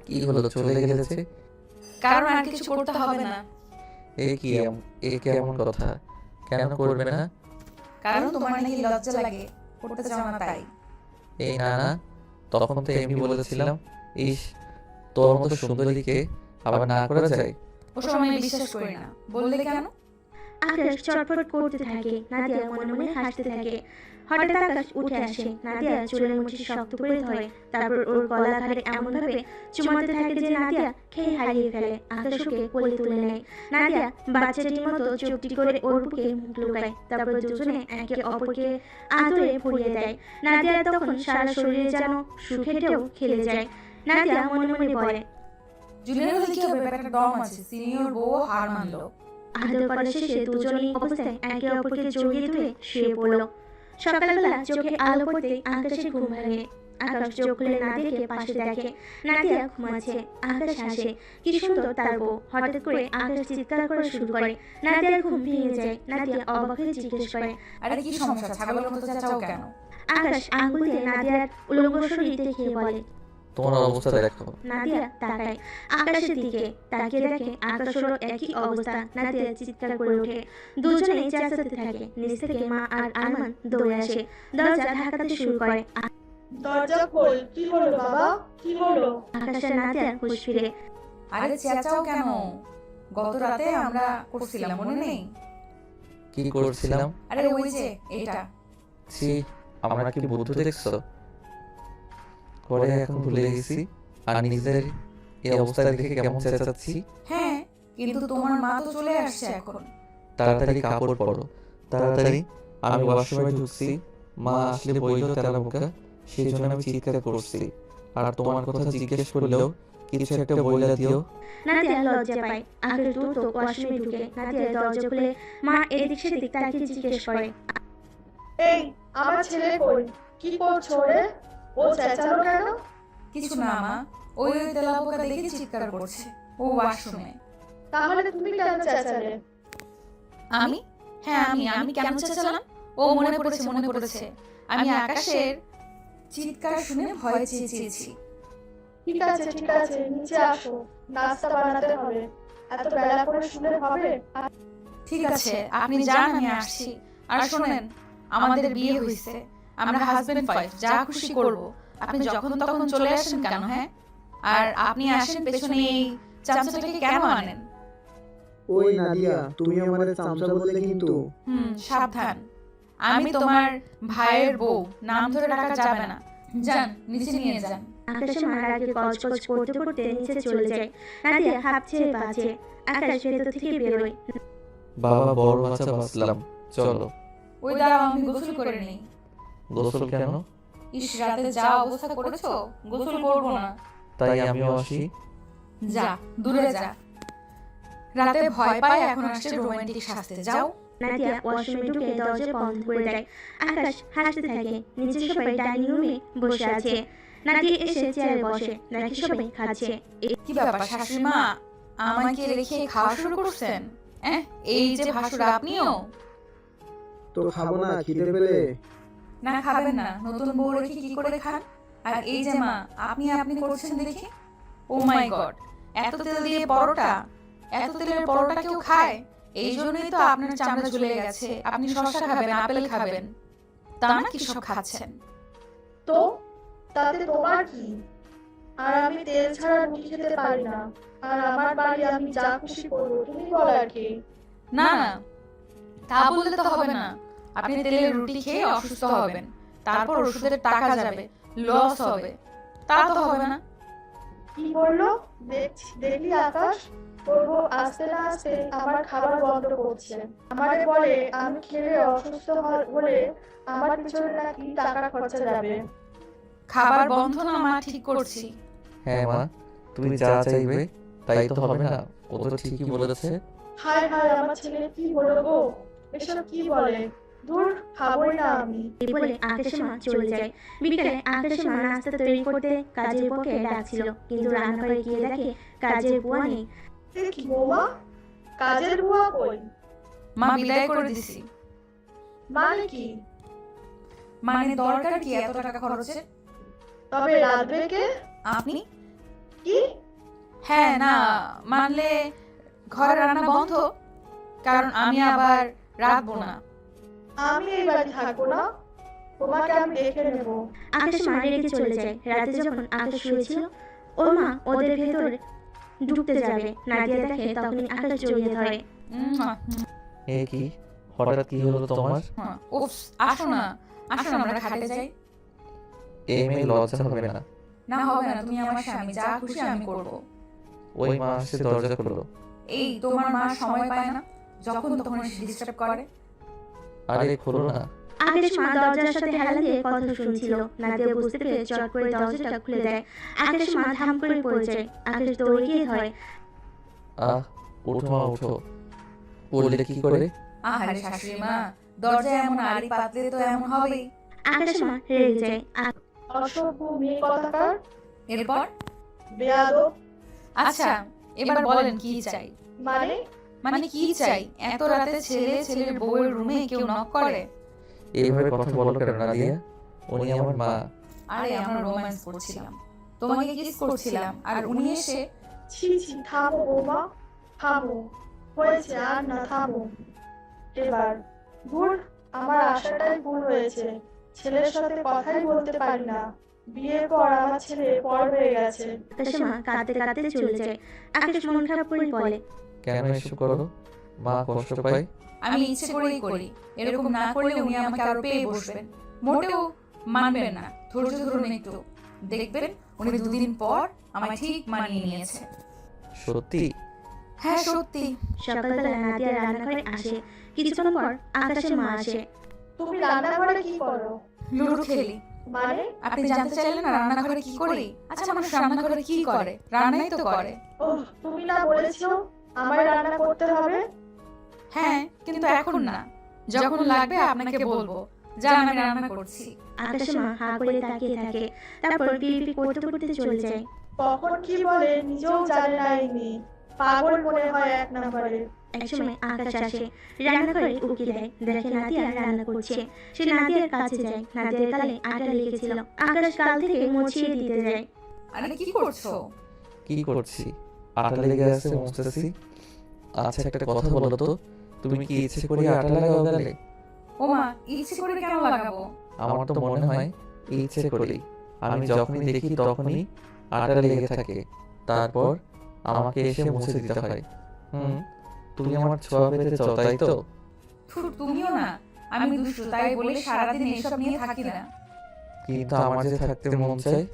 কি হলো, চলে গেছে? কারণ আর কিছু করতে হবে না। এ কেমন কথা? কেন করবে না? কারণ তোমার নাকি লজ্জা লাগে, করতে চাও না তাই। এই না না, তখন তো এমনি বলেছিলাম। ইস, তোর মতো সুন্দরীকে আবার না করা যায়? ওসব আমি বিশ্বাস করি না। বললে কেন? আকাশ চটপট করতে থাকে, নাদিয়া মনে মনে হাসতে থাকে। হঠাৎ আকাশ উঠে আসে, নাদিয়া চুলের মুঠি শক্ত করে ধরে, তারপর ওর গলা ধরে এমন ভাবে চুমাতে থাকে যে নাদিয়া খেয়ে হারিয়ে ফেলে। আকাশ ওকে কোলে তুলে নেয়। নাদিয়া বাচ্চাটির মতো চুপটি করে ওর বুকে মুখ লুকায়, তারপর দুজনে একে অপরকে আদরে ভরিয়ে দেয়। নাদিয়া তখন সারা শরীরে যেন সুখের ঢেউ খেলে যায়। নাদিয়া মনে মনে বলে, জুনিয়র হলে কি হবে, একটা দম আছে, সিনিয়র বউ হার মানলো। আদর করা শেষে দুজনেই অবস্থায় একে অপরকে জড়িয়ে ধরে শুয়ে পড়ল। সকালবেলা চোখে আলো পড়তেই আকাশের ঘুম ভাঙে। আকাশ চোখ খুলে নাদিয়াকে পাশে দেখে। নাদিয়া ঘুমাচ্ছে। আকাশ হাসে, কি সুন্দর তার বউ। হঠাৎ করে আকাশ চিৎকার করা শুরু করে। নাদিয়ার ঘুম ভেঙে যায়। নাদিয়া অবাক হয়ে জিজ্ঞেস করে, আরে কি সমস্যা, ছাগলের মতো চেঁচাও কেন? আকাশ আঙ্গুল দিয়ে নাদিয়ার উলঙ্গ শরীর দেখিয়ে বলে। তোমার অবস্থা দেখো। নাদিয়া তাকায় আকাশের দিকে, তাকিয়ে দেখে আকাশেরও একই অবস্থা। নাদিয়া চিৎকার করে ওঠে। দুজনেই চেঁচাতে থাকে। নিচ থেকে মা আর আরমান দৌড়ে আসে, দরজা ধাক্কাতে শুরু করে। দরজা খোল, কি হলো বাবা, কি হলো? আকাশের নাদিয়ার হুঁশ ফিরে। আরে চেঁচাও কেন? গত রাতে আমরা করছিলাম, মনে নেই? কি করছিলাম? আরে ওই যে এটা। ছি, আমরা কি বুদ্ধ দেখছো? পরে এখন ভুলে গেছি, আর নিজের এই অবস্থা দেখে কেমন চেঁচাচ্ছি। হ্যাঁ, কিন্তু তোমার মা তো চলে আসছে এখন। তাড়াতাড়ি কাপড় পরো, তাড়াতাড়ি। আমি ওয়াশরুমে ঢুকছি, মা আসলে বইল তেলা বোকা, সেই জন্য আমি চিৎকার করছি। আর তোমার কথা জিজ্ঞেস করলেও কিছু একটা বইলা দিও। নাদিয়া লজ্জা পায়। আকাশ দ্রুত ওয়াশরুমে ঢুকে। নাদিয়া দরজা খুলে মা এদিক সেদিক তাকিয়ে জিজ্ঞেস করে, এই আমার ছেলে কই, কি করছো রে? ও চেঁচালো কেন? কিছু না মা, ওই তেলাপোকা দেখে চিৎকার করছে, ও ওয়াশরুমে। তাহলে তুমি কেন চেঁচালে? আমি? হ্যাঁ আমি কেন চেঁচালাম? ও মনে পড়েছে। আমি আকাশের চিৎকার শুনে ভয় চেঁচিয়েছি। ঠিক আছে, নিচে আসো, নাস্তা বানাতে হবে। এত বেলা করে শুলে হবে? ঠিক আছে, আপনি যান, আমি আসছি। আর শোনেন, আমাদের বিয়ে হয়েছে, আমরা হাজবেন্ড ওয়াইফ, যা খুশি করব। আপনি যখন তখন চলে আসেন কেন? হ্যাঁ, আর আপনি আসেন পেছনে এই চামচাটাকে কেন আনেন? ওই নাদিয়া, তুমি আমাদের চামচা বললে কিন্তু। সাবধান, আমি তোমার ভাইয়ের বউ, নাম ধরে ডাকা যাবে না। যান, নিচে নিয়ে যান। আকাশে মার আগে কচকচ করতে করতে নিচে চলে যায়। নাদিয়া হাঁপ ছেড়ে বাঁচে। আকাশ ভেতর থেকে বেরোয়। বাবা, বড় বাচ্চা বাঁচলাম, চলো। ওই দাঁড়াও, আমি গোসল করে নেই। গোসল কেন? ইস, রাতে যা অবস্থা করেছো, গোসল করবো না। তাই আমিও আসি। যা, দূরে যা। রাতে ভয় পায়, এখন আসছে রোমান্টিক সাজতে, যাও। নাদিয়া ওয়াশরুমে ঢুকে দরজা বন্ধ করে দেয়। আকাশ হাসতে থাকে। নিচে সবাই ডাইনিং রুমে বসে আছে। নাদিয়া এসে চেয়ারে বসে, নাকি সবাই খাচ্ছে। কি ব্যাপার শাশুড়ি মা, আমাকে রেখে খাওয়া শুরু করছেন? এই যে ভাসুর, আপনিও? তো খাবো না, খিদে পেলে? না, খাবেন না, নতুন বউ রেখে কি করে খান? আর এই যে মা, আপনি করছেন দেখি। ও মাই গড, এত তেল দিয়ে পরোটা, এত তেলের পরোটা কেউ খায়? এই জন্যই তো আপনার চামড়া ঝুলে গেছে। আপনি শসা খাবেন, আপেল খাবেন, তা না কি সব খাচ্ছেন? তো তাতে তোমার কি? আর আমি তেল ছাড়া রুটি খেতে পারি না। আর আমার বাড়ি, আমি যা খুশি করবো, তুমি বলার কি? না, তা বললে তো হবে না। আপনি তেলের রুটি খেয়ে অসুস্থ হবেন, তারপর ওষুধের টাকা যাবে, লস হবে, তা তো হবে না। কি বললো? দেখলি আকাশ, করবো আস্তে না আস্তে আমার খাবার বন্ধ করছে। আমারে বলে আমি খেলে অসুস্থ হলে আমার পিছনে নাকি টাকা খরচা যাবে। খাবার বন্ধ না মা, ঠিক করছি। হ্যাঁ মা, তুমি যা চাইবে তাই তো হবে না? ও তো ঠিকই বলেছে। হায় আমার ছেলে কি হলো গো, এসব কি বলে? দূর, খাবোই না আমি। এই বলে আকাশের মা চলে যায়। বিকেলে আকাশের মা নাস্তা তৈরি করতে কাজের বুয়াকে ডাকছিল, কিন্তু রান্নাঘরে গিয়ে দেখে কাজের বুয়া নেই। কি বৌমা, কাজের বুয়া কই? মা বিদায় করে দিছি। মানে কি? মানে দরকার কি এত টাকা খরচের? তবে রাঁধবে কে? আপনি। কি? হ্যাঁ, না মানলে ঘরে রান্না বন্ধ, কারণ আমি আবার রাঁধবো না। আমি এই বাড়ি থাকবো না, তোমাকে আমি দেখে নেব। আকাশ মা রেগে চলে যায়। রাতে যখন আকাশ শুয়েছিল, ওর মা ওদের ভেতরে ঢুকতে যাবে, নাদিয়া দেখে তখনই আকাশ জড়িয়ে ধরে। এ কি হঠাৎ কি হলো তোমার? উফ, আসো না আমরা খাটে যাই। এই মেয়ে লজ্জা হবে না? না হবে না, তুমি আমার স্বামী, যা খুশি আমি করব। ওই মা আসছে দরজা খুললো। এই তোমার মা সময় পায় না, যখন তখন এসে ডিস্টার্ব করে। আরে খোলো না। আকাশ মা দরজার সাথে হেলান দিয়ে কথা শুনছিল। নাদিয়া বুঝতে পেরে চট করে দরজাটা খুলে দেয়। আকাশ মা ধাম করে পড়ে যায়। আকাশ দৌড়ে গিয়ে ধরে। ওঠো মা ওঠো। বললে কি করে? আহারে শাশুড়ি মা, দরজায় এমন আড়ি পাতলে তো এমন হবেই। আকাশ মা রেগে যায়। অসভ্য মেয়ে কথাকার। এরপর বেয়াদব। আচ্ছা, এবার বলেন কি চাই? মানে কি চাই? এত রাতে ছেলের বউয়ের রুমে কেউ নক করে? এইভাবে কথা বলো কেন নাদিয়া? উনি আমার মা। আরে আমরা রোম্যান্স করছিলাম, তোমাকে কিস করছিলাম, আর উনি এসে। ছি ছি, থামো বৌমা, থামো। হয়েছে, আর না, থামো এবার। ভুল, আমার আশাটাই ভুল হয়েছে। ছেলের সাথে কথাই বলতে পারি না। বিয়ের পর আমার ছেলে পর হয়ে গেছে। আকাশ মা কাঁদতে কাঁদতে চলে যায়। আকাশ মন খারাপ করে বলে, কেন এসব করো? মা কষ্ট পায়। আমি ইচ্ছে করেই করি, এরকম না করলে উনি আমাকে আরো পেয়ে বসবেন। মোটেও মানবেন না, ধৈর্য ধরুন একটু, দেখবেন উনি 2 দিন পর আমায় ঠিক মানিয়ে নিয়েছে। সত্যি? হ্যাঁ সত্যি। সকালবেলা নাদিয়া রান্নাঘরে আসে। কিছুক্ষণ পর আকাশের মা আসে। তুমি রান্নাঘরে কি করো? লুডো খেলি। মানে? আপনি জানতে চাইলেন না রান্নাঘরে কি করি? আচ্ছা, মানুষ রান্নাঘরে কি করে? রান্নাই তো করে। ওহ, তুমি না বলেছো আমার রান্না করতে হবে? হ্যাঁ, কিন্তু এখন না, যখন লাগবে আপনাকে বলবো। যান, আমি রান্না করছি। আকাশ মা হা করে তাকিয়ে থাকে, তারপর বিড়বিড় করতে করতে চলে যায়। কখন কি বলে নিজেও জানে না এই মেয়ে। পাগল মনে হয় এক নম্বরে। একসময় আকাশ আসে, রান্নাঘরে উকি দেয়, দেখে নাদিয়া রান্না করছে। সে নাদিয়ার কাছে যায়। নাদিয়ার গালে আটা লেগেছিল। আকাশ গাল থেকে মুছিয়ে দিতে যায়। আরে কি করছো? কি করছি? আটা লেগে আছে, মুছতেছি। আচ্ছা একটা কথা বলো তো, তুমি কি ইচ্ছে করে আটা লাগাও গালে? ওমা, ইচ্ছে করে কেন লাগাবো? আমার তো মনে হয় ইচ্ছে করেই। আমি যখনই দেখি তখনই আটা লেগে থাকে, তারপর আমাকে এসে মুছে দিতে হয়। তুমি আমার ছোঁয়া পেতে চাও, তাই তো? তুমিও না, আমি দুষ্টু তাই বলে সারাদিন এসব নিয়ে থাকি না। কিন্তু আমার যে থাকতে মন চায়।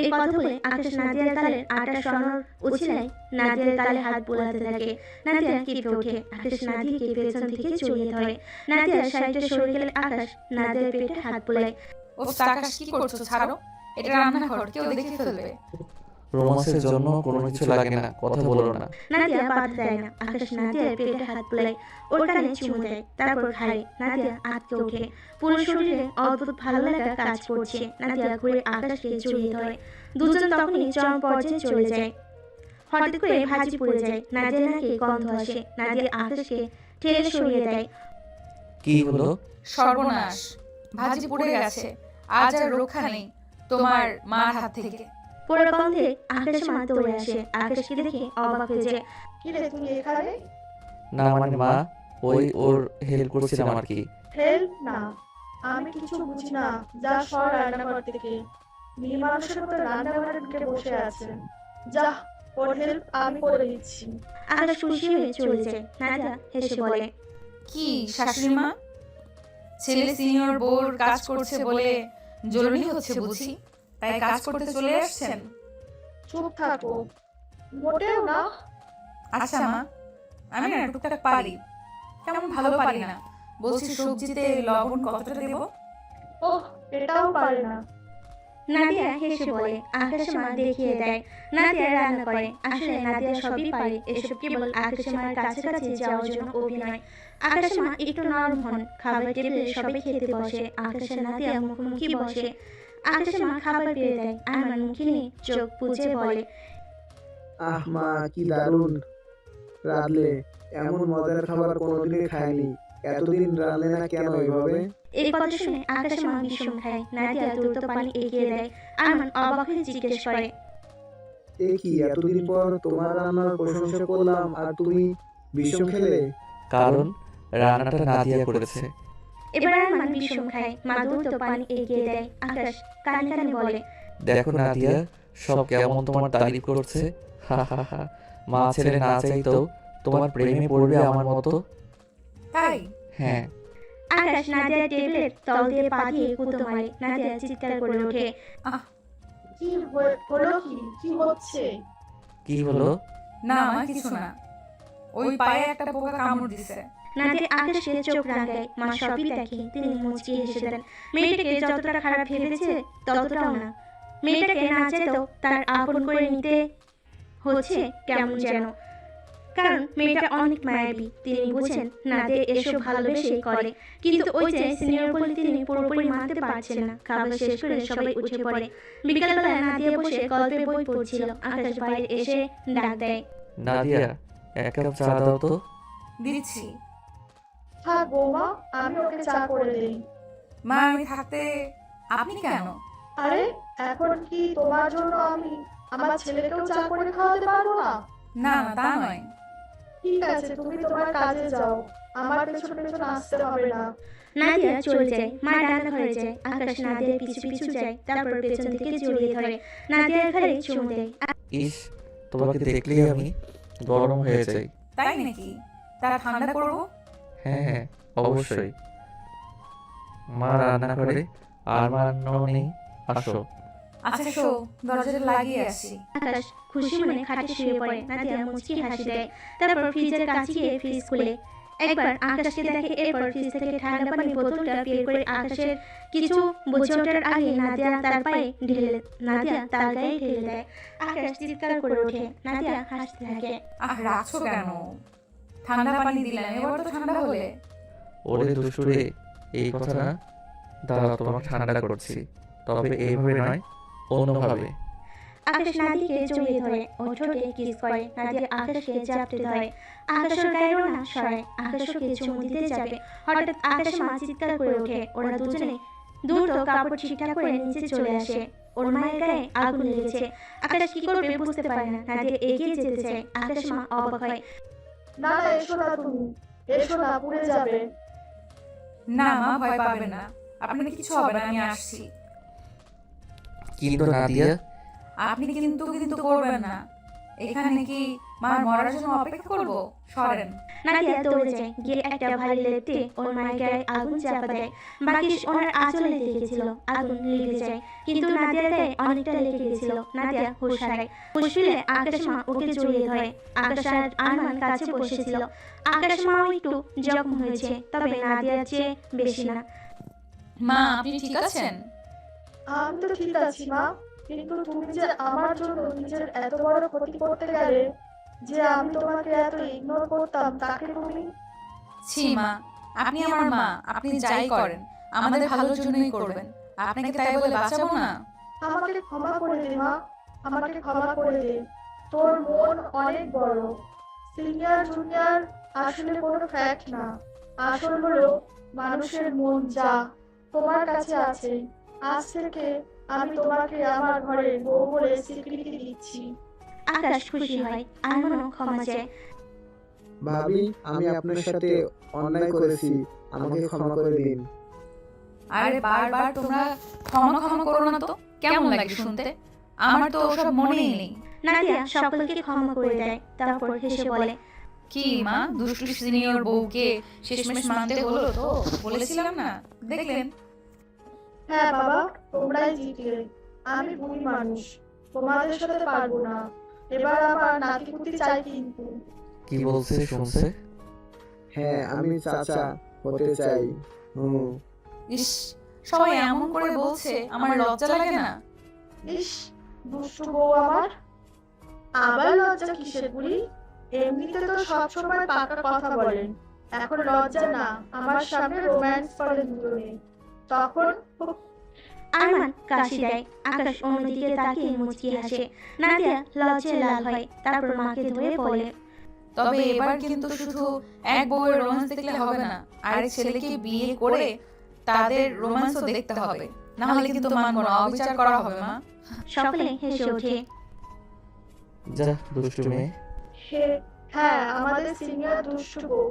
এই কথা বলে আকাশ নাদিয়ার গালের আটা সরানোর উছিলায় নাদিয়ার গালে হাত বোলাতে থাকে। নাদিয়া কেঁপে ওঠে। আকাশ নাদিয়াকে পেছন থেকে জড়িয়ে ধরে। নাদিয়া শাড়িটা সরে গেলে আকাশ নাদিয়ার পেটে হাত বোলায়। ও আকাশ, কি করছো? ছাড়ো, এটা রান্নাঘর, কেউ দেখে ফেলবে। রোমান্সের জন্য কোনো কিছু লাগে না, কথা বলো না। নাদিয়া বাধা দেয় না। আকাশ নাদিয়ার পেটে হাত বোলায়, ওর কানে চুমু দেয়, তারপর ঘাড়ে। নাদিয়া আটকে ওঠে। পুরো শরীরে অদ্ভুত ভালো লাগা কাজ করছে। নাদিয়া ঘুরে আকাশকে জড়িয়ে ধরে। দুজন তখনই চরম পর্যায়ে চলে যায়। হঠাৎ করে ভাজি পড়ে যায়। নাদিয়ার নাকে গন্ধ আসে। নাদিয়া আকাশকে ঠেলে সরিয়ে দেয়। কি হলো? সর্বনাশ, ভাজি পুড়ে গেছে। আজ আর রক্ষা নেই তোমার মার হাত থেকে। পুরো গন্ধে আকাশ মা দৌড়ে আসে। আকাশকে দেখে অবাক হয়ে যায়। কি রে, তুমি এখানে? না মানে মা, ওর হেল্প করছিলাম আর কি। হেল্প না, আমি কিছু বুঝি না। যা সর রান্নাঘর থেকে। মেয়ে মানুষের মতো রান্নাঘরে ঢুকে বসে আছে। যা, ওর হেল্প আমি করে দিচ্ছি। আকাশ খুশি হয়ে চলে যায়। নাদিয়া হেসে বলে, কি শাশুড়ি মা, ছেলে সিনিয়র বউর কাজ করছে বলে জরুরি হচ্ছে বুঝি, তাই কাজ করতে চলে আসছেন? চুপ থাকো। মোটেও না। আচ্ছা মা, আমি না টুকটাক পারি, তেমন ভালো পারি না। বলছি সবজিতে লবণ কতটা দেব? ওহ, এটাও পারে না। নাদিয়া হেসে বলে। আকাশ মা দেখিয়ে দেয়। নাদিয়া রান্না করে। আসলে নাদিয়া সবই পারে। এসব কেবল আকাশ মার কাছাকাছি যাওয়ার জন্য অভিনয়। আকাশ মা একটু নরম হন। খাবার টেবিলে সবাই খেতে বসে। আকাশ আর নাদিয়া মুখোমুখি বসে। আকাশ মা খাবার পেয়ে দেয়। আরমান মুখে নিয়ে চোখ বুজে বলে, আহ মা, কি দারুণ রাঁধলে। এমন মজার খাবার কোনোদিনই খাইনি। এতদিন রাঁধলে না কেন এভাবে? এই কথা শুনে আকাশ মা বিষম খায়। নাদিয়া দ্রুত পানি এগিয়ে দেয়। আরমান অবাক হয়ে জিজ্ঞেস করে, এ কি, এতদিন পর তোমার রান্নার প্রশংসা করলাম আর তুমি বিষম খেলে? কারণ রান্নাটা নাদিয়া করেছে। এবার আরমান বিষম খায়। মা দ্রুত পানি এগিয়ে দেয়। আকাশ কানে কানে বলে, দেখো নাদিয়া, সব কেমন তোমার তারিফ করছে। হা হা হা, মা ছেলে না চাইতেও তোমার প্রেমে পড়বে আমার মতো। তাই? হ্যাঁ। আকাশ নাদিয়ার টেবিলের তল দিয়ে পা দিয়ে গুঁতো মারে। নাদিয়া চিৎকার করে ওঠে। কি হলো? কি হচ্ছে? কি হলো? না মা, কিছু না। ওই পায়ে একটা পোকা কামড় দিছে। নাদিয়া আকাশকে চোখ রাঙায়। মা সবই দেখে। তিনি মুচকি হেসে দেন। মেয়েটাকে যতটা খারাপ ভেবেছে ততটাও না। মেয়েটাকে না চাইতেও তার আপন করে নিতে হচ্ছে কেমন যেন, কারণ মেয়েটা অনেক মায়াবী। তিনি বুঝেন নাদিয়া এসব ভালোবেসেই করে, কিন্তু ওই যে সিনিয়র বলে তিনি পুরোপুরি মানতে পারছেন না। খাবার শেষ করে সবাই উঠে পড়ে। বিকালবেলা নাদিয়া বসে গল্পের বই পড়ছিল। আকাশ বাইরে এসে ডাক দেয়। নাদিয়া, এক কাপ চা দাও তো। দিচ্ছি। থাক বৌমা, আমি ওকে চা করে দেই। মা, আমি থাকতে আপনি কেন? আরে এখন কি তোমার জন্য আমি আমার ছেলেকেও চা করে খাওয়াতে পারবো না? না না, তা নয়। ঠিক আছে, তুমি তোমার কাজে যাও, আমার পেছন পেছন আসতে হবে না। নাদিয়া চলে যায়। মা রান্নাঘরে যায়। আকাশ নাদিয়ার পিছু পিছু যায়। তারপর পেছন থেকে জড়িয়ে ধরে নাদিয়ার ঘাড়ে চুমু দেয়। ইস, তোমাকে দেখলেই আমি গরম হয়ে যাই। তাই নাকি? তা ঠান্ডা করবো? হ্যাঁ হ্যাঁ, অবশ্যই। মা রান্নাঘরে আর মান্য নেই, আসো। আচ্ছা শো, দরজাটা লাগিয়ে আসি। আকাশ খুশি মনে খাটে শুয়ে পড়ে। নাদিয়া মুচকি হাসি দেয়। তারপর ফ্রিজের কাছে গিয়ে ফ্রিজ খুলে একবার আকাশকে দেখে। এরপর ফ্রিজ থেকে ঠান্ডা পানির বোতলটা বের করে আকাশের কিছু বুঝে ওঠার আগে নাদিয়া তার গায়ে ঢেলে দেয়। আকাশ চিৎকার করে ওঠে। নাদিয়া হাসতে থাকে। রাখছো কেন? ঠান্ডা পানি দিলাম, এবার তো ঠান্ডা হলে। ওরে দুষ্টুরে, এই কথা না। দাঁড়াও, তোমাকে ঠান্ডা করছি, তবে এইভাবে নয়, অন্যভাবে। আকাশ নাদিয়াকে জড়িয়ে ধরে ও ঠোঁটে কিস করে। নাদিয়া আকাশকে জাপটে ধরে। আকাশের গায়ে রোনা সরায়। আকাশকে চুমু দিতে যাবে, হঠাৎ আকাশ মা চিৎকার করে ওঠে। ওরা দুজনে দ্রুত কাপড় ঠিকঠাক করে নিচে চলে আসে। ওর মায়ের গায়ে আগুন লেগেছে। আকাশ কি করবে বুঝতে পারে না। নাদিয়া এগিয়ে যেতে চায়। আকাশ মা অবাক হয়। না না, এসো না, তুমি এসো না, পুড়ে যাবে। না মা, ভয় পাবে না, আপনার কিছু হবে না, আমি আসছি। কিন্তু নাদিয়া, আপনি কিন্তু করবেন না। এখানে কি মার মরার জন্য অপেক্ষা করব? সরেন। নাদিয়া দৌড়ে যায়। গিয়ে একটা ভারী লেপ দিয়ে ওর মায়ের গায়ে আগুন চাপা দেয়। বাকি ওনার আঁচলে লেগেছিল। আগুন লিভে যায়, কিন্তু নাদিয়ার গায়ে অনেকটা লেগে গেছিল। নাদিয়া হুঁশ হারায়। হুঁশ ফিরে আকাশ মা ওকে জড়িয়ে ধরে। আকাশ আর আরমান কাছে বসেছিল। আকাশ মাও একটু জখম হয়েছে, তবে নাদিয়ার চেয়ে বেশি না। মা, আপনি ঠিক আছেন? আমি তো ঠিক আছি মা, কিন্তু তুমি যে আমার জন্য নিজের এত বড় ক্ষতি করতে গেলে, যে আমি তোমাকে এত ইগনোর করতাম, তাকে তুমি। ছি মা, আপনি আমার মা, আপনি যাই করেন আমাদের ভালোর জন্যই করবেন। আপনাকে তাই বলে বাঁচাবো না? আমাকে ক্ষমা করে দে মা, আমাকে ক্ষমা করে দে। তোর মন অনেক বড়। সিনিয়র জুনিয়র আসলে কোনো ফ্যাক্ট না, আসল হলো মানুষের মন, যা তোমার কাছে আছে। আজ থেকে আমি তোমাকে আমার ঘরে বউ বলে স্বীকৃতি দিচ্ছি। আকাশ খুশি হয়। আরমানও ক্ষমা চায়। ভাবি, আমি আপনার সাথে অন্যায় করেছি, আমাকে ক্ষমা করে দিন। আরে বারবার তোমরা ক্ষমা ক্ষমা করো না তো, কেমন লাগে শুনতে? আমার তো সব মনেই নেই। নাদিয়া সকলকে ক্ষমা করে দেয়। তারপর হেসে বলে, কি মা, দুষ্টু সিনিয়র বউকে শেষমেশ মানতে হলো তো? বলেছিলাম না, দেখলেন? হ্যাঁ বাবা, তোমরাই জিতলে। আমি বুড়ি মানুষ, তোমাদের সাথে পারবো না। এবার আমার নাতিপুতি চাই কিন্তু। কি বলছে শুনছে? হ্যাঁ, আমি চাচা হতে চাই। ইস, সবাই এমন করে বলছে, আমার লজ্জা লাগে না? ইস, দুষ্টু বউ আমার। আবার লজ্জা কিসের বুড়ি? এমনিতে তো সবসময় পাকা কথা বলেন, এখন লজ্জা না, আমার সামনে রোম্যান্স করেন দুজনে, তখন। আরমান কাশি দেয়। আকাশ অন্যদিকে তাকিয়ে মুচকি হাসে। নাদিয়া লজ্জায় লাল হয়। তারপর মাকে ধরে বলে, তবে এবার কিন্তু শুধু এক বউয়ের রোম্যান্স দেখলে হবে না, আরেক ছেলেকে বিয়ে করে তাদের রোম্যান্সও দেখতে হবে, না হলে কিন্তু মানব না, অবিচার করা হবে মা। সকলে হেসে ওঠে। যা দুষ্টু মেয়ে। হ্যাঁ, আমাদের সিনিয়র দুষ্টু বউ।